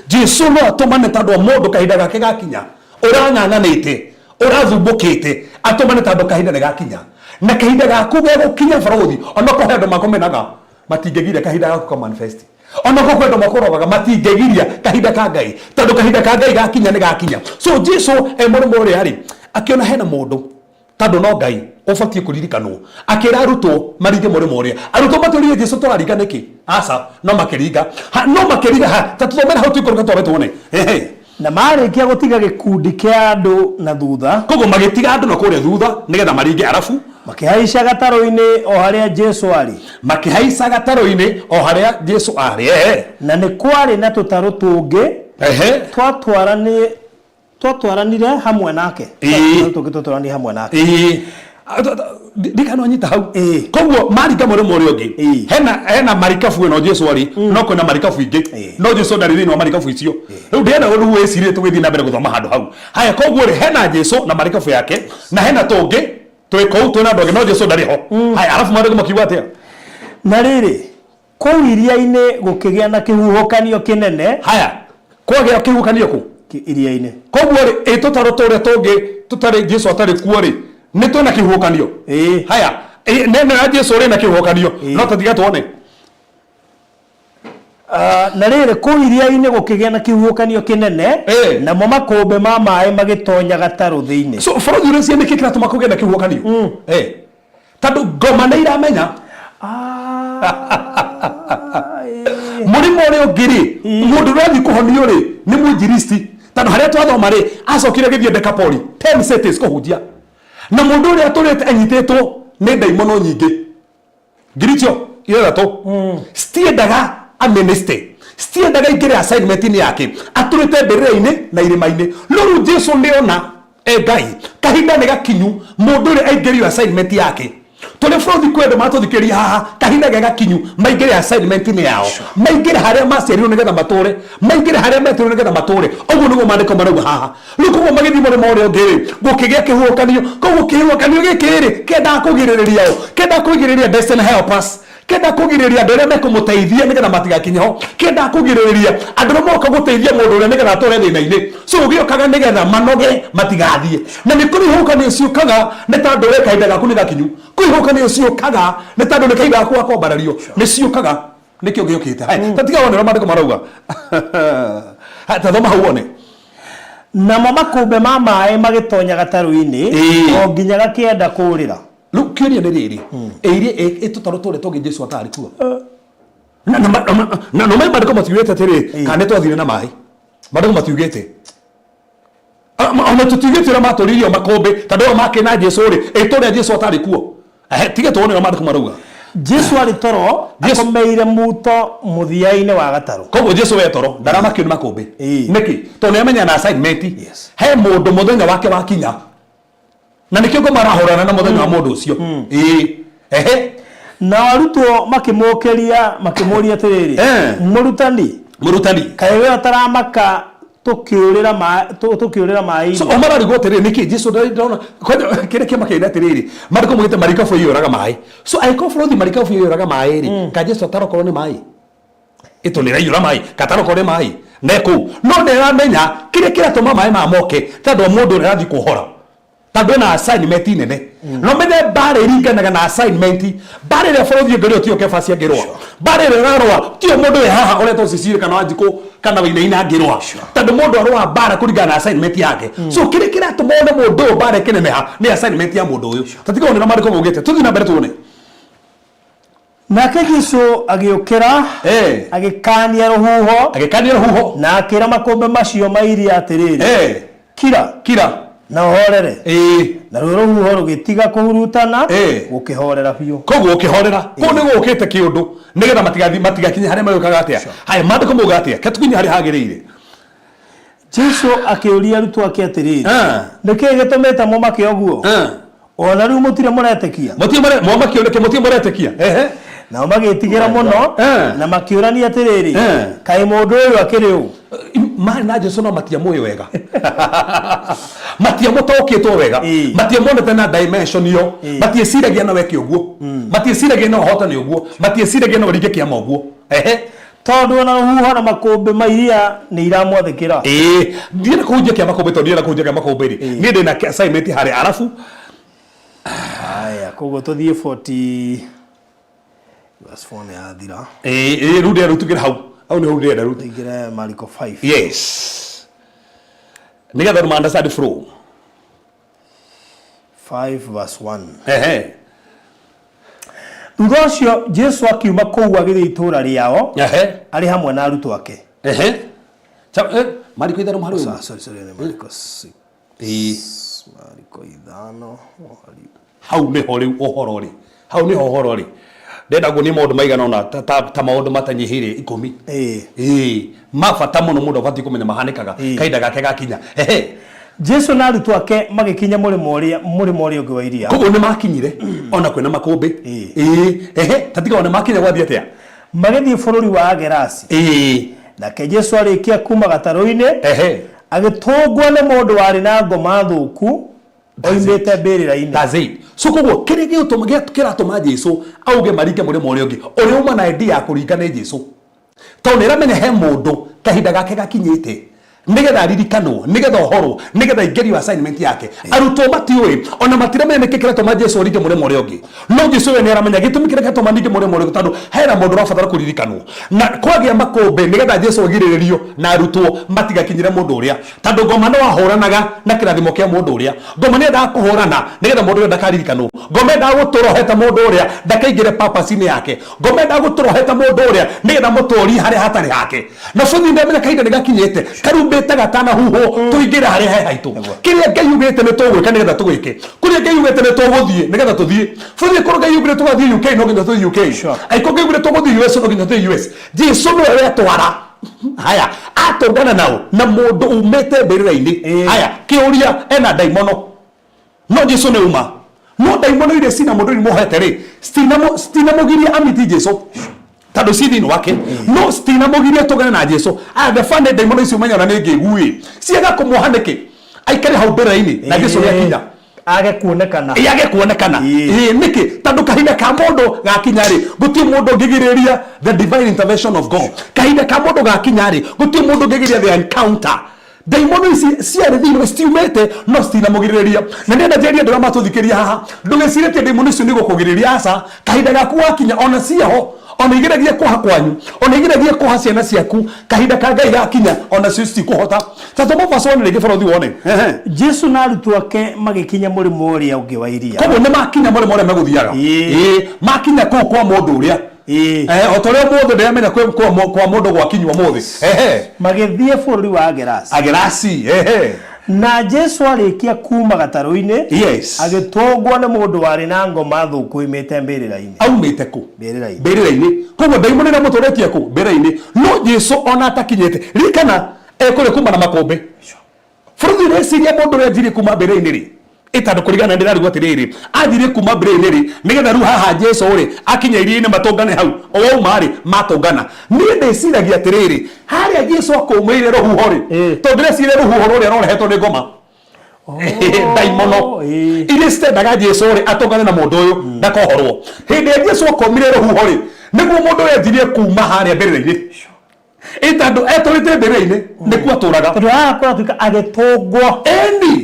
Jesu no atumane tando mundu kahinda gake gakinya urang'ang'anite urathumbukite atumane tando kahinda ne gakinya na kahinda gaku gegukinya borothi ona ko hendo makomenaga matingegire kahinda gaku ka manifest ona ko kwendo makorogaga matingegiria kahinda ka ngai tando kahinda ka ngai gakinya ne gakinya so Jesu murimo uri ari akiona hena mundu tando no ngai ufatie kuririkanwo akira arutwo maringe murimo uri arutwo maturire Jesu twaringa niki asa no makiriga tatuthomera hau tuikoroka twabe tuone na marikia gutiga gikundi kia andu na thutha koguo magitiga andu na kuria thutha nigetha maringe arafu makihaica gataro-ini o haria Jesu ari makihaica gataro-ini o haria Jesu ari na ni kwari na tutaru tungi twatwaranire hamwe nake twatwaranire hamwe nake ndikano nyita hau koguo maringa murimo uri ungi hena marikabu no Jesu ari no kwena marikabu ingi no Jesu ndari thini wa marikabu icio riu ndenda uru wecirie tugithii na mbere guthoma handu hau haya koguo ri hena Jesu na marikabu yake na hena tungi twiko twina ndoge no Jesu ndari ho haya alafu marego makiuga atia na riri kou iria-ini gukigia na kihuhukanio kinene haya kwagea kihuhukanio ku iria-ini koguo ri tutaro turia tungi tutari Jesu atari kuo ri ni twina kihuhukanio haya neno ya Jesu ri na kihuhukanio no tatiga tuone na riri kou iria-ini gukigia na kihuhukanio kinene na mo makumbe ma mai magitonya gataro thiini so borothi uri cia niki kiratuma kugia na kihuhukanio tando ngoma ni iramenya murimo uri ungiri mundu urathi kuhonio ri ni munjiristi tando haria twathoma ri acokire githie Decapoli 10 cities kuhunjia na mundu uri aturite anyititwo ni ndaimono nyingi ngiricho ithathatu stiendaga a minister stiendaga ingire assignment ni yake aturite mbere-ini na irima-ini no Jesu niona ngai kahinda ne gakinyu mundu uri aingirio assignment yake tole borothi kwendo matuthikiria haha kahinda ge gakinyu maingire assignment ni yao maingire haria maciarirwo nigetha mature maingire haria metirwo nigetha mature oguo niguo mandiko marauga haha riu koguo magithi murimo uria ungi gukigia kihuhukanio koguo kihuhukanio giki ri kenda kugiririria kugiririria destiny helpers kenda kugiriria andũ arĩa mekũmũteithia nĩgetha matigakinye ho, kenda kugiriria andũ arĩa moka gũteithia mũndũ ũrĩa nĩgetha atũre thĩna-inĩ. So ũgĩũkaga nĩgetha manoge matigathiĩ. Na nĩ kũrĩhũkanio ciũkaga nĩ ta ndũrĩ kahinda gaku nĩ gakinyu. Kũrĩhũkanio ciũkaga nĩ ta ndũ nĩ kahinda gaku gakwambarario. Nĩ ciũkaga nĩkĩo gĩũkĩte. Haya, tatiga wone maandĩko marauga. Ta thoma hau wone. Namo makũmbĩ ma maĩ magĩtonya gatarũ-inĩ o nginya gakĩenda kũũrĩra. Rĩu kĩũria nĩ rĩrĩ, ĩtũtarũ tũrĩa tũngĩ Jesũ atarĩ kuo. Na maandĩko matiugĩte atĩrĩ, kana nĩtwathire na maĩ. Maandĩko matiugĩte. Ona tũtiugĩte ũrĩa matũririo makũmbĩ, tondũ o makĩna Jesũ rĩ, ĩtũrĩa Jesũ atarĩ kuo. Tige tuone ũrĩa maandĩko marauga. Jesũ arĩ toro akomeire muto mũthia-inĩ wa gatarũ. Koguo Jesũ we toro ndaramakio nĩ makũmbĩ. Nĩkĩ? Tondũ nĩamenya na assignment. He mũndũ mũthenya wake wakinya. Na nĩkĩo ngo marahũrana na mũthenya wa mũndũ ũcio. Na arutwo makĩmũkĩria makĩmũria atĩrĩrĩ, mũrutani kaĩ we ũtaramaka tũkĩũrĩra maĩ. So omararigwo atĩrĩrĩ nĩkĩ Jesũ ndona kĩrĩa kĩmakĩire atĩrĩrĩ marĩko mũgĩte marikabu ĩyũraga maĩ. So aĩkorwo bũrũri marikabu ĩyũraga maĩ rĩ, ka Jesũ atarokorwo nĩ maĩ. Ito nĩ raiyũra maĩ, katarokorwo nĩ maĩ. Nekũ no nĩramenya kĩrĩa kĩratũma maĩ mamoke tondũ mũndũ ũrĩa arathiĩ kũhora. Tandũ na assignment nene. No menye bare ringanaga na assignment. Bare ĩrĩa bũrũri ngĩrĩo tio kebasi angĩrwa. Bare ĩrĩa ararwa tio mũndũ wĩ haha ũrĩa tũcicire kana wanjikũ kana wĩna-inĩ angĩrwa. Tandũ mũndũ arwa bara kũringana na assignment yake. So kĩrĩa kĩratũma mũndũ ũyũ bare kĩneneha nĩ assignment ya mũndũ ũyũ. Tatiga wone na maandĩko maugĩte. Tũthiĩ na mbere tuone. Nake Jesũ agĩũkĩra agĩkania rũhuho na akĩra makũmbĩ macio ma iria atĩrĩrĩ, kira na ũhorere. Na rũhuho rũgĩtiga kũhurutana gũkĩhorera biũ. Koguo ũkĩhorera kũu nĩ gũkĩte kĩũndũ nĩgetha matigakinye harĩa magĩũkaga atĩa. Haya maandĩko mauga atĩa? Ketukinye harĩa hagĩrĩire. Jesũ akĩũria arutwo ake atĩrĩrĩ, nĩkĩĩ gĩtũmĩte mũmake ũguo? Ona rĩu mũtirĩ mũretĩkia. Mũtirĩ mũretĩkia. Nao magĩtigĩra mũno na makĩũrania atĩrĩrĩ, kaĩ mũndũ ũyũ akĩrĩ ũ? Marĩ na Jesũ no matiamũĩ wega. Matiamũtaũkĩtwo wega. Matiamuonete na dimension iyo. Matieciragia na weke ũguo. Matieciragia na ũhotani ũguo. Matieciragia na ũringe kĩama ũguo. Tondũ na rũhuho na makũmbĩ ma iria nĩ iramwathĩkĩra. Ndiĩ na kũhunjia kĩama makũmbĩ tondũ ndiĩ na kũhunjia kĩama makũmbĩ rĩ. Niĩ ndĩ na assignment harĩa arabu. Haya, koguo tũthiĩ 40 verse 4 nĩ yathira. Rĩu ndĩrenda tũgĩre hau. Hau nĩ hau ndĩrenda rĩu. Tũigĩre Mariko 5. Yes. Nĩgetha tũma understand flow. 5 verse 1. Thutha ũcio Jesũ akiuma kũu agĩthiĩ itũũra rĩao arĩ hamwe na arutwo ake. Mariko 5 harĩ ũguo. Sorry, nĩ Mariko 6. Mariko 5. Hau nĩho rĩu ũhoro rĩ. Hau nĩho ũhoro rĩ. Ndenda kuonia maũndũ maigana ona ta maũndũ matanyihĩire 10. Mabata mũno mũndũ abatiĩ kũmenya mahanĩkaga kahinda gake gakinya. Jesũ na arutwo ake magĩkinya mũrĩmo ũrĩa ũngĩ wa iria. Koguo nĩ makinyire ona kwĩna makũmbĩ. Tatiga ona makinya gwathiĩ atĩa. Magĩthiĩ bũrũri wa Agerasi. Nake Jesũ arĩkia kuma gatarũ-inĩ agĩtũngwo nĩ mũndũ warĩ na ngoma thũku oimĩte mbĩrĩra-inĩ. That's it. So koguo kĩrĩa kĩratũma Jesũ auge maringe mũrĩmo ũrĩa ũngĩ ũrĩa uma na idea ya kũringa nĩ Jesũ. Tondũ nĩramenya he mũndũ kahinda gake gakinyĩte nigetha ririkanwo nigetha ohorwo nigetha ingerio assignment yake. Arutwo matiũĩ ona matiramenya nĩkĩ kĩratũma Jesũ aringe mũrĩmo ũrĩa ũngĩ. No Jesũ we nĩaramenya gĩtũmi kĩrĩa kĩratũma aringe mũrĩmo ũrĩa ũngĩ tondũ hena mũndũ ũrabatara kũririkanwo. Na kwagĩa makũmbĩ nigetha Jesũ agirĩrĩrio na arutwo matigakinyire mũndũ ũrĩa. Tondũ ngoma no wahũranaga na kĩrathimo kĩa mũndũ ũrĩa. Ngoma nĩ endaga kũhũrana nigetha mũndũ ũrĩa ndakaririkanwo. Ngoma endaga gũtũroheta mũndũ ũrĩa ndakaingĩre purpose-inĩ yake. Ngoma endaga gũtũroheta mũndũ ũrĩa nigetha mũtũũrie harĩa hatarĩ hake. Na bũthi ndamenya kahinda nĩ gakinyĩte karumbĩte gatana huho tũingĩre harĩa he haitũ. Kĩrĩa Ngai yugĩte nĩ tũgwĩka nigetha tũgwĩke. Kũrĩa Ngai yugĩte nĩ tũgũthiĩ nigetha tũthiĩ. Bũthi kũrĩa Ngai yugĩte tũgathiĩ UK no nginya tũthiĩ UK. Aiko Ngai yugĩte tũgũthiĩ US no nginya tũthiĩ US. Jesũ nĩwe wetwara. Haya atũngana nao na mũndũ umĩte mbĩrĩra-inĩ. Haya kĩũria ena ndaimono. No Jesũ nĩ uma. No ndaimono iria cina mũndũ ũrĩa mohete rĩ citinamũgiria amiti Jesũ. Tandũ cithi wake no citinamũgiria tũgane na Jesũ. The fund ndaimono icio menya na nĩ ngĩgui. Ciaga kũmuoha nĩkĩ? Aikare hau mbĩrĩra-inĩ na Jesũ nĩakinya. age kuonekana niki tondu kahinda ka mundu gakinyari guti mundu ngigiriria the divine intervention of God. Kahinda ka mundu gakinyari guti mundu ngigiriria the encounter. Daimono ici ciarĩ thĩinĩ citiumĩte no citinamũgirĩrĩria na nĩ ndajeria ndĩra matũthikĩria haha ndũgĩcirĩtie daimono icio nĩ gũkũgirĩrĩria aca kahinda gaku wakinya ona ciaho ona igeragia kuha kwanyu ona igeragia kuha ciana ciaku kahinda ka Ngai gakinya ona cio citikuhota tatu mabaconi rĩngĩ bũrũri wone Jesu na arutwo ake magĩkinya mũrĩmo ũrĩa ũngĩ wa iria koguo nĩ makinya mũrĩmo ũrĩa megũthiaga makinya kũu kwa mũndũ ũrĩa otoria mũndũ ndĩramenya kwa mũndũ gwakinywa mũthĩ magĩthiĩ bũrũri wa Agerasi na Jesu arĩkia kuma gatarũ-inĩ agĩtũngwo nĩ mũndũ warĩ na ngoma thũku imĩte mbĩrĩra-inĩ aumĩte kũ mbĩrĩra-inĩ koguo daimono ĩrĩa mũtũrĩtie kũ mbĩrĩra-inĩ no Jesu ona atakinyĩte rikana ekũrĩ kuma na makũmbĩ bũrũri rĩciria mũndũ ũrĩa athire kuma mbĩrĩra-inĩ rĩ ĩtandũ kũringana ndĩrarigwo atĩrĩrĩ athire kuma mbĩrĩra-inĩ rĩ nĩgetha rĩu haha Jesu rĩ akinya iria-inĩ matũngane hau owauma rĩ matũngana niĩ ndĩciragia atĩrĩrĩ harĩa Jesu akũmĩire rũhuho rĩ tondũ ndĩreciria rũhuho rũrĩa rũrehetwo nĩ ngoma daimono iria citendaga Jesu rĩ atũngane na mũndũ ũyũ ndakohorwo hĩndĩ ĩrĩa Jesu akomire rũhuho rĩ nĩguo mũndũ ũyũ athire kuma harĩa mbĩrĩra-inĩ ĩtandũ etũrĩte mbĩrĩra-inĩ nĩkuo atũraga tondũ haha kũratuĩka agĩtũngwo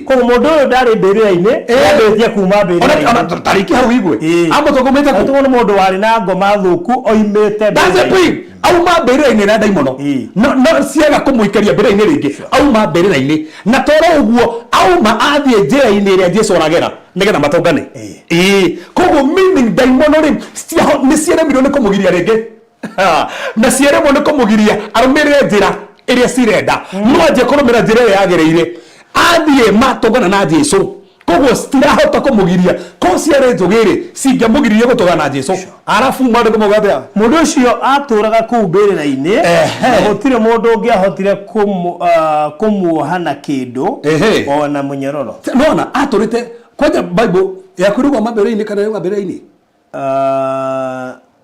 koguo mũndũ ũyũ ndarĩ mbĩrĩra-inĩ yambĩtie kuma mbĩrĩra-inĩ tarĩki hau igwe amũtũngũmĩte kũ nĩ mũndũ warĩ na ngoma thũku oimĩte auma mbĩrĩra-inĩ na daimono no ciaga kũmũikaria mbĩrĩra-inĩ rĩngĩ auma mbĩrĩra-inĩ na toro ũguo auma athiĩ njĩra-inĩ ĩrĩa Jesu aragera nĩgetha matũngane koguo meaning daimono rĩ nĩ ciaremirwo nĩ kũmũgiria rĩngĩ na ciaremwo nĩ kũmũgiria arũmĩrĩre njĩra ĩrĩa cirenda no anjie kũrũmĩra njĩra ĩrĩa yagĩrĩire athiĩ matũngana na Jesu koguo citirahota kũmũgiria ko ciarĩ njũgĩ-rĩ cingĩamũgiririe gũtũngana na Jesu arabu mwandĩko mũgatĩa mũndũ ũcio atũraga kũu mbĩrĩra-inĩ na gũtirĩ mũndũ ũngĩahotire kũmuoha na kĩndũ ona mũnyororo nona atũrĩte kwanja Bible yaku rĩu mambĩrĩra-inĩ kana rĩu mbĩrĩra-inĩ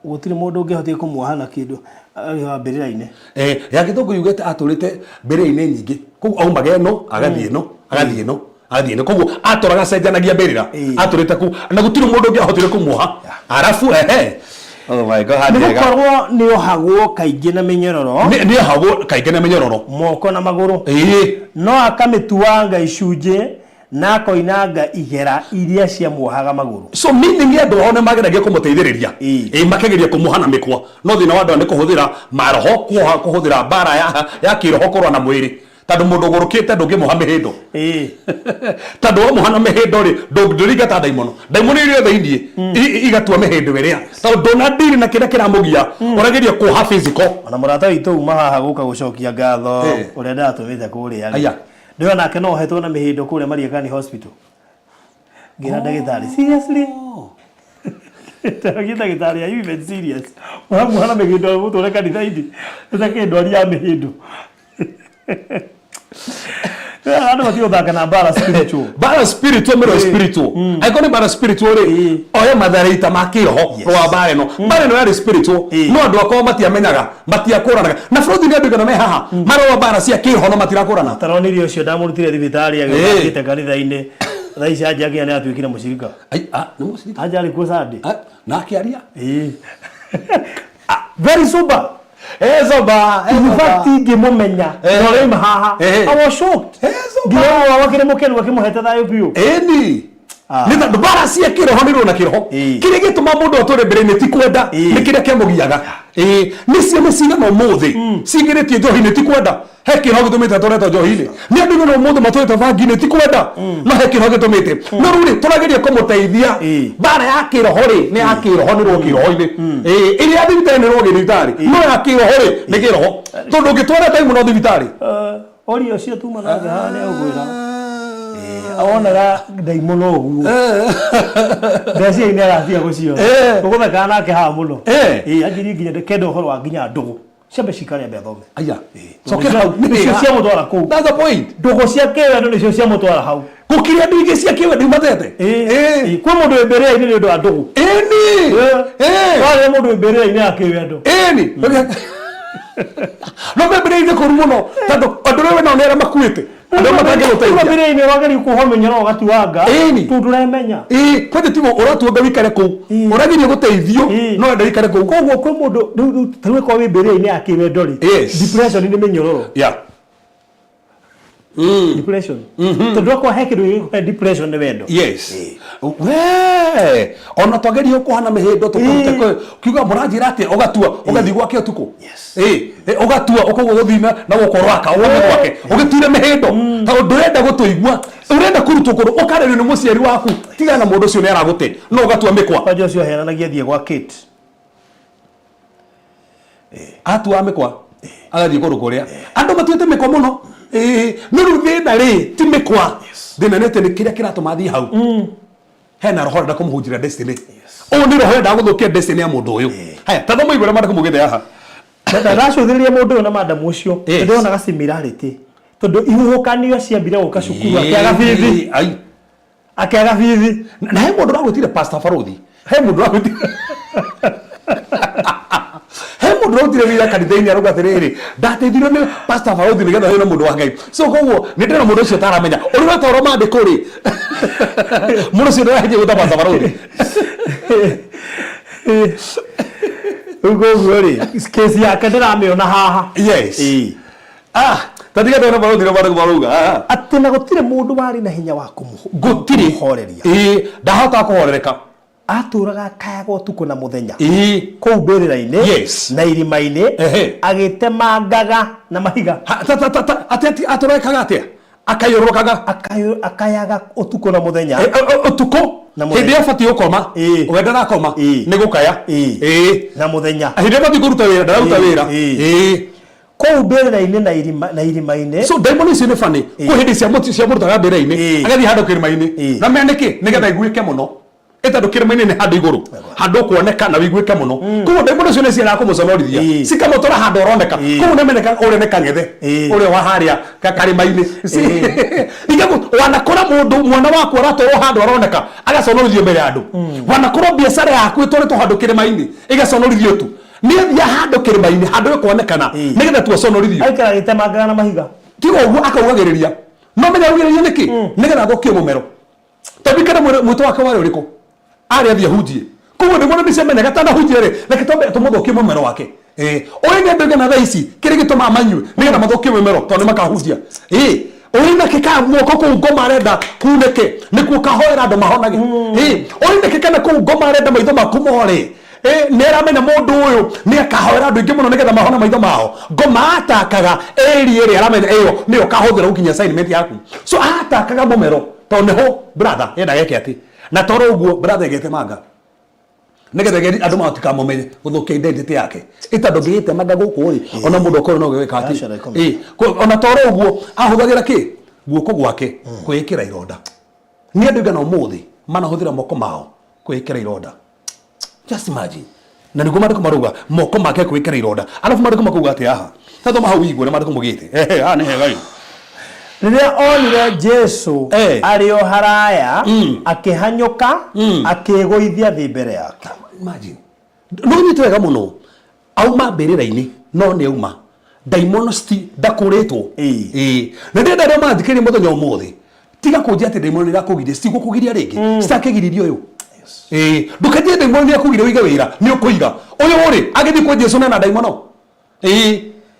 gũtirĩ mũndũ ũngĩahotire kũmuoha na kĩndũ mbĩrĩra-inĩ ya gĩthũngũ yugĩte atũrĩte mbĩrĩra-inĩ nyingĩ koguo aumaga ĩno agathiĩ ĩno agathiĩ ĩno agathiĩ ĩno koguo atũraga cenjanagia mbĩrĩra atũrĩte kũu na gũtirĩ mũndũ ũngĩahotire kũmuoha arabu nĩgũkorwo nĩohagwo kaingĩ na mĩnyororo nĩohagwo kaingĩ na mĩnyororo moko na magũrũ no akamĩtuanga icunjĩ na koinanga igera iria ciamuohaga magũrũ so meaning andũ ao nĩ mageragia kũmũteithĩrĩria makegeria kũmuoha na mĩkwa no thĩna wa andũ nĩ kũhũthĩra maroho kũhũthĩra mbara ya kĩroho kũrũa na mwĩrĩ tondũ mũndũ ũgũrũkĩte ndũngĩmuoha mĩhĩndo tondũ wamuoha na mĩhĩndo rĩ ndũringata daimono iria thĩinĩ igatua mĩhĩndo ĩrĩa tondũ ndũnadiri na kĩrĩa kĩramũgia ũrageria kuoha physical ona mũrata witũ uma haha gũka gũcokia ngatho ũrĩa ndatũmĩte kũrĩa ndio nake no hetwo na mĩhĩndo kũrĩa Mariakani hospital ngira ndagĩtarĩ seriously ndagĩtarĩ are you even serious wamuoha na mĩhĩndo mũtũre kanitha-inĩ ũtakĩndwari ya mĩhĩndo Ano matio thaka na bara spiritual. Bara spiritual mero spiritual. Aikoni bara spiritual ri oya matharĩita ma kĩroho wa bara no. Bara no ya spiritual. No andũ akwa matiamenyaga, matiakũranaga. Na bũrũri nĩ andũ kana me haha. Marũa bara cia kĩroho no matirakũrana. Taronire ũcio ndamũrutire thibitarĩ agĩthĩte kanitha-inĩ. Thaa ici ajagia nĩ atuĩkire mũcirika. Nĩ mũcirika. Ajarĩ kuo Sunday. Na akĩaria. Very sober. Zoba, in fact ngĩmũmenya no haha I was shocked ngĩona wakire mũkenu akĩmũhete thayo biũ nĩ tondũ bara cia kĩroho nĩ rũna kĩroho kĩrĩa gĩtũma mũndũ atũre mbere-inĩ ti kwenda nĩ kĩrĩa kĩamũgiaga nĩ ciana cigana ũmũthĩ cingĩrĩtie njohi-inĩ ti kwenda he kĩroho gĩtũmĩte atũretwo njohi-inĩ nĩ andũ igana ũmũthĩ matũrĩtwo bangi-inĩ ti kwenda no he kĩroho gĩtũmĩte no rĩu rĩ tũrageria kũmũteithia bara ya kĩroho rĩ nĩ ya kĩroho nĩ rwo kĩroho-inĩ ĩrĩa ya thibitarĩ nĩ rwo thibitarĩ no ya kĩroho rĩ nĩ kĩroho tondũ ũngĩtwara ndaimu no thibitarĩ orio cio tuma na haha nĩ ũgwĩra awonaga ndaimono ũguo ndeciria-inĩ agatia gũcio ũgũthekaga nake haha mũno anjirie nginya kenda ũhoro wa nginya ndũgũ ciambe cikare ambe athome nĩcio ciamũtwara kũu ndũgũ cia kĩwendo nĩcio ciamũtwara hau gũkĩrĩa andũ ingĩ cia kĩwendo imatete kwĩ mũndũ wĩ mbĩrĩra-inĩ nĩ ũndũ wa ndũgũ warĩ mũndũ wĩ mbĩrĩra-inĩ ya kĩwendo no mbĩrĩra-inĩ kũru mũno tondũ andũ rĩu nao nĩ arĩa makuĩte Ando matange uteithia mbere ni wagari kuhomenya no gatuanga tu turemenya kwete timo uratuanga wikare ku uragirie guteithio no enda wikare ku koguo kwa mundu tawe kwa mbere ni akiwe ndori depression ni menyororo depression tondu kwa hekiru depression ni wendo yes we ona twagerio kuhana mehindo tukute kiuga muranjira ati ugatua ugathi gwake utuku ugatua ukogo guthina na gukorwaka wone gwake ugitire mehindo ta ndurenda gutuigua urenda kurutwo kuru ukarerio ni muciari waku tiga na mundu ucio ni aragute no ugatua mikwa kwaje ucio henanagia thie gwa Kate atua mikwa agathie kuru kuria andu matuite mikwa muno no ruthina ri ti mikwa thina nete ni kiria kiratuma thie hau hena roho nda kumuhunjira destiny o ni roho nda guthukia destiny ya mundu uyu haya tathoma igure manda kumugithe haha nda racuthiria mundu na madam ucio ndona ga similarity tondu ihuhukanio ciambire guka cukuru akiaga bithi akiaga bithi na he mundu ragwitire pastor Farothi he mundu ragwitire he mundu ragwitire wira kanitha-ini aruga tiriri ndateithirwo ni pastor Farothi nigetha hena mundu wa Ngai so koguo ni ndira mundu ucio taramenya urira toro mandiko ri mundu ucio ndaje guta pastor Farothi ugo ri kesi yake ndirameona haha yes tatiga ndona Farothi no baragu baruga ati na gutire mundu wari na hinya wa gutire horeria ndahota kuhorereka aturaga kayaga utuku na muthenya kou mbirira-ini na irima-ini agitemangaga na mahiga aturekaga atia akayorokaga akayaga utuku na muthenya utuku hindi abati ukoma wenda na koma ni gukaya na muthenya hindi abati kuruta wira ndaruta wira kou mbirira-ini na irima-ini so daimoni icio ni fani ku hindi cia murutaga mbirira-ini agathi handu kirima-ini na meniki nigetha iguike muno etado kirima-ini ni handu iguru handu kuoneka na wiguike muno kuo daimoni icio ni ciana kumuconorithia cikamutora handu oroneka kuo ni meneka ureneka ngethe uri wa haria karima-ini igagu wanakora mundu mwana waku aratoro handu aroneka agaconorithio mbere andu wanakora biashara yaku itoretwo handu kirima-ini igaconorithio tu ni ya handu kirima-ini handu kuonekana nigetha tuoconorithio aikara gitemangaga na mahiga tigo uguo akaugagiriria no menya ugiriria niki nigetha thukie mumero tabikana mwito wake wari uriku ari athia hunjie kuo ni mwana bicemene gatana hunjie ri reke tumuthukie mumero wake oine ndege na thaisi kiri gituma manywe nigetha mathukie mumero tondu makahunjia oina kika muoko ku ngoma arenda kuneke nikuo kahoera andu mahonage oina kika na ku ngoma arenda maitho makumore neramenya mundu uyu ni akahoera andu ingi muno nigetha mahona maitho mao ngoma atakaga eri aramenya eyo ni ukahuthira ukinya assignment yaku so atakaga mumero tondu ho brother yenda geke ati na toro uguo brother gete manga nigetha geri andu matika mumenye guthukia identity yake itando ngite manga guku ri ona mundu okoro no gwika ati ona toro uguo ahuthagira ki guoko gwake kwikira ironda ni andu igana umuthi manahuthira moko mao kwikira ironda just imagine na niguo mandiko maruga moko make kwikira ironda alafu mandiko makuga ati aha tathoma hau igure mandiko mugite ni hega riria onire Jesu ario haraya akihanyuka akiguithia thi mbere yake imagine no ni twega muno auma mbirira-ini no ni auma daimonosti ndakuritwo na ndenda ndo mathikiri muthenya umuthi tiga kunjia ati daimoni irakugiria sti gukugiria ringi stakigiririo uyu ndukathie daimoni irakugiria uige wira ni ukuiga uyu uri agithi kwa Jesu na daimono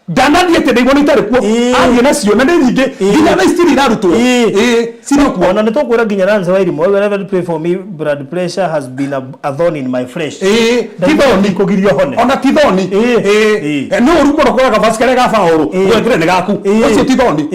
Danathie te daimoni itari kuo athie nacio na ni nyingi nginya na istiri irarutwo sino kuona ni tukwira nginya Nancy Wairimu wherever pray for me blood pressure has been a thorn in my flesh tithoni kugiria hone ona tithoni no urumo rokoraga vaskare ga fauru gwetire ni gaku ucio tithoni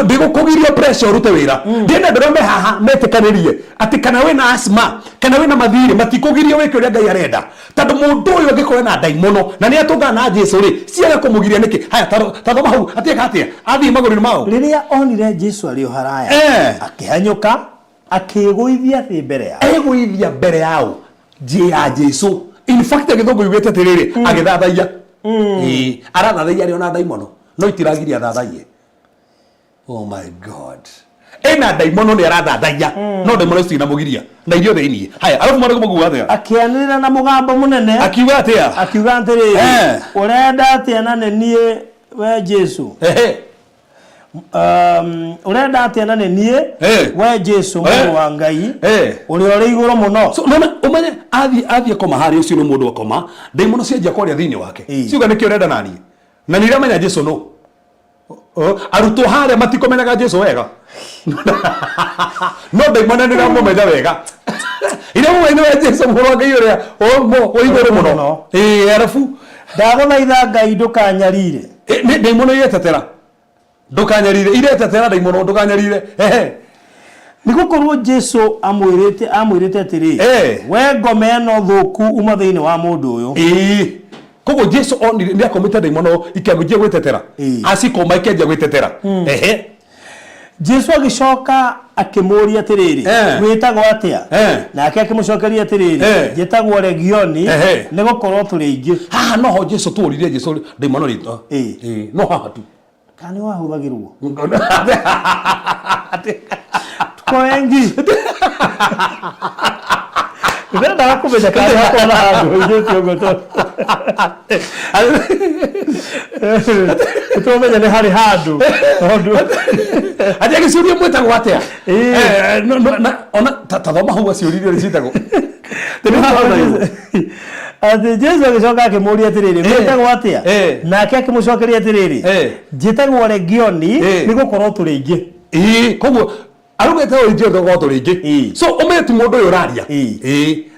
ndigukugiria pressure urute wira ndina ndirome haha metikanirie ati kana we na asthma kana we na mathiri matikugiria weke uria Ngai arenda tondu mundu uyu angikore na daimono na ni atunga na Jesu ri ciaga kumugiria niki haya tathoma hau atieka atia athi maguriri mao riria onire Jesu ario haraya akihanyuka akiguithia thi mbere yao egwithia mbere yao njia Jesu in fact agithungu yugite tiriri agithathaia arathathaia ri ona daimono no itiragiria thathaie. Oh my God. Ena daimono ni arathathaia no daimono icio inamugiria na irio thiini haya alafu mwana kumugu atia akianira na mugambo munene akiuga atia akiuga atiri urenda atia na nie we Jesu urenda atia na nie we Jesu mundu wa Ngai uri ori iguru muno so no umenye athie koma hari ucio no mundu akoma daimono cianjia kwaria thiini wake ciuga niki urenda nani na niramenya Jesu no arutwo haria matikomenyaga Jesu wega no daimono niramumenya wega ire mumenya we Jesu mundu wa Ngai uria o iguru muno arafu ndaguthaitha Ngai ndukanyarire daimono yetetera ndukanyarire iretetera daimono ndukanyarire nigukorwo Jesu amwirite atiri we ngome no thuku uma thiini wa mundu uyu kogo Jesu onire ni akomite daimono ikambije gwetetera asikoma ikenje gwetetera Jesu agicoka akimuria atiriri witagwo atia nake akimucokeria atiriri jetagwo Legioni nigukorwo turi ingi haha noho Jesu turire Jesu daimono rito no haha tu kani wahuthagirwo tukoengi ndenda kumenya kani hakona handu igitio goto tutomenya ni hari handu atia giciuria mwetagwo atia ona tathoma hau aciuririo ricitagwo ati Jesu agicoka akimuria atiriri mwetagwo atia nake akimucokeria atiriri njitagwo Legioni nigukorwo turi ingi koguo arugete o ingi thogwo turi ingi so umeti mundu uyu raria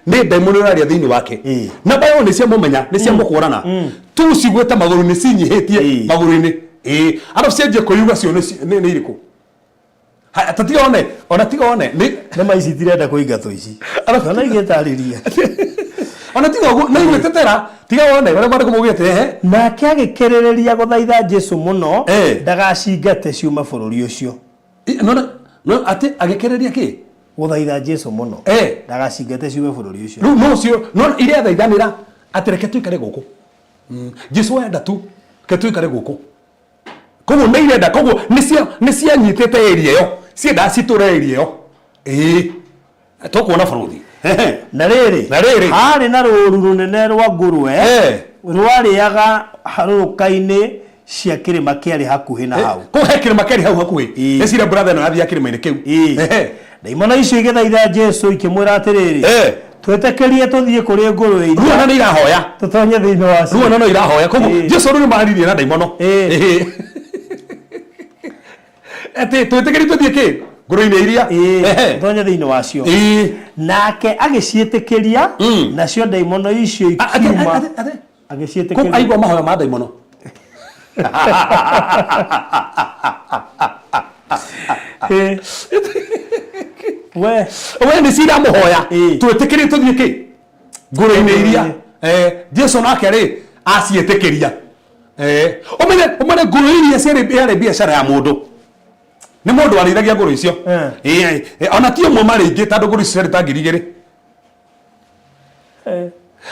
ni daimono raria thiini wake na bayo ni cia mumenya ni cia mukurana tu cigweta maguru ni cinyihitie maguru ni arafu cianjie kuyuga cio ni iriku tatiga one ona tiga one ni maici tirenda kuingatwo ici arafu na igitariria ona tiga uguo na igwetetera tiga wone wale mara kumugete nake agikiriria guthaitha Jesu muno ndagacingate ciuma bururi ucio no ati agikiriria ki guthaitha Jesu muno ndagacingate ciuma bururi ucio no cio no ile athaithanira atireke tuikare guku Jesu wenda tu ke tuikare guku koguo nä irenda koguo nä cianyitete area ĩyo cienda citure area ĩyo tũkuona bũrũri na rĩrĩ harĩ na rũũru rũnene rwa ngũrwe rwarĩaga harũrũka-inĩ cia kĩrĩma kĩarĩ hakuhĩ na hau kũu he kĩrĩma kĩarĩ hau hakuhĩ nĩ cira brother na athiĩ kĩrĩma-inĩ kĩu ndaimono icio igĩthaitha Jesu ikĩmwĩra atĩrĩrĩ twĩtĩkĩrie tũthiĩ kũrĩ ngũrwe iria ruona nĩ irahoya tũtonye thĩinĩ wacio ruona no irahoya koguo Jesu rĩu nĩ maririe na ndaimono ati twĩtĩkĩrie tũthiĩ kĩ ngũrwe-inĩ iria tũtonye thĩinĩ wacio nake agĩciĩtĩkĩria nacio ndaimono icio ikiuma agĩciĩtĩkĩria aigua mahoya ma ndaimono we nĩ cira mũhoya twĩtĩkĩrie tũthiĩ kĩ ngũrwe-inĩ iria Jesu nake rĩ aciĩtĩkĩria umenye ngũrwe iria ciarĩ biacara ya mũndũ nĩ mũndũ arĩithagia ngũrwe icio ona ti ũmwe marĩ ingĩ tondũ ngũrwe icio ciarĩ ta ngiri igĩrĩ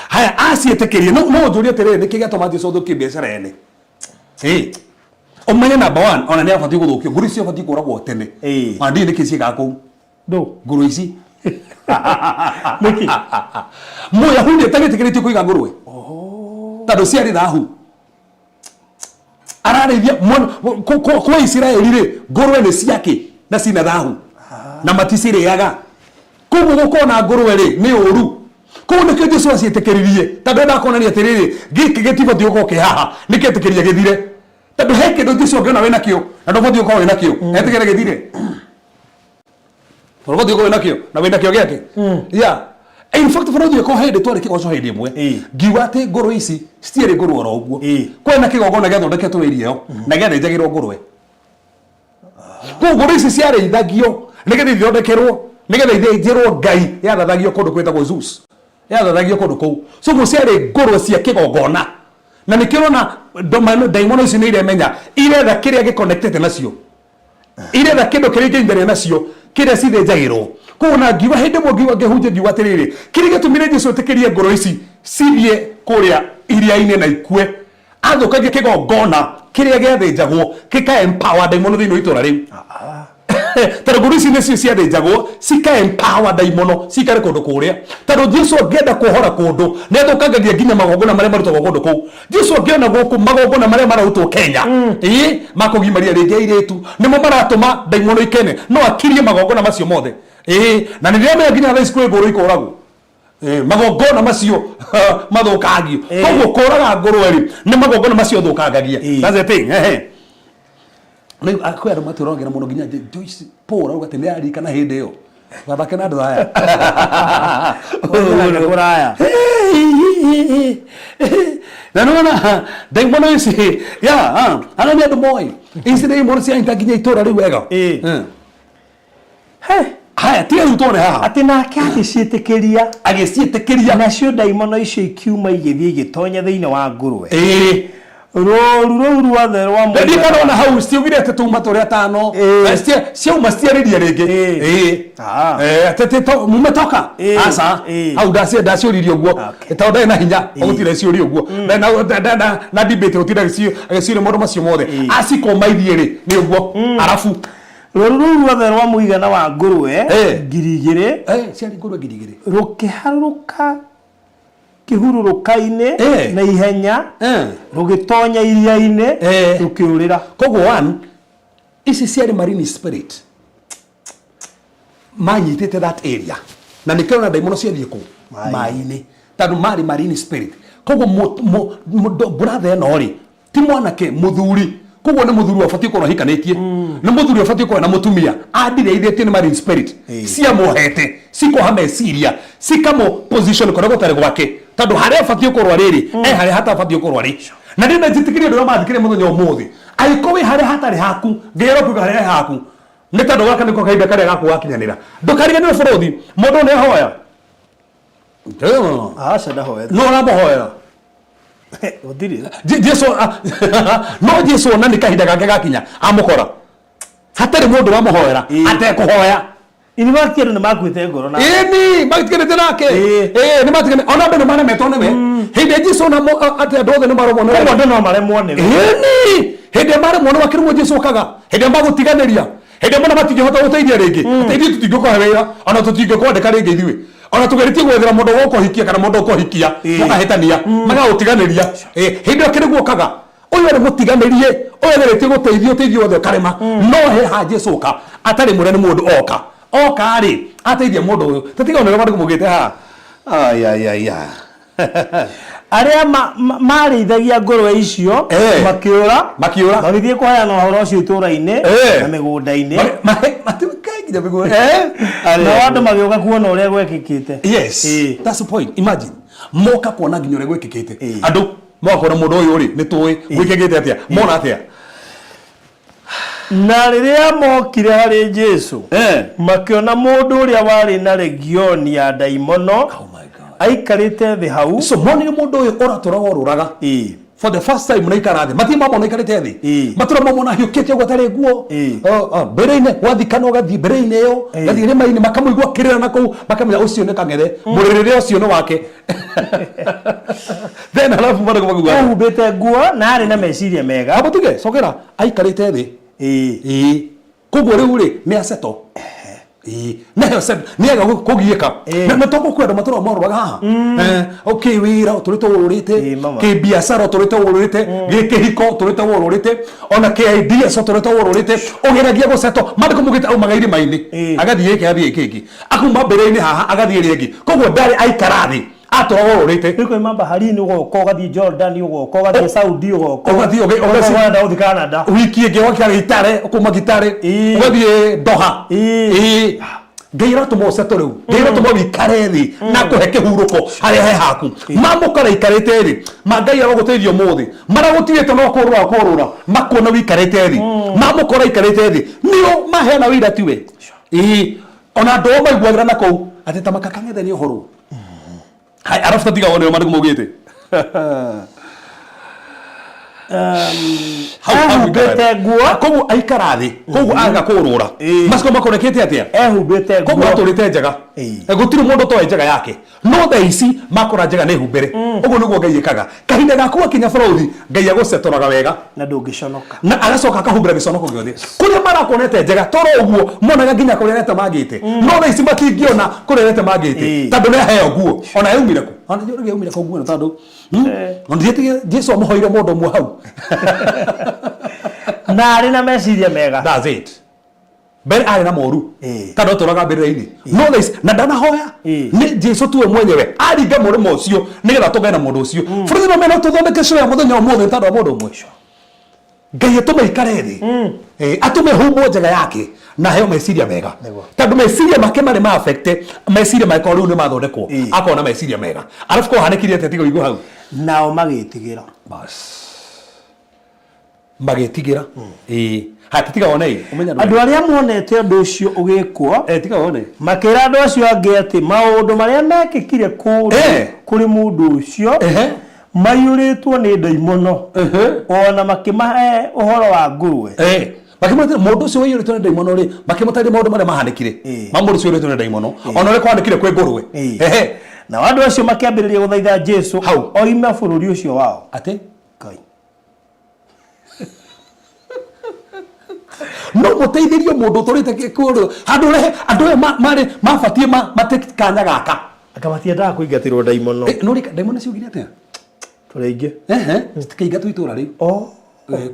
haya aciĩtĩkĩrie no njũrie atĩrĩrĩ nĩkĩ gĩatũma Jesu athũkie biacara ene umenye number 1 ona nĩ abatiĩ gũthũkio ngũrwe icio abatiĩ kũragwo tene ona ndiĩ nĩkĩ ciĩkaga kũu ngũrwe ici Mũyahudi atagĩtĩkĩrĩtio kũiga ngũrwe tondũ ciarĩ thahu ararĩithia kwa Isiraeli rĩ ngũrwe nĩ ciake na cina thahu na maticirĩaga koguo gũkona ngũrwe rĩ nĩ ũru koguo nĩkĩo Jesu aciĩtĩkĩririe tondũ ndakuonania atĩrĩrĩ gĩkĩ gĩtibatiĩ gũkorwo kĩ haha nĩkĩetĩkĩria gĩthire tondũ he kĩndũ Jesu angĩona wĩna kĩo na ndũbatiĩ gũkorwo wĩna kĩo etĩkĩre gĩthire ndũbatiĩ gũkorwo wĩna kĩo na wĩna kĩo gĩake in fact for you ko hende twari kigoco hende imwe ngiwa ati ngũrwe ici citiere ngũrwe ro uguo kwena kigogona gĩathondeketwo irio na gĩathĩnjagĩrwo ngũrwe ngũrwe ici ciarĩithagio nĩgetha ithondekerwo nĩgetha ithĩnjĩrwo Ngai yathathagio kũndũ kwĩtagwo Zeus yathathagio kũndũ kũu so ciarĩ ngũrwe cia kĩgogona na nĩkĩrona ndaimono ici nĩ iremenya iretha kĩrĩa gĩconnectete nacio iretha kĩndũ kĩrĩa kĩingĩrania nacio kĩrĩa cithĩnjagĩrwo kuna ngiwa hende mwe ngiwa ngehunje ngiwa atiriri kiri gĩtumire Jesu atĩkĩrie ngũrwe ici cithie kũrĩa iria-inĩ na ikue athukagie kĩgongona kĩrĩa gĩathĩnjagwo gĩka empower ndaimono thĩinĩ wa itũra rĩu tondũ ngũrũ ici nĩcio ciathĩnjagwo cika empower daimono cikare kũndũ kũrĩa tondũ Jesu angĩenda kũhora kũndũ nĩathũkangagia nginya magongona marĩa marutagwo kũndũ kũu. Jesu angĩona gũkũ magongona marĩa mararutwo Kenya makũgimaria rĩngĩ airĩtu nĩmo maratũma daimono ikene, no akirie magongona macio mothe. Na nĩ rĩrĩa nginya thaa ici kwĩ ngũrũ ikoragwo magongona macio mathũkagio. Koguo kũraga ngũrũ rĩ nĩ magongona macio thũkangagia. That's the thing. Rĩu kwĩ andũ matũrogera mũno nginya Joyce Paul auga atĩ nĩarikana hĩndĩ ĩyo gathake na andũ aya kuraya na nona daimono ici ana nĩ andũ moĩ ici daimono cianyita nginya itũra rĩu wega. Haya tiga rĩu tuone haha atĩ nake agĩciĩtĩkĩria nacio daimono icio ikiuma igĩthiĩ igĩtonya thĩinĩ wa ngũrwe. Rũru ruothe rwa mũndũ ndikana hau ciugire atĩ tuma tũrĩa tano ciauma ciarĩria rĩngĩ atĩ mumetoka asa hau ndaciũririe ũguo tondũ ndarĩ na hinya ũgũtira ciũria ũguo na debate ũtira agĩciũria maũndũ macio mothe acikomaithie rĩ nĩ ũguo. Arabu rũru ruothe rwa mũigana wa ngũrwe 2,000 ciarĩ ngũrwe 2,000 rũkĩharũrũka kĩhurũrũka-inĩ na ihenya rũgĩtonya iria-inĩ rũkĩũrĩra. Koguo one ici ciarĩ marine spirit manyitĩte that area na nĩkĩo na daimono ciathiĩ kũ maĩ-inĩ tondũ marĩ marine spirit. Koguo brother ĩno rĩ ti mwanake mũthuri, koguo nĩ mũthuri ũbatiĩ gũkorwo ahikanĩtie, nĩ mũthuri ũbatiĩ gũkorwo na mũtumia andireithĩtie nĩ marine spirit ciamuohete cikoha meciria cikamo position kũrĩa gũtarĩ gwake tondũ harĩa ũbatiĩ gũkorwo rĩrĩ harĩa hatabatiĩ gũkorwo rĩ. Na ndĩ njĩtĩkĩrie andũ arĩa mathikĩrĩria mũthenya ũmũthĩ angĩkorwo wĩ harĩa hatarĩ haku ngĩra kuga harĩa haku nĩ tondũ gaka nĩko kahinda karĩa gaku gakinyanĩra. Ndũkariganĩrwo bũrũri mũndũ nĩ ahoya aca ndahoya no ũramũhoera Jesu no Jesu ona nĩ kahinda gake gakinya amũkora hatarĩ mũndũ wamũhoera atekũhoya. Ini makiru nĩ makuĩte ngoro na ni magitikanĩte nake nĩ matikanĩte ona andũ nĩ maremetwo nĩwe hĩndĩ Jesu na atĩ andũ othe nĩ maremwo nĩwe andũ no maremwo nĩwe hĩndĩ maremwo nĩ wakĩrwo Jesu kaga hĩndĩ magũtiganĩria hĩndĩ mona matingĩhota gũteithia rĩngĩ teithia tũtingĩkũhe wĩra ona tũtingĩkwandĩka rĩngĩ ithuĩ ona tũgeretie gwethera mũndũ gũkũhikia kana mũndũ ũkũhikia mũkahĩtania magagũtiganĩria hĩndĩ akĩrĩguo kaga ũyũ nĩ mũtiganĩrie ũyũ nĩrĩtie gũteithio ũteithio othe karema no he ha Jesu ka atarĩ mũnene mũndũ oka rĩ ateithia mũndũ ũyũ tatiga ona rĩmwe mugĩte ha arĩa marĩithagia ngũrwe icio makĩũra magĩthiĩ kũheana ũhoro ũcio itũũra-inĩ na mĩgũnda-inĩ na andũ magĩũka kuona ũrĩa gwekĩkĩte. Yes, that's the point. Imagine moka kuona nginya ũrĩa gwekĩkĩte andũ moka na mũndũ ũyũ rĩ nĩ tũĩ gwekĩkĩte atĩa mona atĩa. Na rĩrĩa mokire harĩ Jesu makĩona mũndũ ũrĩa warĩ na legioni ya daimono aikarĩte thĩ hau. So monire mũndũ ũyũ ũratũraga ũrũraga for the first time naikara thĩ matirĩ mamona aikarĩte thĩ matũra mamona hiũkĩte ũguo atarĩ nguo mbere-inĩ wathikana ũgathiĩ mbere-inĩ ĩyo gathiĩ rĩma-inĩ makamũigua kĩrĩra na kũu makamenya ũcio nĩ kang'ethe mũrĩrĩre ũcio nĩ wake then halafu marĩ maguga ehumbĩte nguo na arĩ na meciria mega abutige cokera aikarĩte thĩ koguo rĩu rĩ nĩ aceto nayo nĩega kũgiĩka na tũgũkwenda matũra morũraga haha kĩwĩra tũrĩte ũrũrĩte kĩbiacara tũrĩte ũrũrĩte gĩkĩhiko tũrĩte ũrũrĩte ona kĩideas tũrĩte ũrũrĩte ũgeragia gũceto mandĩko mugĩte aumaga irĩma-inĩ agathiĩ gĩkĩ agathiĩ gĩkĩ akuma mbere-inĩ haha agathiĩ rĩngĩ koguo ndarĩ aikara thĩ atũraga ũrũrĩte rĩko ima baharini ũgoka ũgathiĩ Jordan ũgoka ũgathiĩ Saudi ũgoka ũgathiĩ Canada wiki ĩngĩ ũgakĩra gĩtare ũkuma gĩtare ũgathiĩ Doha ngeira tũmoceto rĩu ngeira tũmo wĩikare thĩ na kũhe kĩhurũko harĩa he haku mamũkora ikarĩte thĩ mangai agũteithio mũthĩ maragũtigĩte no kũrũra makuona wĩikarĩte thĩ mamũkora ikarĩte thĩ nĩo maheana wĩira tiwe ona andũ maiguagĩra na kũu atĩ ta makakang'ethe nĩ ũhoro hai arafu tatiga wone mandĩko maugĩte ehumbĩte nguo koguo aikara thĩ koguo aga kũrũra maciko makonekete atĩa ehumbĩte nguo koguo atũrĩte njega gutiri mundu toe njega yake no tha ici makora njega ne humbere uguo niguo Ngai ekaga kahinda gaku akinya bũrũri Ngai agũcetoraga wega na ndũngĩconoka na agacoka akahumbĩra gĩconoko gĩothe kũrĩa marakuonete njega toro ũguo monaga nginya kũrĩa nete mangĩte no tha ici matingĩona kũrĩa nete mangĩte tondũ nĩ aheo nguo ona yaumire ku ona nĩ yaumire ku nguo tondũ ona ndiĩtige Jesũ amũhoire mũndũ ũmwe hau na arĩ na meciria mega. That's it. Mbere arĩ na moru tondũ tũraga mbere-inĩ no tha ici na ndanahoya nĩ Jesũ tuwe mwenyewe aringa mũrĩmo ũcio nĩgetha tũgĩe na mũndũ ũcio bũrũri no mena tũthondeke show ya mũthenya ũmũthĩ tondũ wa mũndũ ũmwe Ngai atũme ikare thĩ atũme humbwo njega yake na heo meciria mega tondũ meciria make marĩ ma affect meciria make rĩu nĩ mathondekwo akona meciria mega arabu ko hanĩkire atĩ tiga igũ hau nao magĩtigĩra bas magĩtigĩra hatitiga wone umenya andũ arĩa monete ũndũ ũcio ũgĩkwo tiga wone makĩra andũ acio angĩ atĩ maũndũ marĩa mekĩkire kũrĩ mũndũ ũcio maiyũrĩtwo nĩ ndaimono ona makĩmahe ũhoro wa ngũrwe makĩmwĩtire mũndũ ũcio waiyũrĩtwo nĩ ndaimono rĩ makĩmũtarĩria maũndũ marĩa mahanĩkire ma mũndũ ũcio waiyũrĩtwo nĩ ndaimono ona ũrĩa kwanĩkire kwĩ ngũrwe na andũ acio makĩambĩrĩria gũthaitha Jesũ oime bũrũri ũcio wao atĩ Ngai no mũteithĩrio mũndũ ũtũrĩte kũrũ andũ aya marĩ mabatie matekanya gaka akamatiendaga kũingatĩrwo ndaimono no rĩ ndaimono ciugire atĩa tũrĩingĩ citikĩingatwo itũra rĩu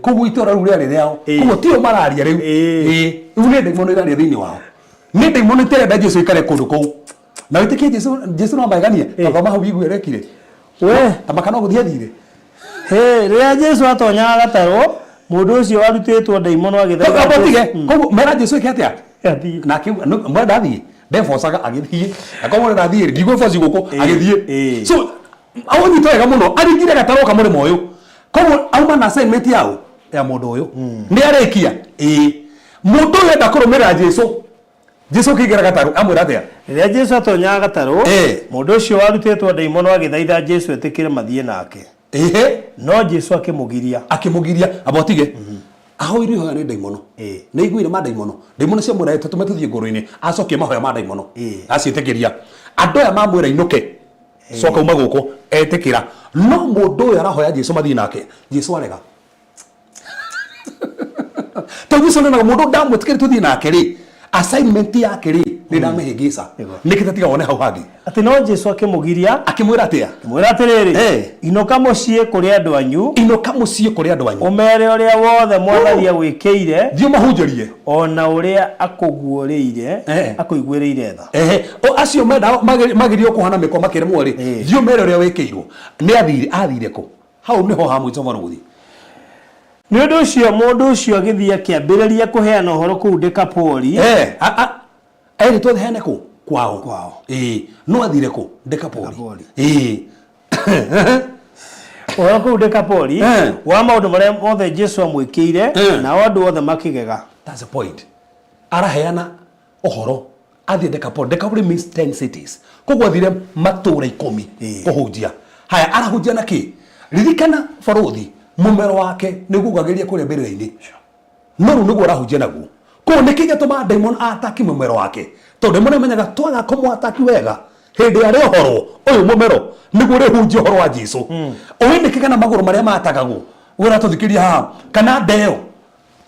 koguo itũra rĩu rĩarĩ rĩao koguo tio mararia rĩu rĩu nĩ ndaimono ĩraria thĩinĩ wao nĩ ndaimono ĩterenda Jesũ ikare kũndũ kũu na wĩtĩkie Jesũ no magegania baba hau igwe rekire ta makana gũthiĩ thire rĩrĩa Jesũ atonyaga gatarũ mũndũ ũcio warutĩtwo ndaimono agĩthaitha koguo mera Jesũ ĩke atĩa na mwenda athiĩ ndefocaga agĩthiĩ akomwo ndathiĩ ndigwe foci gũkũ agĩthiĩ so awonyitwo wega mũno aringire gatarũ kamũrĩmo ũyũ koguo auma na assignment yao ya mũndũ ũyũ nĩ arĩkia mũndũ ũyũ enda kũrũmĩrĩra Jesũ kĩingĩra gatarũ amwĩra atĩa rĩrĩa Jesũ atonyaga gatarũ mũndũ ũcio warutĩtwo ndaimono agĩthaitha Jesũ etĩkĩre mathiĩ nake no Jesũ akĩmũgiria abotige ahoire hoya nĩ ndaimono nĩ iguire ma ndaimono cia mwĩra tũtũme tũthiĩ ngũrũ-inĩ acokie mahoya ma ndaimono aciĩtĩkĩria andũ aya mamwĩra inũke coka uma gũkũ etĩkĩra no mũndũ ũyũ arahoya Jesũ mathiĩ nake Jesũ arega tondũ Jesũ nĩnaga mũndũ ndamwĩtĩkĩria tũthiĩ nake rĩ assignment yake rĩ nĩ ndamĩhĩngĩca nĩkĩ tatiga wone hau hangĩ atĩ no Jesũ akĩmũgiria akĩmwĩra atĩa akĩmwĩra atĩrĩrĩ inũka mũciĩ kũrĩ andũ anyu ũmere ũrĩa wothe Mwathani agwĩkĩire thiĩ mahunjĩrie ona ũrĩa akũguũrĩire akũiguĩrĩire tha acio magirio kũhana mĩkwa makĩremwo rĩ thiĩ ũmere ũrĩa wĩkĩirwo nĩ athire kũ hau nĩho ha mũico barũthi nĩ ũndũ ũcio mũndũ ũcio agĩthiĩ akĩambĩrĩria kũheana ũhoro kũu Dekapoli erĩtwo heane kũ kwao no athire kũ Dekapoli ũhoro kũu Dekapoli wa maũndũ marĩa mothe Jesũ amwĩkĩire na andũ othe makĩgega. That's the point. Araheana ũhoro athiĩ Dekapoli. Dekapoli means 10 cities. Koguo athire matũũra 10 kũhunjia. Haya arahunjia na kĩ? Ririkana barũthi mũmero wake nĩgũgagĩria kũrĩa mbere-inĩ no rĩu nĩguo arahunjia naguo koguo nĩkĩ gĩtũma ndaimono ataki mũmero wake tondũ ndaimono ĩmenyaga twaga kũmwataki wega hĩndĩ ya ũhoro ũyũ mũmero nĩguo rĩhunjia ũhoro wa Jesũ ũĩ nĩkĩ kana magũrũ marĩa matagagwo wĩra tũthikĩria haha kana ndeo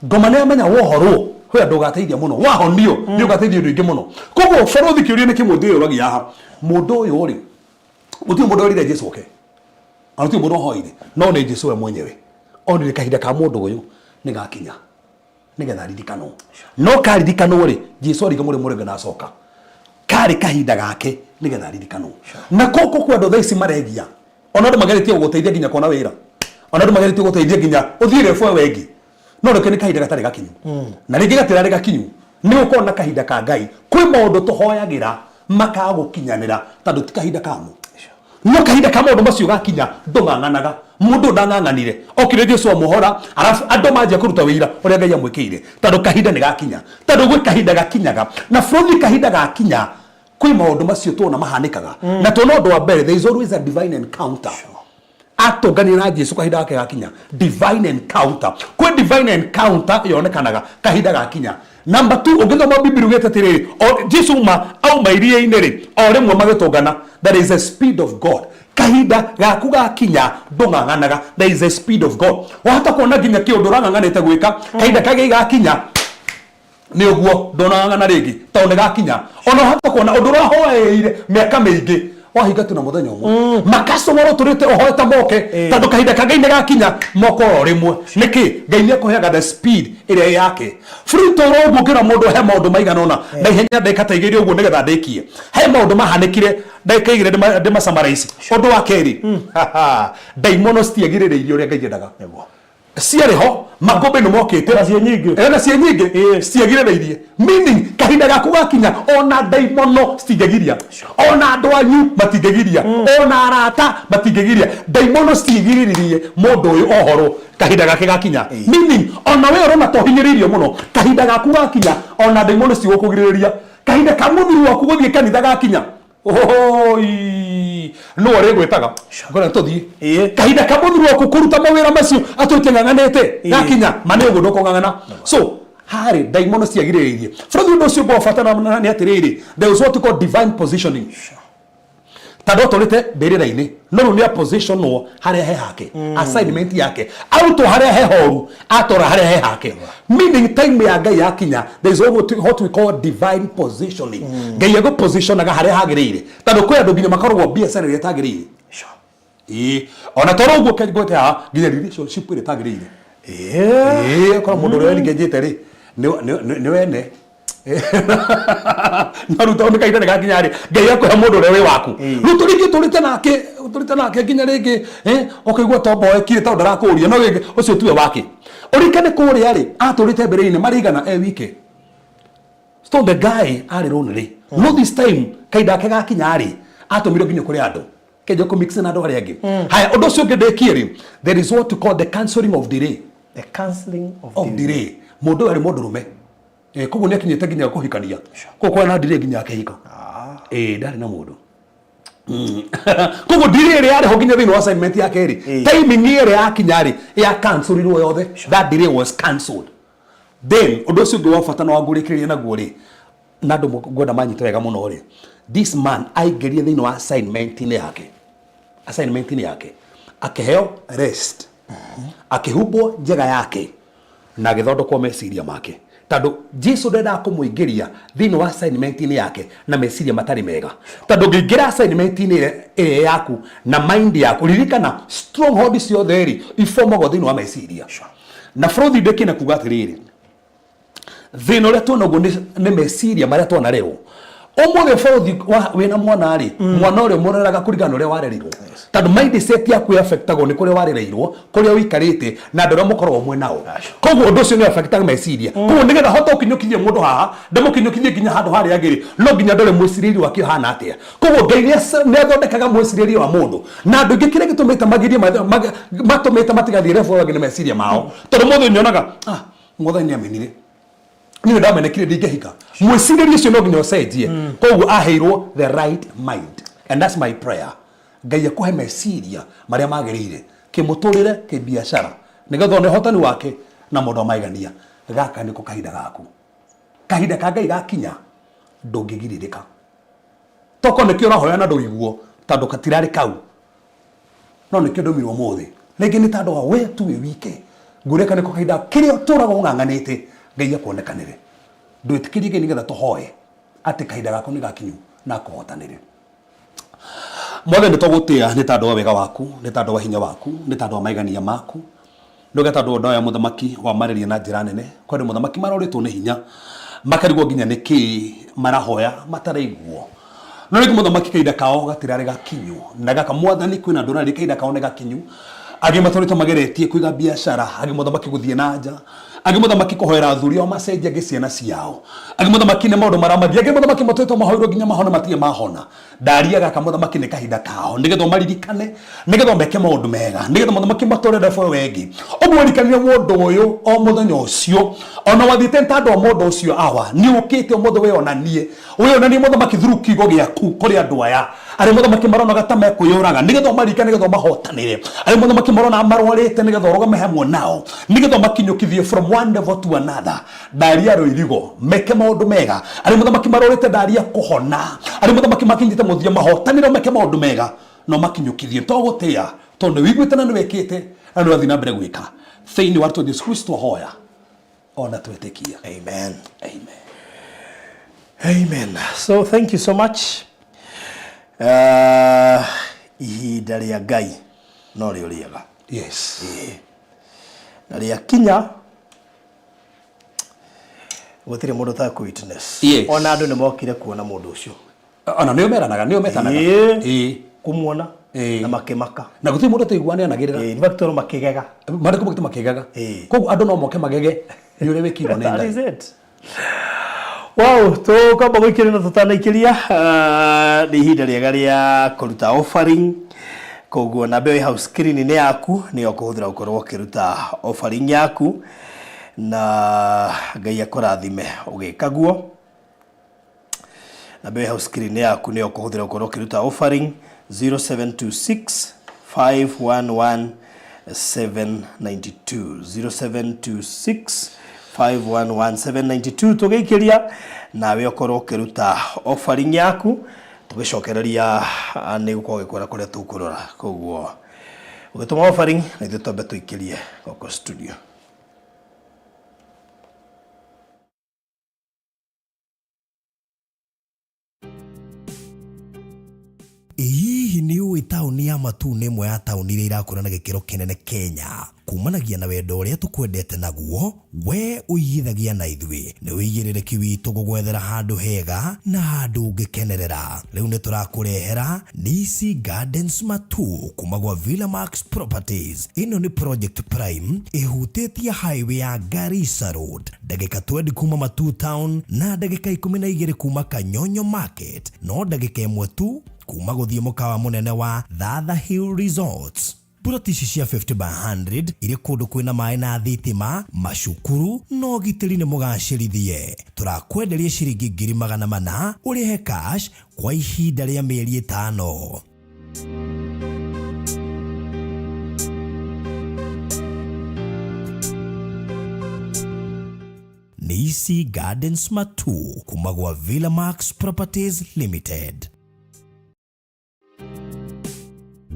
ngoma nĩ amenya ũhoro hwe andũ gateithia mũno wahonio nĩ ũgateithia andũ aingĩ mũno koguo barũthi kĩũria nĩ kĩmwe ndĩ ũragia haha mũndũ ũyũ rĩ gũtirĩ mũndũ orire Jesũ oke Anatio mũndũ hoire no nĩ Jesũ we mwenyewe onire kahinda ka mũndũ ũyũ nĩ gakinya nĩgetha ririkano no karirikano rĩ Jesũ ariga mũrĩmo na acoka karĩ kahinda gake nĩgetha ririkano na koko kwa andũ thaici maregia ona andũ mageretie gũgũteithia nginya kuona wĩra ona andũ mageretie gũgũteithia nginya ũthiĩre bwe wengi no reke nĩ kahinda gatarĩ gakinyu na rĩngĩ gatirarĩ gakinyu nĩ ũkorwo na kahinda ka Ngai kwĩ maũndũ tũhoyagĩra makaga gũkinyanĩra tondũ ti kahinda kamo no kahinda ka maũndũ macio gakinya ndũng'ang'anaga mũndũ ndang'ang'anire okire Jesũ amũhora arabu andũ manjia kũruta wĩra ũrĩa Ngai amwĩkĩire tondũ kahinda nĩ gakinya tondũ gwĩ kahinda gakinyaga na bũrũri kahinda gakinya kwĩ maũndũ macio tuona mahanĩkaga na tuona ũndũ wa mbere there is always a divine encounter atũnganire na Jesũ kahinda gake gakinya divine encounter kwĩ divine encounter yonekanaga kahinda gakinya number 2 ũngĩthoma Biblia ugĩte atĩrĩrĩ Jesũ au mairie-inĩ rĩ o rĩmwe magĩtũngana. There is a speed of God. Kahinda gaku gakinya ndũng'ang'anaga. There is a speed of God. Wahota kuona nginya kĩũndũ ũrang'ang'anĩte gwĩka kahinda kage gakinya nĩ ũguo ndũnang'ang'ana rĩngĩ tondũ nĩ gakinya. Ona wahota kuona ũndũ ũrahoeire mĩaka mĩingĩ wahinga tu na mũthenya ũmwe. Makaco marũtũrĩte ũhoeta moke tondũ kahinda kage nĩ gakinya moko o rĩmwe. Nĩkĩ Ngai nĩ akũheaga the speed ĩrĩa yake. Fruit ũguo ngĩra mũndũ he maũndũ maigana ũna na ihenya ndagĩka ta igĩrĩ ũguo nĩgetha ndĩkie. He maũndũ mahanĩkire ndagĩka igĩrĩ ndĩmasummarize. Ũndũ wa kerĩ ndaimono citiagĩrĩrĩirie ũrĩa Ngai endaga. Ciarĩ ho makũmbĩ nĩ mokĩte na cie nyingĩ citiagĩrĩrĩirie. Meaning kahinda gaku gakinya ona ndaimono citingĩgiria, ona andũ anyu matingĩgiria, ona arata matingĩgiria. Ndaimono citigĩrĩrĩirie mũndũ ũyũ ohoro kahinda gake gakinya. Meaning ona we ũrona to hinyĩrĩirio mũno kahinda gaku gakinya ona ndaimono citigũkũgirĩrĩria. Kahinda ka mũthuri waku gũthiĩ kanitha gakinya no ore gwetaga ngona tuthie kahinda ka mũthuri waku kũruta mawĩra macio atũte ng'ang'anĩte gakinya mane ũguo ndũkũng'ang'ana. So hari ndaimono ciagirĩrĩirie bũrũri ũndũ ũcio ũngĩ bata nĩ atĩrĩrĩ, there is what we call divine positioning. Tandũ tũrĩte mbĩrĩra-inĩ no rĩu nĩ positionwo harĩa he hake assignment yake arutwo harĩa he horu atora harĩa he hake. Meaning time ya Ngai yakinya there is what we call divine positioning. Ngai agũpositionaga harĩa hagĩrĩire tondũ kwĩ andũ nginya makoragwo biacara ĩrĩa ĩtagĩrĩire. Ona toro ũguo kĩngwete haha nginya relationship ĩrĩa ĩtagĩrĩire. Korwo mũndũ ũrĩa engagete rĩ nĩ wene naruta onu kahinda nĩ gakinya rĩ Ngai akũhe mũndũ ũrĩa wĩ waku. Rĩu tũrĩngĩ tũrĩte nake nginya rĩngĩ ũkaigua tombo ekire tondũ ndarakũria no rĩngĩ ũcio tuwe wake. Ũrikane kũrĩa rĩ atũrĩte mbere-inĩ marigana wike. So the guy arĩ lonely. No this time kahinda ke gakinya rĩ atũmire nginya kũrĩ andũ kenje kũmix na andũ arĩa angĩ. Haya ũndũ ũcio ũngĩ ndĩkie rĩ there is what to call the cancelling of delay. The cancelling of delay. Mũndũ arĩ mũndũ rũme koguo nĩ akinyĩte nginya kũhikania koguo na delay nginya akĩhika. Ndarĩ na mũndũ koguo delay ĩrĩa yarĩ ho nginya thĩinĩ wa assignment yake rĩ timing ĩrĩa yakinya rĩ ya cancelirwo yothe. That delay was cancelled. Then ũndũ ũcio ũngĩ wa bata na wangũrĩkĩrĩria naguo rĩ na andũ ngwenda manyite wega mũno rĩ this man aingĩrie thĩinĩ wa assignment yake akĩheo rest akĩhumbwo njega yake na agĩthondekwo meciria make tondũ Jesu ndendaga kũmũingĩria thĩinĩ wa assignment yake na meciria matarĩ mega. Tondũ ngĩingĩra assignment ĩrĩa yaku na mind yaku ririkana stronghold ciothe rĩ ifomagwo thĩinĩ wa meciria. Na Freud ndekina kuga atĩrĩrĩ thĩna ũrĩa tuonaguo nĩ meciria marĩa twanarerwo. Ũmũthĩ Freud wĩna mwana rĩ mwana ũrĩa mũreraga kũringana ũrĩa warereirwo. Tondũ mindset yaku affectagwo nĩ kũrĩa warereirwo kũrĩa ũikarĩte na andũ arĩa mũkoragwo mwĩ nao. Koguo ũndũ ũcio nĩ affectaga meciria. Koguo nĩgetha hote ũkinyũkinyie mũndũ haha ndĩmũkinyũkinyie nginya handũ harĩa angĩ no nginya ndore mwĩcirĩrie wake hana atĩa. Koguo Ngai nĩ athondekaga mwĩcirĩrie wa mũndũ na andũ aingĩ kĩrĩa gĩtũmĩte magirie matũmĩte matigathiĩ level wagĩ na meciria mao. Tondũ mũndũ nĩonaga mũthenya amenire niĩ ndamenekire ndingĩhika mwĩcirĩrie ũcio no nginya ũcenjie. Koguo aheirwo the right mind and that's my prayer. Ngai akũhe meciria marĩa magĩrĩire kĩmũtũrĩre kĩbiacara nĩgetha one hotani wake na mũndũ amaigania. Gaka nĩko kahinda gaku. Kahinda ka Ngai gakinya ndũngĩgirĩrĩka. Toko nĩkĩo ũrahoya na ndũiguo tondũ katirarĩ kau no nĩkĩo ndũmirwo mũthĩ rĩngĩ nĩ tondũ wa we tu wĩ wike. Ngũrĩka nĩko kahinda kĩrĩa ũtũraga ũng'ang'anĩte Ngai akuonekanĩre. Ndwĩtĩkĩrie Ngai nĩgetha tũhoe atĩ kahinda gaku nĩ gakinyu na kũhotanĩre. Mothe nĩ tũgũtĩa nĩ tondũ wa wega waku nĩ tondũ wa hinya waku nĩ tondũ wa maigania maku nĩgetha tondũ ndoya mũthamaki wa mareria na njĩra nene kwani mũthamaki marorĩtwo nĩ hinya makarigwo nginya nĩkĩ marahoya mataraiguo. No rĩngĩ mũthamaki kahinda kao gatirarĩ gakinyu na gaka mwathani kwĩna andũ narĩ kahinda kao nĩ gakinyu. Angĩ matũrĩte mageretie kũiga biacara, angĩ mũthamaki gũthiĩ na nja, angĩ mũthamaki kũhoera athuri ao macenjia ngĩ ciana ciao, angĩ mũthamaki nĩ maũndũ maramagia, angĩ mũthamaki matũrĩte mahoirwo nginya mahona matirĩ mahona. Ndaria gaka mũthamaki nĩ kahinda kao nĩgetha maririkane nĩgetha meke maũndũ mega nĩgetha mũthamaki matũre level wengi. Ũguo ririkania mũndũ ũyũ o mũthenya ũcio ona wathiĩte ntandũ wa mũndũ ũcio awa nĩ ũkĩte mũndũ we onanie mũthamaki through kiugo gĩaku kũrĩ andũ aya ari muthamaki marona gatame kuyuraga nigetho marika nigetho mahotanire ari muthamaki marona marwarite nigetho rogame hamwe nao nigetho makinyukithie from one level to another daria roirigo meke maundu mega ari muthamaki marorite daria kuhona ari muthamaki makinyite muthia mahotanire meke maundu mega no makinyukithie to gutia to ni wigwite na ni wekite na ni wathina mbere gwika thiini wa Yesu Kristo hoya ona twetikia. Amen. Amen. Amen. So thank you so much. Ihinda rĩa Ngai no rĩo rĩega. Yes. Na rĩa kinya gũtirĩ mũndũ ta witness. Yes. Ona andũ nĩ mokire kuona mũndũ ũcio. Ona nĩo meranaga nĩo metanaga. Kumuona na makimaka. Na gũtirĩ mũndũ tũiguanĩanagĩrĩra. Nĩ bakitoro makigega. Marĩkũ bakitoro makigega. Koguo andũ no moke magege ni ule wiki nenda. That is it. Wow, to kamba gwikira na tutanaikiria ni ihinda rĩega rĩa kũruta offering. Koguo na bewe house screen ni yaku ni ukuhuthira gukorwo kiruta offering yaku na Ngai akũrathime ugikaguo. Na bewe house screen ni yaku ni ukuhuthira gukorwo kiruta offering 0726 511 792 0726 511 tugikiria nawe okorwo kiruta offering yaku tugicokereria ni gukorwo gikwara kuria tukurora koguo ugituma offering na ithu tombe tuikirie goko studio. Hihi ni uĩ taũni ya Matu nĩ ĩmwe ya taũni iria irakũra na gĩkĩro kĩnene Kenya. Kumanagia na wendo ũrĩa tũkwendete naguo, we ũigithagia na ithuĩ. Nĩ wĩigĩrĩrĩki witũ gũgwethera handũ hega na handũ ũngĩkenerera. Rĩu nĩ tũrakũrehera Nisi Gardens Matu kuma gwa Villa Max Properties. Ĩno nĩ Project Prime ĩhutĩtie highway ya Garissa Road. Ndagĩka 20 kuma Matu Town na ndagĩka 12 kuma Kanyonyo Market. No ndagĩka 1 tu kuma guthie mukawa munene wa Thatha Hill Resorts. Ploti cia 50 by 100 iri kundu kwina mai na thitima, macukuru no gitiri ni mugacirithie. Turakwenderia ciringi 400,000 urihe cash kwa ihinda ria mieri 5. Nisi Gardens Matu kuma gwa Villa Max Properties Limited.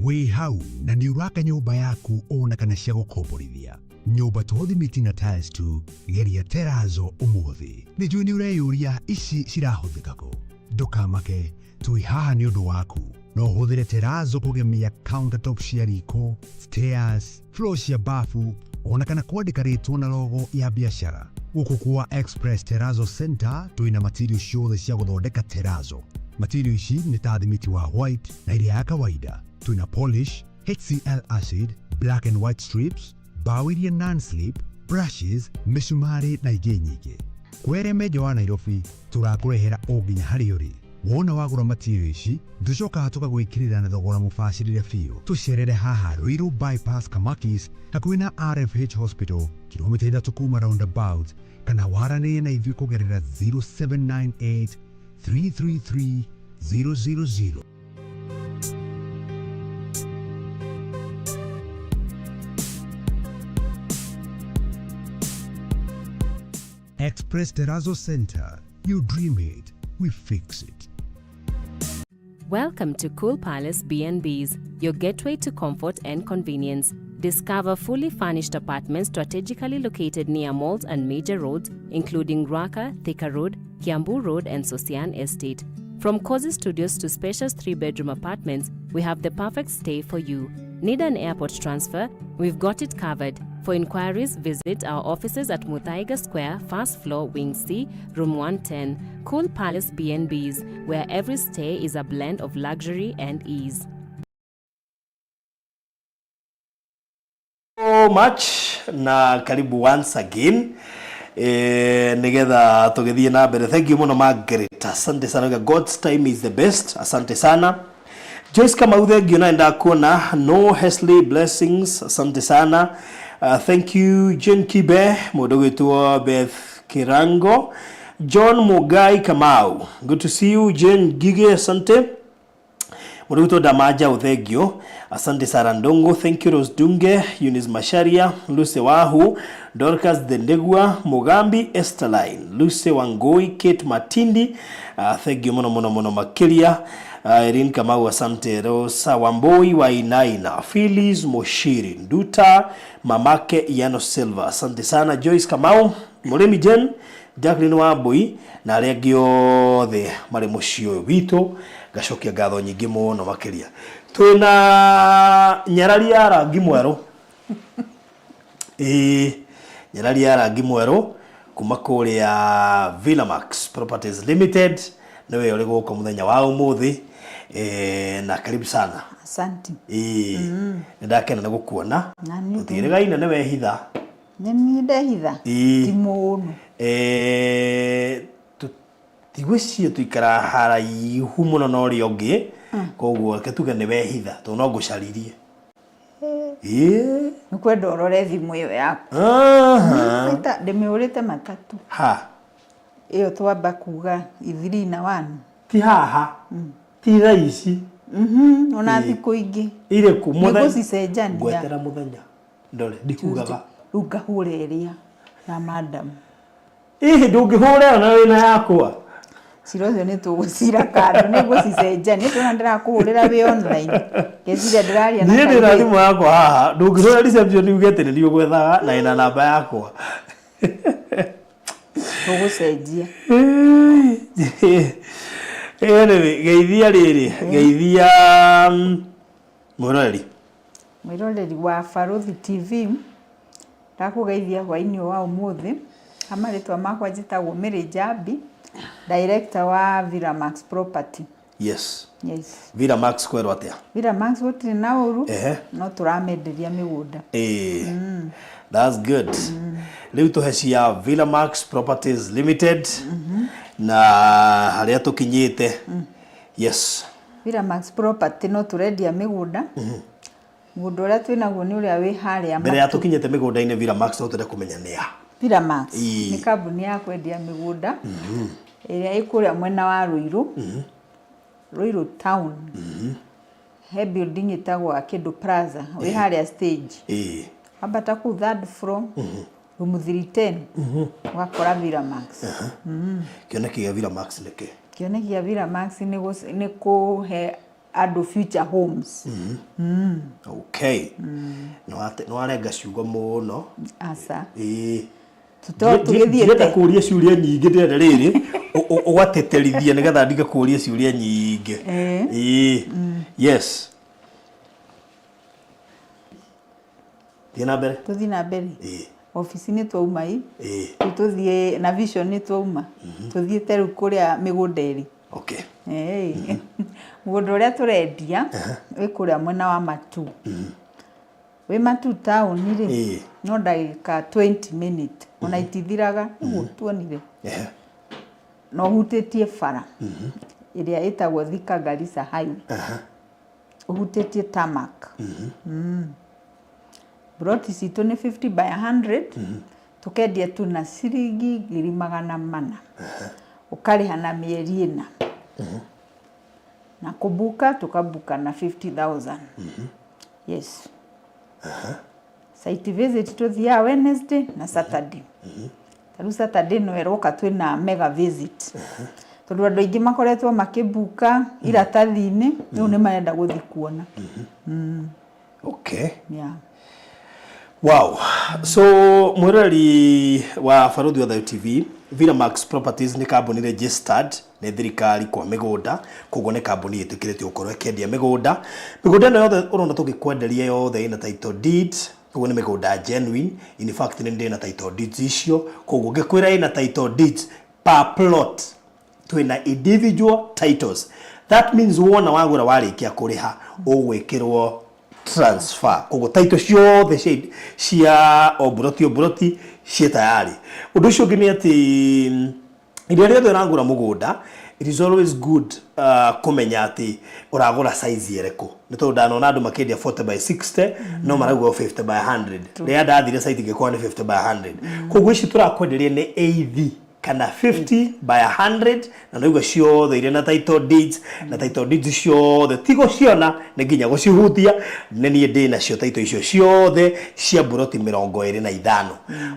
Wĩ hau na nĩ ũraka nyũmba yaku ona kana cia gũkomborithia. Nyũmba to thimiti na tiles tu, geria Terrazzo ũmũthĩ. Nĩ njũĩ nĩ ũreyũria ici cirahũthĩka kũ. Ndũkamake, tũĩ haha nĩ ũndũ waku. No ũhũthĩre Terrazzo kũgemia countertop cia riko, stairs, floor cia bafu, ona kana kwandĩka rĩtwa na logo ya biacara. Gũkũ kwa Express Terrazzo Center twĩna material ciothe cia gũthondeka Terrazzo. Material ici nĩ ta thimiti wa white na iria ya kawaida. Twina polish, HCl acid, black and white strips, bao iria non-slip, brushes, misumari na ingĩ nyingĩ. Kwere meja wa Nairobi turakũrehera o nginya harĩa ũrĩ. Wona wagũra material ici tũcokaga tũgagwĩkĩrĩra na thogora mũbacĩrĩre biũ. Tũcerere haha Ruiru bypass Kamakis hakuhĩ na RFH Hospital, kilomita 3 kuma roundabout, kana waranĩrie na ithuĩ kũgerera 0798 333 000. Express Terrazzo Center. You dream it, we fix it. Welcome to Cool Palace B&Bs, your gateway to comfort and convenience. Discover fully furnished apartments strategically located near malls and major roads, including Ruaka, Thika Road, Kiambu Road, and Sosian Estate. From cozy studios to spacious 3-bedroom apartments, we have the perfect stay for you. Need an airport transfer? We've got it covered. For inquiries, visit our offices at Muthaiga Square, first floor, Wing C, room 110. Cool Palace B&Bs, where every stay is a blend of luxury and ease. So much na karibu once again. Nigetha tugithie na mbere. Thank you muno Margaret. Asante sana. God's time is the best. Asante sana. Joyce Kamau, thank you naenda kuona. No Hesley blessings. Asante sana. Thank you Jen Kibe, Modogetua Beth Kirango, John Mogai Kamau. Good to see you Jen Gige, asante. Muruto Damaja Uthegio, asante Sara Ndongo, thank you Rose Dunge, Eunice Masharia, Luce Wahu, Dorcas Dendegwa, Mugambi, Esteline, Luce Wangoi, Kate Matindi, thank you mono makilia, Irene Kamau, asante Rosa Wamboi, Wainaina, Phyllis Moshiri, Nduta, Mamake Yano Silva, asante sana Joyce Kamau, Muremi Jen, Jacqueline Wambui, na aria giothe mari mucio wito gacokia ngatho nyingi muno makiria twina nyarari ya rangi mweru nyarari ya rangi mweru kuma kuria Villamax Properties Limited niwe uri guko muthenya wa umuthi na karibu sana. Asante. Ndakena na gukuona utirigaina niwe hitha nini ndehitha ti muno tigwicio tuikara haraihu muno no ri ongi koguo ketuge ni wehitha to no ngucaririe ni kwenda urore thimu iyo yaku ndimiurite matatu iyo twamba kuga 3 na 1 ti haha ti raici ona thiku ingi ire ku muthenya ngucicenjania gwetera muthenya ndore ndikugaga rugahureria na madam ndungihurera na wina yakwa Sirozo ni tugucira kando ni gucicenjania tuna ndirakuhurira wi online kesire ndiraria na ni ndira thimu yakwa haha ndungihurera reception ugete ni ugwethaga na ina namba yakwa tugucenjia geithia riri geithia mwiroreri wa Faruthi TV ndakugeithia hwaini wa umuthi amaritwa makwa njitagwo Mary Jabi, director wa Villamax Property. Yes. Villamax kwero atia Villamax gutiri na uru no turamenderia migunda that's good. Riu tuhecia Villamax Properties Limited na haria tukinyite yes Villamax Property no turendia migunda mugunda uria twinaguo ni uria wi haria mbere ya tukinyite migunda-ini Villamax no ture kumenya nia Villamax ni kambuni ya kwendia migunda iria ikuria mwena wa Ruiru Ruiru town he building itagwo Akedo Plaza wi haria stage ambata ku third floor room 310 wakora Villamax kioneki ya Villamax neke kioneki ya Villamax ni kuhe ado future homes okay no arenga ciugo muno asa tutotugithiete kuria ciuria nyingi ndere riri ugateterithia nigetha ndiga kuria ciuria nyingi yes tuthi na mbere ofisi ni twauma tuthie na vision ni twauma tuthiete riu kuria migunderi okay mugunda uria turendia wi kuria mwena wa Matu we Matu town ri no ndagika 20 minutes ona itithiraga tuonire no hutitie bara iria itagwo Thika Garissa Highway hutitie tarmac broti situ ni 50 by 100 tukendia tu na ciringi 400 ukariha na mieri ina na kubuka tukabuka na 50,000 yes site visit tuthia Wednesday na Saturday taru Saturday no eroka twina mega visit tondu andu aingi makoretwo makibuka iratathi-ini riu ni marenda guthi kuona okay yeah wow so mwirori wa Faruthi wa Thayo TV Villamax Properties ni kambuni registered ni thirikari kwa migunda koguo ni kambuni itikirite ukorwo ikendia migunda no yothe urona tugikwenderia yothe ina title deed koguo ni migunda genuine in fact ni ndina title deeds icio koguo ngikwira ina title deeds per plot twina individual titles that means wona wagura warikia kuriha ugwikirwo transfer koguo title ciothe cia obroti cia tayari undu ucio ngini ati iria riothe uragura mugunda it is always good kumenya ati uragura size yereko ni tondu ndanona andu makendia 40 by 60 no maragura 50 by 100 ria ndathire site ngekwa ni 50 by 100 koguo ici turakwenderia ni AV kana 50 by 100 na noigo ciothe ire na title deeds na title deeds ciothe tigo ciona ne nginya gucihutia ne nie ndi nacio title icio ciothe cia buroti 25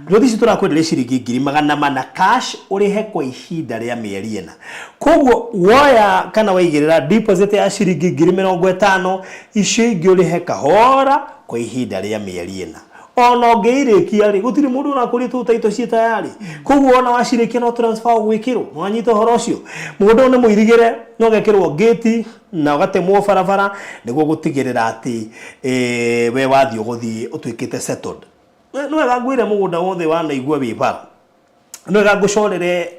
buroti ici turakwenderia ciringi 400 cash urihe kwa ihinda ria mieri ena koguo woya kana waigirira deposit ya ciringi 50 icio ingi urihe kahora kwa ihinda ria mieri ena ono ngeirikia ri gutiri mundu na kuri tu taito cie tayari koguo ona wacirikia no transfer gwikirwo mwanyito horo cio mundu ne muirigire no gekirwo gate na ugatemwo barabara niguo gutigirira ati we wathi uguthi utwikite settled no wega ngwire mugunda wothe wana igwa wibara no wega ngucorere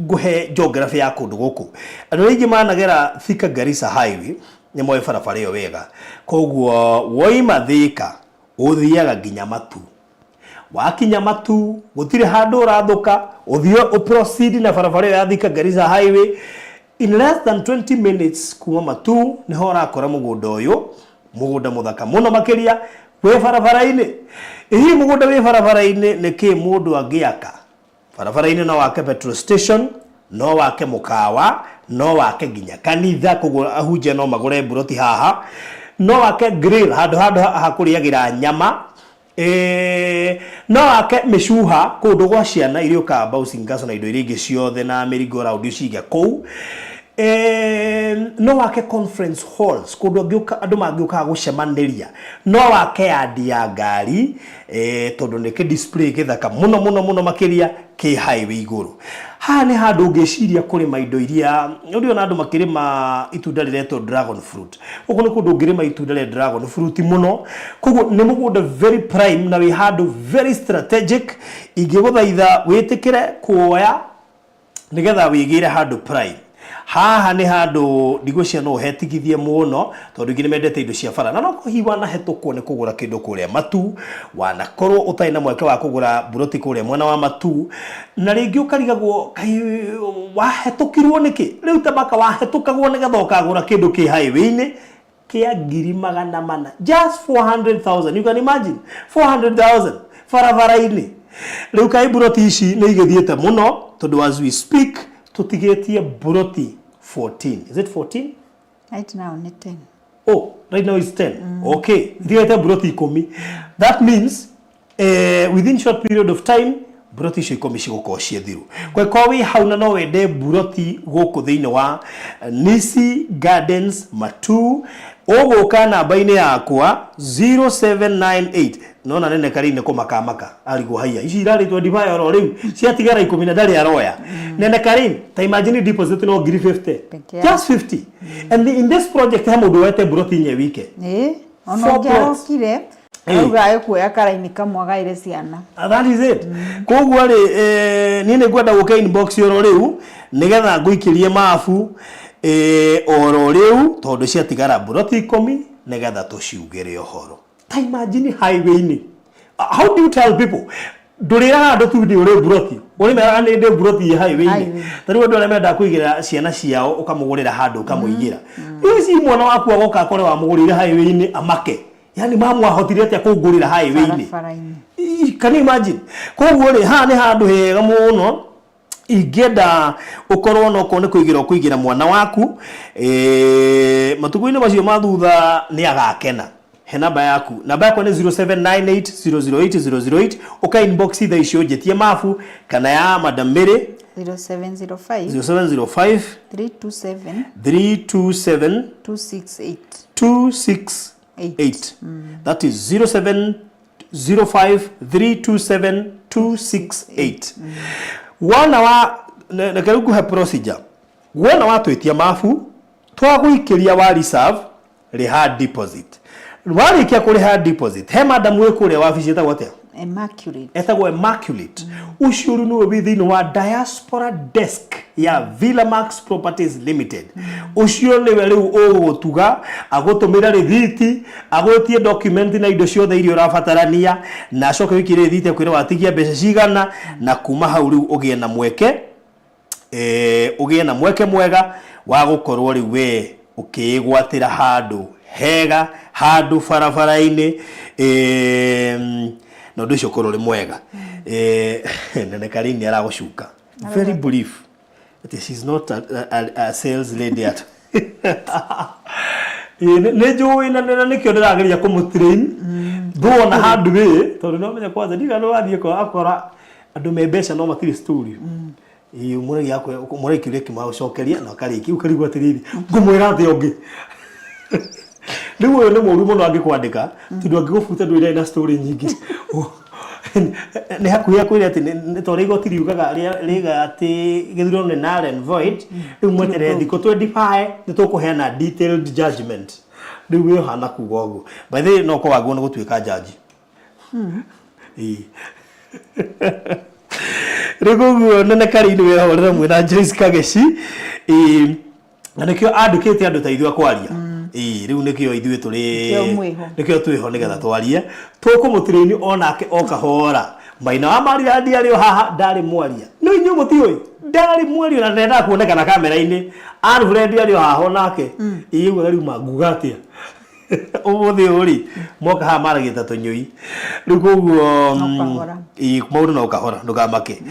nguhe geography ya kundu guku andu aingi managera Thika Garissa highway ni moe barabara iyo wega koguo woima Thika uthiaga nginya Matu wakinya Matu gutire handu urathuka uthio uproceed na barabara ya Thika Garissa highway in less than 20 minutes kuma Matu ni ho rakora mugunda uyu mugunda muthaka muno makiria we barabara-ini ihi mugunda we barabara-ini ni ki mundu angiaka barabara-ini no wake petrol station no wake mukawa no wake nginya kanitha kugura ahuje no magure buroti haha no wake grill handu hakuriagira nyama no wake mishuha kundu gwa ciana irio ka bouncing castle na indo iria ingi ciothe na merry go round uciga kou no wake conference halls kundu andu mangiuka gucemaniria no wake andi ya ngari tondu ni ki display githaka muno makiria ki highway iguru ha ni handu ngeciria kuri maindo iria ndio na andu makirima itunda rireto dragon fruit uko ni kundu ngirima itunda ria dragon fruit muno koguo ni mugunda very prime na we handu very strategic ingiguthaitha witikire kuoya nigetha wigire handu prime haha ni handu ndigwicia no hetigithie muno tondu ngine mendete indo cia bara na no hiwa na hetukwo ni kugura kindu kuria Matu wana korwo utai na mweke wa kugura buroti kuria mwena wa Matu na ringi ukarigagwo kai wahetukirwo niki riu tabaka wahetukagwo nigetha ukagura kindu ki highway-ini kia 400 just 400,000 you can imagine 400,000 barabara-ini riu kai buroti ici ni igithiete muno tondu as we speak tutigetie buroti 14 is it 14 right now ni 10 oh right now it's 10 okay tigete buroti 10 that means within short period of time buroti icio 10 cigukorwo ciethiru kwa wi hauna no wende buroti guku thiini wa Nisi Gardens Matu uguka namba-ini yakwa 0798 nona nene karine kumakamaka aligo haya ici irari 25 oro riu ciatigara 10 ndari aroya nene karin ta imagine deposit no ngiri 50 just 50 and in this project ha mundu wete buroti nye wike ono ngiarokire auga ekuoya karaini kamwagaire ciana that is it koguo ri ni ne ngwenda guka inbox oro riu nigetha nguikirie mafu oro riu tondu ciatigara buroti 10 nigetha tuciugire ohoro ta imagine highway-ini how do you tell people ndurira handu tu ndi uri buroti uri mera ni ndi buroti highway-ini tari ndu aremenda kuigira ciana ciao ukamugurira handu ukamuigira ici mwana waku agoka akore wa mugurira highway-ini amake yani mamu ahotire atia kugurira highway-ini can you imagine koguo ri ha ni handu hega muno ingenda ukorwo no kone kuigira mwana waku matuku-ini macio mathutha ni agakena he namba yaku ni 0798008008 uka inbox itha icio njetie mafu kana ya Madam Mary 0705 327 268 that is 0705 327 268 wana wa na karuku ha procedure wana wa twetia mafu twaguikiria wa reserve hard deposit warikia kuri hard deposit he madam we kuri wabici etagwo atia Immaculate ushuru no within wa diaspora desk ya Villamax Properties Limited ucio ni we riu ugutuga agutumira rithiti agwetie document na indo ciothe irio rabatarania na acoke wikire rithiti kwira watigia mbeca cigana na kuma hau riu ugie na mweke mwega wa gukorwo riu we ukigwatira handu hega handu barabara-ini no ndu cio korwo ri mwega nene karini aragucuka very brief that she's not a sales lady at ne joy na ne kyo ndirageria kumutrain do na hard way tondu no menya kwanza ndiga no athie ko akora andu mebesha no makiri story mure yako mure kile kima ucokeria na kari ki ukarigwa tiriri ngumwira athi ongi niwe ne muri muno angikwandika tindu angigufuta ndu ira na story nyingi ne hakuya kwira ati ne torigo tiriugaga riga ati githiro ne null and void riu mwetere thiko 25 ni tukuheana detailed judgment riu we hana kugogo by the no ko waguo no gutuika judge Riguo nene kari ni we horera mwina Joyce Kageci na nikio advocate andu taithwa kwaria riu nikio ithuĩ turi nikio twiho nigetha twarie tukumutireni onake okahora maina wa maria ndiario haha ndari mwaria no inyu mutioi ndari mwaria na ndenda kuoneka na kamera-ini Alfred ndiario haha onake iwe riu mangugatia umuthi uri moka ha maragita tunyui riu koguo maundu no kahora ndugamake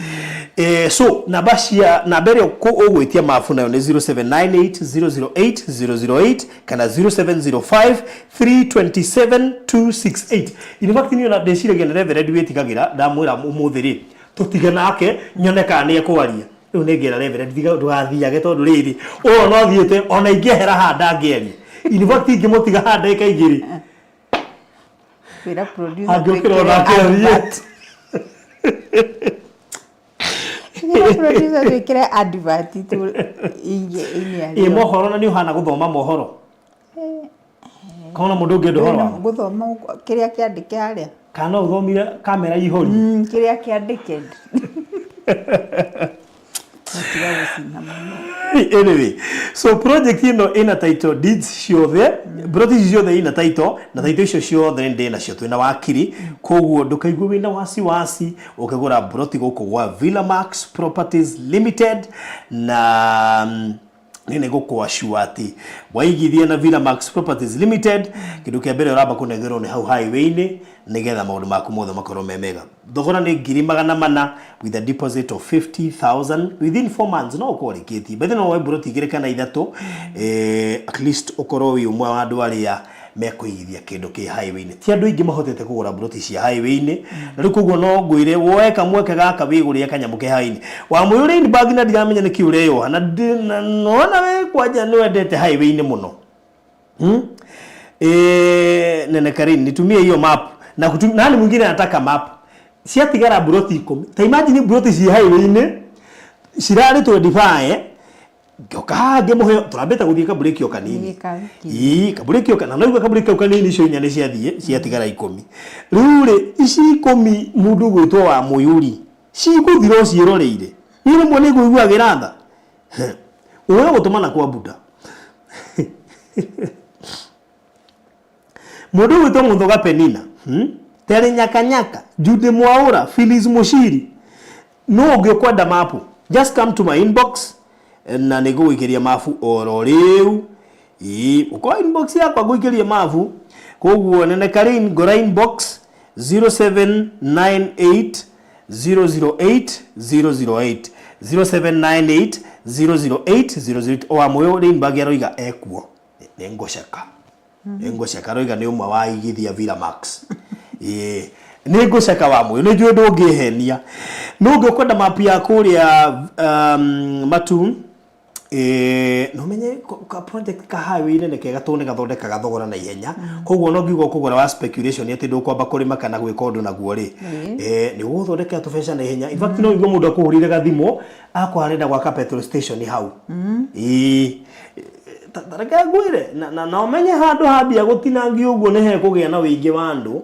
so namba ĩrĩa ũgwĩtia mabu nayo nĩ 0798008008 kana 0705327268 in fact niyo na ndĩciragia nĩ Reverend wĩtigagĩra ndamwĩra ũmũthĩ rĩ tũtige nake nyone kana nĩ ekwaria rĩu nĩ ngĩra Reverend ndũgathiage tondũ rĩrĩ ũyũ no thiĩte ona ingĩehera haha ndangĩaria in fact ingĩmũtiga haha ndagĩka igĩrĩ wĩra producer angĩũkĩra ona akĩaria producer wikire advert tu inye mohoro na ni uhana guthoma mohoro kana mundu ngi ndohoro guthoma kiria kiandike aria kana uthomire kamera ihori kiria kiandike anyway so project ino ina title deeds ciothe project ciothe ina title na title icio ciothe ndi nacio twina wakiri koguo ndukaigwe wina wasi ukigura broti guku gwa Villamax Properties Limited na nene gukwa shuati waigithia na Villamax Properties Limited kindu kia mbere uramba kunegerwo ni hau highway-ini nigetha maundu maku mothe makorwo memega thogora ni 400 with a deposit of 50,000 within 4 months no ukorikiti but no broti igire kana ithatu at least ukorwo wi umwe wa andu aria mekuigithia kindu ki highway-ini ti andu ingi mahotete kugura broti cia highway-ini na riku guo no ngwire woe kamweke gaka wiguria kanyamu ke highway-ini wa muyuri ni bag na ndiramenya ni kiureyo na nona we kwaja ni wendete highway-ini muno nene Karini nitumie hiyo map na nani mwingine anataka map siatigara broti 10 ta imagine broti cia highway-ini cirari 25 Gyoka muhe turambeta guthie ka break yo kanini ka break yo kana no ka break yo kanini cio nyane ciathie ciatigara 10 riu ici 10 mundu gwitwo wa muyuri ciguthiro ciroreire ni rimwe ni guigua giratha uwe gutumana kwa buda mundu gwitwo Muthoga Penina tere nyakanyaka Jude Mwaura Phyllis Mushiri no ngiokwenda mapu just come to my inbox na niguikiria mafu oro riu uko inbox yakwa guikiria mafu koguo nene Karini gora inbox 0798008008 0798008008 o amoyo ri mbagia roiga ekuo nengoshaka roiga ni umwe wa igithia Villamax ningoceka wa moyo ni njundo ngihenia no ngokwenda map ya kuria matu no menye ka project ka highway ne kega tone gathondeka gathogora na ihenya koguo no ngiugo kugura wa speculation ati ndukwamba kurima kana gwika undu naguo ri ni guthondeka tubesha na ihenya in fact no ngiugo mundu akuhurire gathimo akwarenda gwa petrol station hau taraka gwire na omenye handu habia gutinangi uguo ne he kugia na wingi wa andu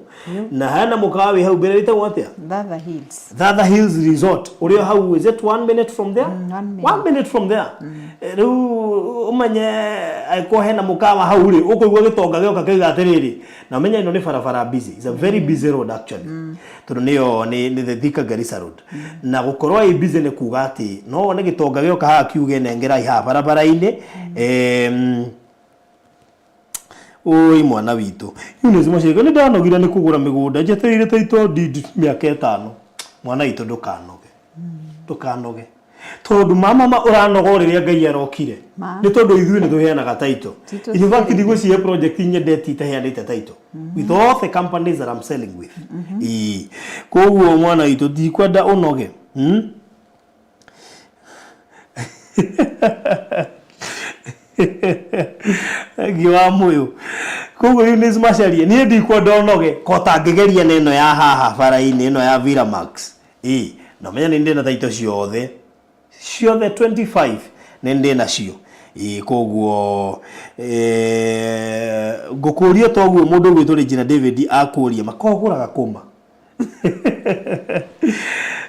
na hana mukawi hau mbere wita watia Thatha Hills Resort urio hau is it 1 minute from there 1 minute from there riu umenye aiko hena mukawa hau ri ukuigwa gitonga gioka kiga atiriri na omenye ino ni barabara busy it's a very busy road actually tondu niyo ni the Thika Garissa road na gukorwa i busy ne kuga ati no one gitonga gioka ha kiuge nengera iha barabara-ini oi mwana witu yune zimashika ni ndanogira ni kugura migunda jeteire taito did miaka 5 mwana witu ndukanoge tondu mama uranogorire ngai arokire ni tondu ithuĩ nĩ tũheanaga title in fact ndigũcihe project nyendete itaheanĩte title with all the companies that I'm selling with koguo mwana witũ ndikwenda ũnoge giwa moyo koguo Eunice Macharia niĩ ndikwenda ũnoge kota ngĩgeria neno ya haha bara-inĩ ĩno ya Viramax na menya nĩ ndĩ na title ciothe 25 nĩ ndĩ nacio koguo ngũkũria toguo mũndũ gwĩtwo Regina David akũria makogũraga kũma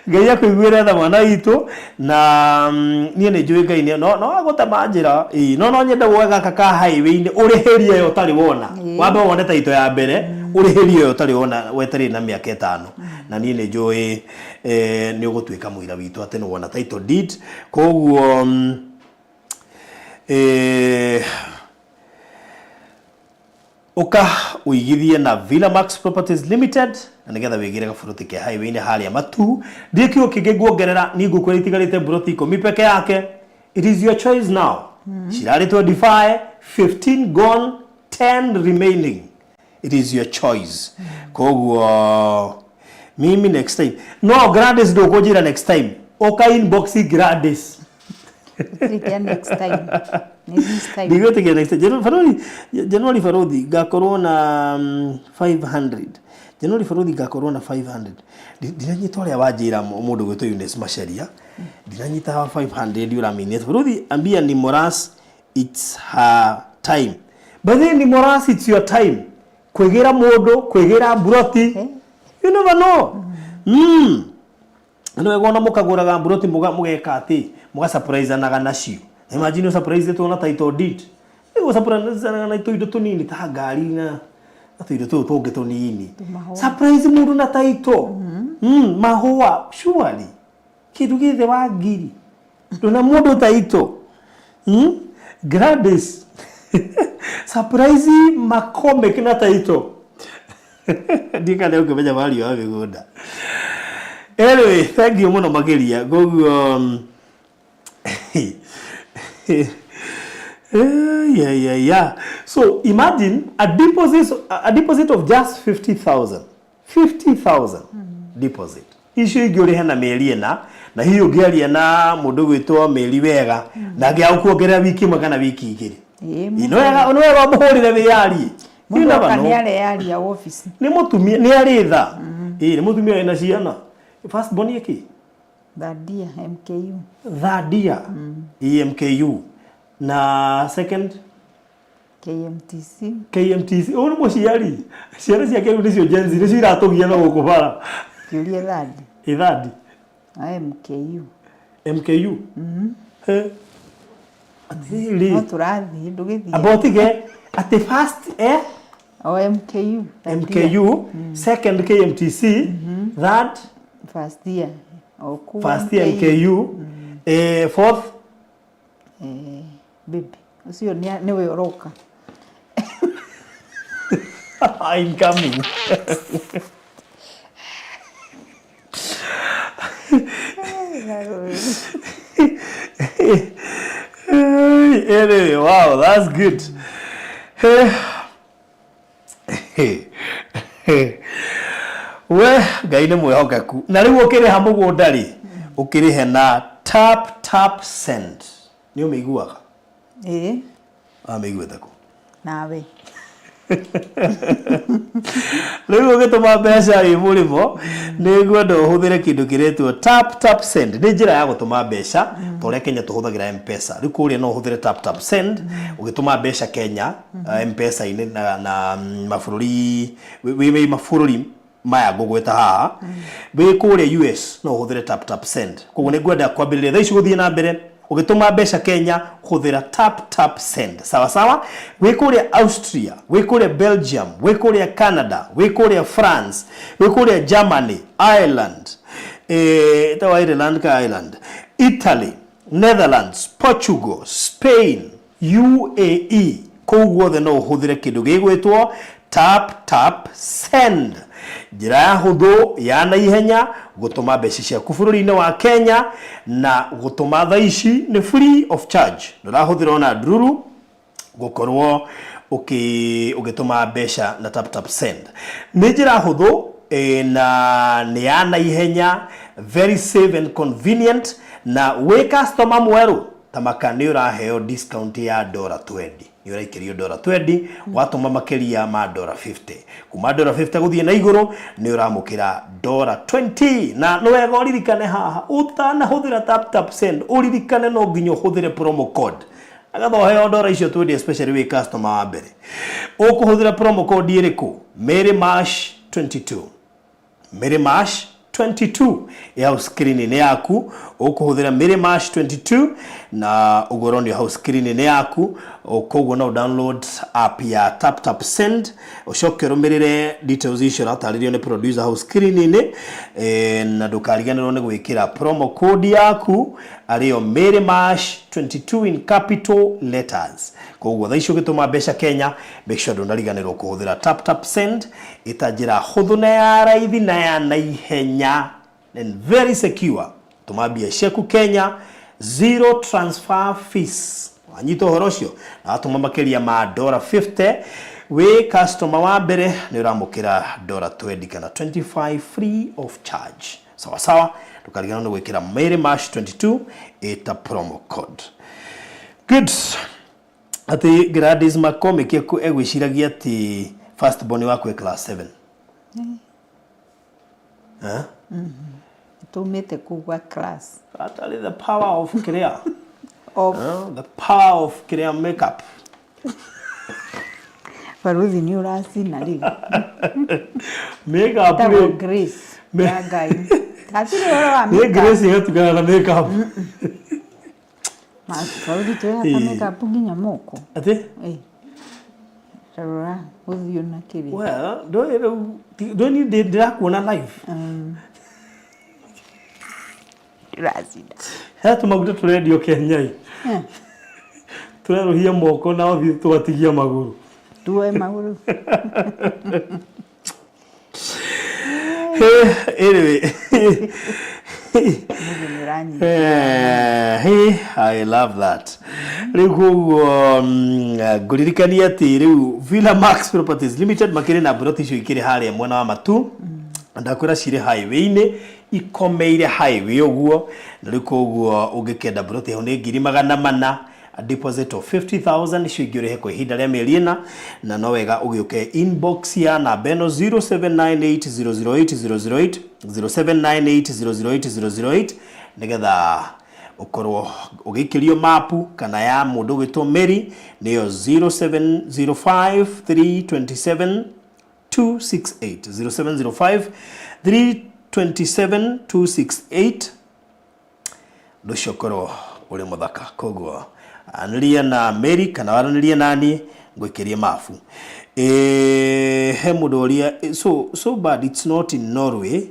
Ngai akũiguĩre tha mwana witũ na niĩ nĩ njũĩ Ngai no agũtema njĩra no nyende woe gaka ka highway-inĩ ũrĩhĩrie yo ũtarĩ wona wambe wone title ya mbere ũrĩhĩrie yo ũtarĩ wona wetarĩ na mĩaka 5 na niĩ nĩ njũĩ nĩ ũgũtuĩka mũira witũ atĩ nĩ wona title deed koguo uka uigithie na Viramax Properties Limited na nigetha wigire gaburuti ke highway-inĩ harĩa Matu ndikio kĩngĩguongerera ni ngũkwĩra itigarĩte buruti 10 peke yake. It is your choice now. Cirarĩ 25 15 gone 10 remaining. It is your choice. Koguo mimi next time no Gladys ndũkũnjĩra next time uka inbox Gladys next time. This time. Digo te next January Farodhi gakorwo na 500. January Farodhi gakorwo na 500. Dinanyita ũrĩa wanjĩra mũndũ gwĩtwo Eunice Macharia. Dinanyita 500 uramini. Farodhi ambia ni Moras it's her time. But then ni Moras it's your time. Kwegera mũndũ, kwegera buroti. You never know. Ndio wegona mukagũraga buroti mugeka ati muga surprise anaga nacio. Imagine you surprise tu na title deed. Ego surprise na indo tunini ta ngari na indo tu tungi tunini. Surprise mundu na title. Mahua surely. Kitu githe wa ngiri. Tuna mundu title. Gladys. Surprise makome kina title. Ndika leo kemenya value ya migunda. Anyway, thank you muno mageria. Go yeah. So imagine a deposit of just 50,000. 50,000 deposit. Issue igĩũrĩha na mĩeri ĩna na hiyo ngĩaria na mũndũ gwĩtwo Meri wega na ngĩakuongerera wiki ĩmwe kana wiki igĩrĩ. Nĩ wega mũhũrĩre wĩyarie. Mũndũ kanĩare yaria office. Nĩ mũtumia nĩ arĩ tha. Nĩ mũtumia wĩna ciana. First born yake Thadia MKU. Thadia MKU na second KMTC. Oni mũciari ciana ciake rĩu nĩcio Gen Z nĩcio iratũgia na gũkũ bara. Kĩũria Thadi. MKU. Atiri. No tũrathiĩ ndũgĩthiĩ. Abotige at the first MKU, second KMTC, third first year MKU, fourth baby ucio nĩ we ũroka. I'm coming. Anyway, wow, that's good. We Ngai nĩ mwĩhokeku na rĩu ũkĩrĩha mũgũnda rĩ ũkĩrĩhe na tap send nĩ ũmĩiguaga amĩiguĩte kũ nawe rĩu ũgĩtũma mbeca ĩ mũrĩmo nĩ ngwenda ũhũthĩre kĩndũ kĩretwo tap send nĩ njĩra ya gũtũma mbeca ta ũrĩa Kenya tũhũthagĩra M-Pesa rĩu kũrĩa no ũhũthĩre tap send ũgĩtũma mbeca Kenya M-Pesa-inĩ na mabũrũri maya ngũgwĩta haha wĩ kũrĩa US no ũhũthĩre tap send koguo nĩ ngwenda kwambĩrĩria thaa ici gũthiĩ na mbere ũgĩtũma mbeca Kenya hũthĩra tap send sawa wĩ kũrĩa Austria wĩ kũrĩa Belgium wĩ kũrĩa Canada wĩ kũrĩa France wĩ kũrĩa Germany Ireland Ireland Italy Netherlands Portugal Spain UAE koguo the no ũhũthĩre kĩndũ gĩgwĩtwo tap send njira ya huthu ya naihenya gutuma mbeca ciaku bururi-ini wa Kenya na gutuma thaa ici ni free of charge. Ndurahuthira ona ndururu gukorwo ugituma mbeca na tap send. Ni njira huthu na ni ya naihenya, very safe and convenient, na we customer mweru tamaka ni uraheo discount ya $20. Ni uraikirio $20 watuma makeria ma $50. Kuma $50 guthie na iguru ni uramukira $20. Na no wega uririkane haha utanahuthira tap send, uririkane no nginyo huthire promo code. Agathoheo $20 icio $20, especially we customer wa mbere. Ukuhuthira promo code iriku Mash 22. Mash 22 ya screen ni yaku. Ukuhuthira Mash 22 na ugoroni ya screen ni yaku. Ukogwo no download app ya tap send. Ushokero mirire details icio rataririo ni producer house screen ni na ndukariganirwo ni gwikira promo code yaku ariyo Mash 22 in capital letters. Kogwo tha icio gituma mbeca Kenya, make sure ndunariganirwo kuhuthira tap send. Itajira huthu na ya raithi na ya naihenya and very secure. Tuma mbia ciaku Kenya, zero transfer fees. Wanyito horocio na atuma makeria ma $50. We customer wa mbere ni uramukira $20 kana 25 free of charge. Sawa sawa, tukarigana no gwikira Mash 22 eta promo code. Good. Ati Gladys Makome kiku egwiciragia ati first born wako e class 7. Tumete kugwa class. Atali the power of Korea. Of the power of Korea makeup. Baruthi ni urasina ri. Makeup Tabo Grace. Ya gai. Tatiri ora wa makeup. Grace yetukana na makeup. Ma baruthi tu makeup nginya moko. Ati? Rora uthio na kiri. Well, don't need the kuona live. Razida. Hata maguta tu radio Kenya. Tunaruhia moko na othi twatigia maguru. Tuwe maguru. Anyway. I love that. Guririkania ati riu Villa Max Properties Limited makire na broti icio ikire haria mwena wa Matu. Ndakwira cire highway-ini ikomeire highway uguo ndiko uguo ugikenda broti ho ni 400,000, a deposit of 50,000 icio ingire kwa ihinda ria mieri ina, na no wega ugiuke inbox ya na beno 0798008008 0798008008 nigetha ukorwo ugikirio mapu kana ya mundu gwitwo Mary niyo 0705327268 0705327268 ndushokoro uri muthaka. Kogwo aniria na Mary kana waraniria nani ngwikirie mafu he mundu uria so bad it's not in Norway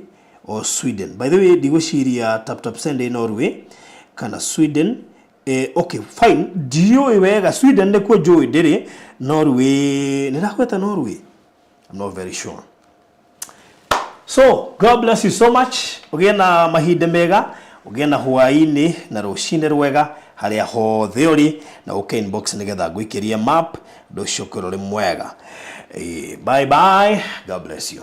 or Sweden. By the way, digoshiria tap send in Norway kana Sweden. Okay, fine. Dio wega Sweden ndiko joy dere. Norway nirakweta Norway, I'm not very sure. So God bless you so much. Ugena mahinde mega, ugena huaini na rushine rwega haria hothe uri na uke inbox nigetha gwikiria map ndushukuru ri mwega. Bye bye. God bless you.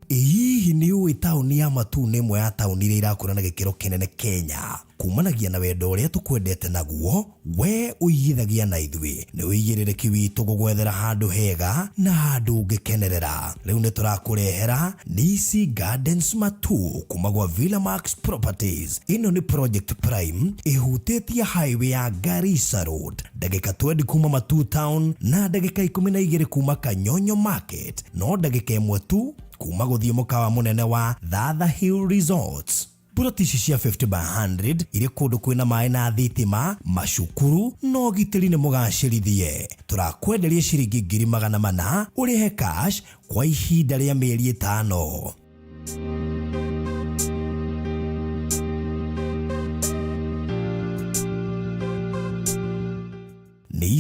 Hihi ni uwi tauni ya Matu nĩ ĩmwe ya tauni iria irakũra na gĩkĩro kĩnene Kenya. Kumanagia na wendo ũrĩa tũkwendete naguo, we ũigithagia na ithuĩ. Nĩ ũigĩrĩrĩki witũ gũgwethera handũ hega na handũ ũngĩkenerera. Rĩu nĩ tũrakũrehera Nisi Gardens Matu kuma gwa Villa Max Properties. Ĩno nĩ Project Prime ĩhutĩtie highway ya Garissa Road, ndagĩka 20 kuma Matu Town na ndagĩka 12 kuma Kanyonyo Market, no ndagĩka 1 tu kuma guthie mukawa munene wa Thatha Hill Resorts. Buroti ici cia 50 by 100 iri kundu kwina mai na thitima, macukuru no gitiri ni mugacirithie. Turakwenderia ciringi 400,000 urihe cash kwa ihinda ria mieri 5.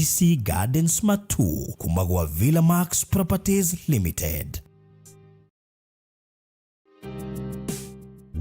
CC Gardens Matu kuma gwa Villamax Properties Limited.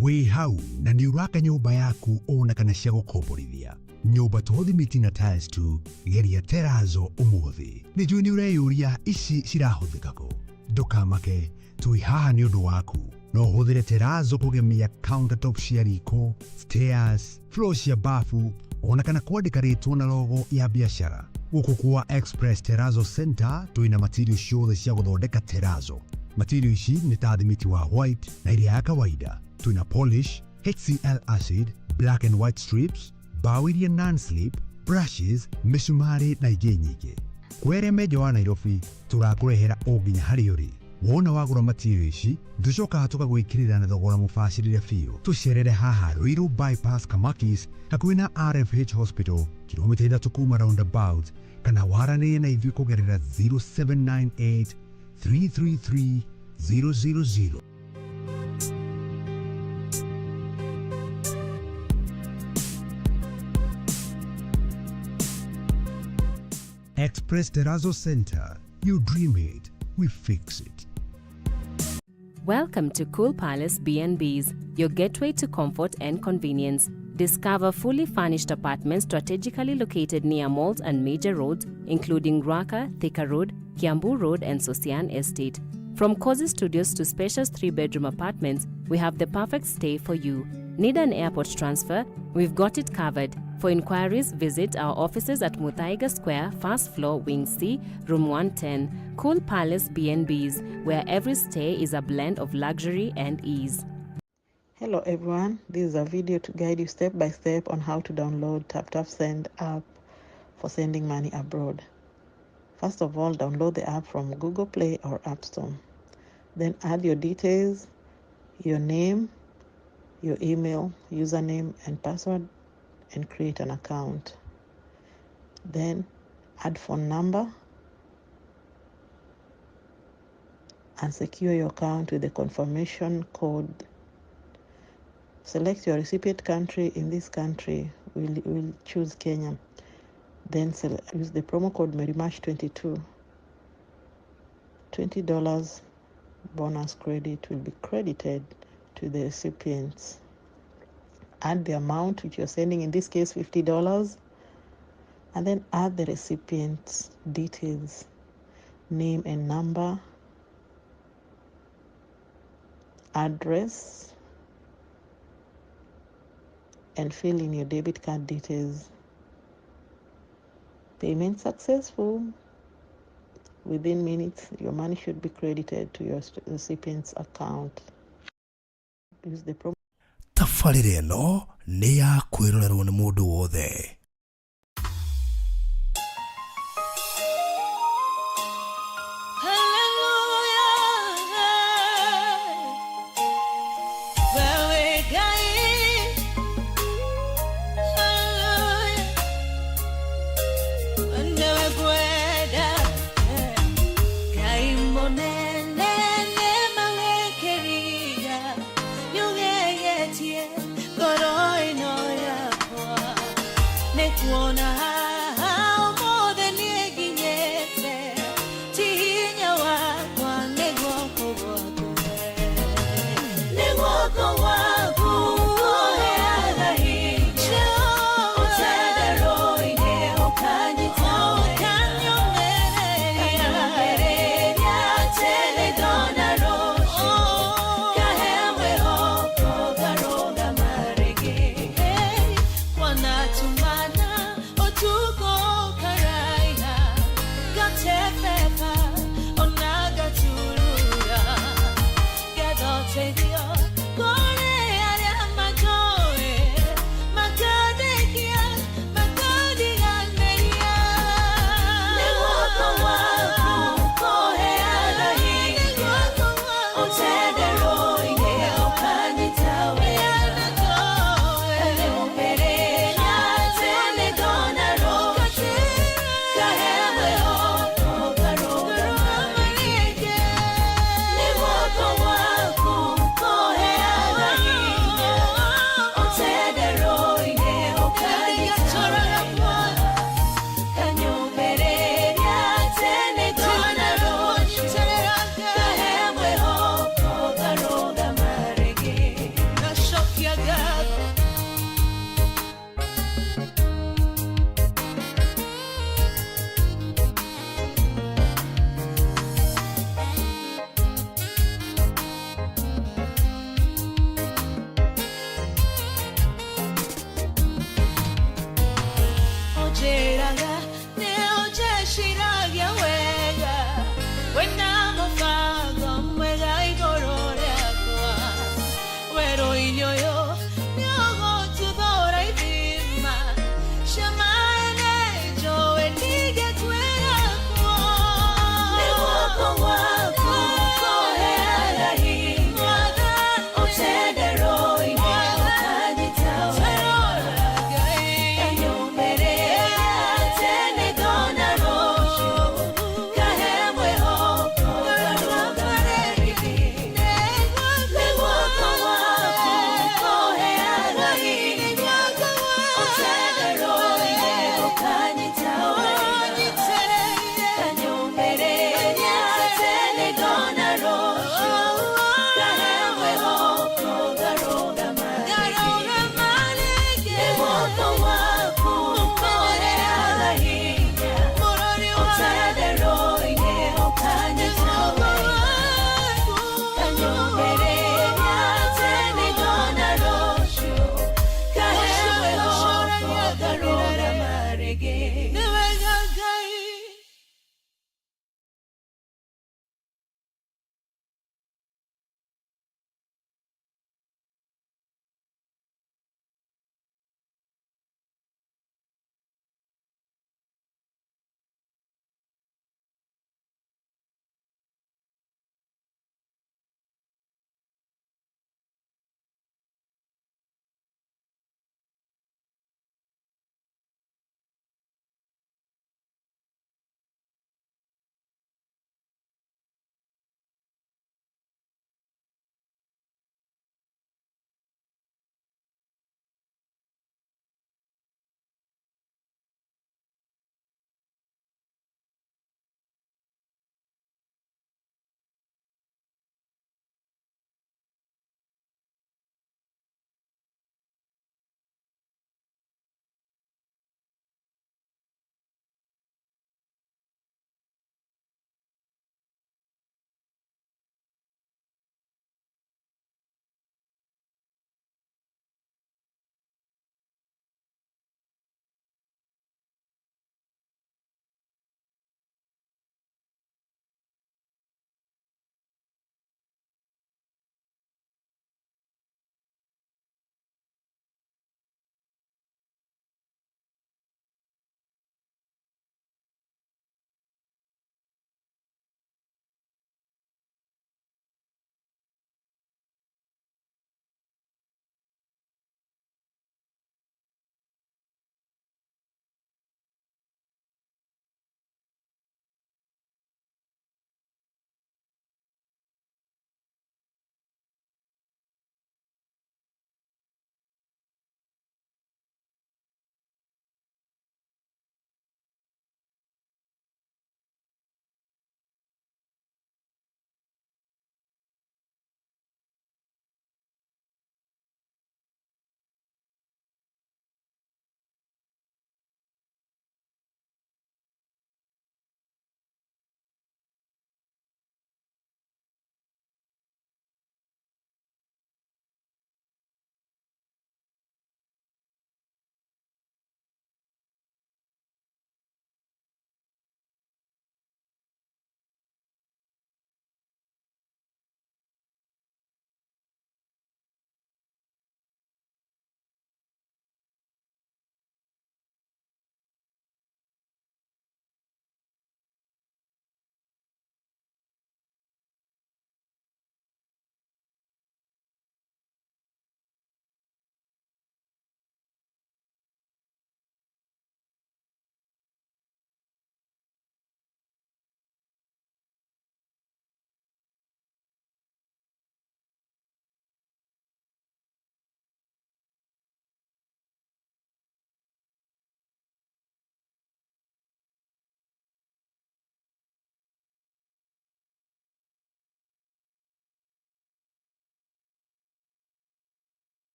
Wĩ hau na nĩ ũraka nyũmba yaku ona kana cia gũkomborithia. Nyũmba to thimiti na tiles tu, geria Terrazzo ũmũthĩ. Nĩ njũĩ nĩ ũreyũria ici cirahũthĩka kũ. Ndũkamake, tũi haha nĩ ũndũ waku. No ũhũthĩre Terrazzo kũgemia countertop cia riko, stairs, floor cia bafu, ona kana kwandĩka rĩtwa na logo ya biacara. Gũkũ kwa Express Terrazzo Center twĩna material ciothe cia gũthondeka Terrazzo. Material ici nĩ ta thimiti wa white na iria ya kawaida. Twina polish, HCl acid, black and white strips, bao iria non-slip, brushes, misumari na ingĩ nyingĩ. Kwere meja wa Nairobi, tũrakũrehera o nginya harĩa ũrĩ. Wona wagũra material ici, tũcokaga tũgagwĩkĩrĩra na thogora mũbacĩrĩre biũ. Tũcerere haha Ruiru bypass Kamakis, hakuhĩ na RFH Hospital, kilomita 3 kuma roundabout, kana waranĩrie na ithuĩ kũgerera 0798 333 000. Express Terrazzo Center. You dream it, we fix it. Welcome to Cool Palace B&Bs, your gateway to comfort and convenience. Discover fully furnished apartments strategically located near malls and major roads, including Ruaka, Thika Road, Kiambu Road, and Sosian Estate. From cozy studios to spacious 3-bedroom apartments, we have the perfect stay for you. Need an airport transfer? We've got it covered. For inquiries, visit our offices at Muthaiga Square, first floor, Wing C, room 110. Cool Palace B&Bs, where every stay is a blend of luxury and ease. Hello everyone, this is a video to guide you step by step on how to download TapTapSend app for sending money abroad. First of all, download the app from Google Play or App Store. Then add your details, your name, your email, username and password, and create an account. Then add phone number and secure your account with the confirmation code. Select your recipient country. In this country, we'll choose Kenya. Then use the promo code MERIMASH22. $20 bonus credit will be credited to the recipients. Add the amount which you're sending, in this case $50, and then add the recipient's details, name and number, address, and fill in your debit card details. Payment successful. Within minutes, your money should be credited to your recipient's account. Use the promo. Tafarĩra ĩno nĩ ya kwĩrorerwo nĩ mũndũ wothe.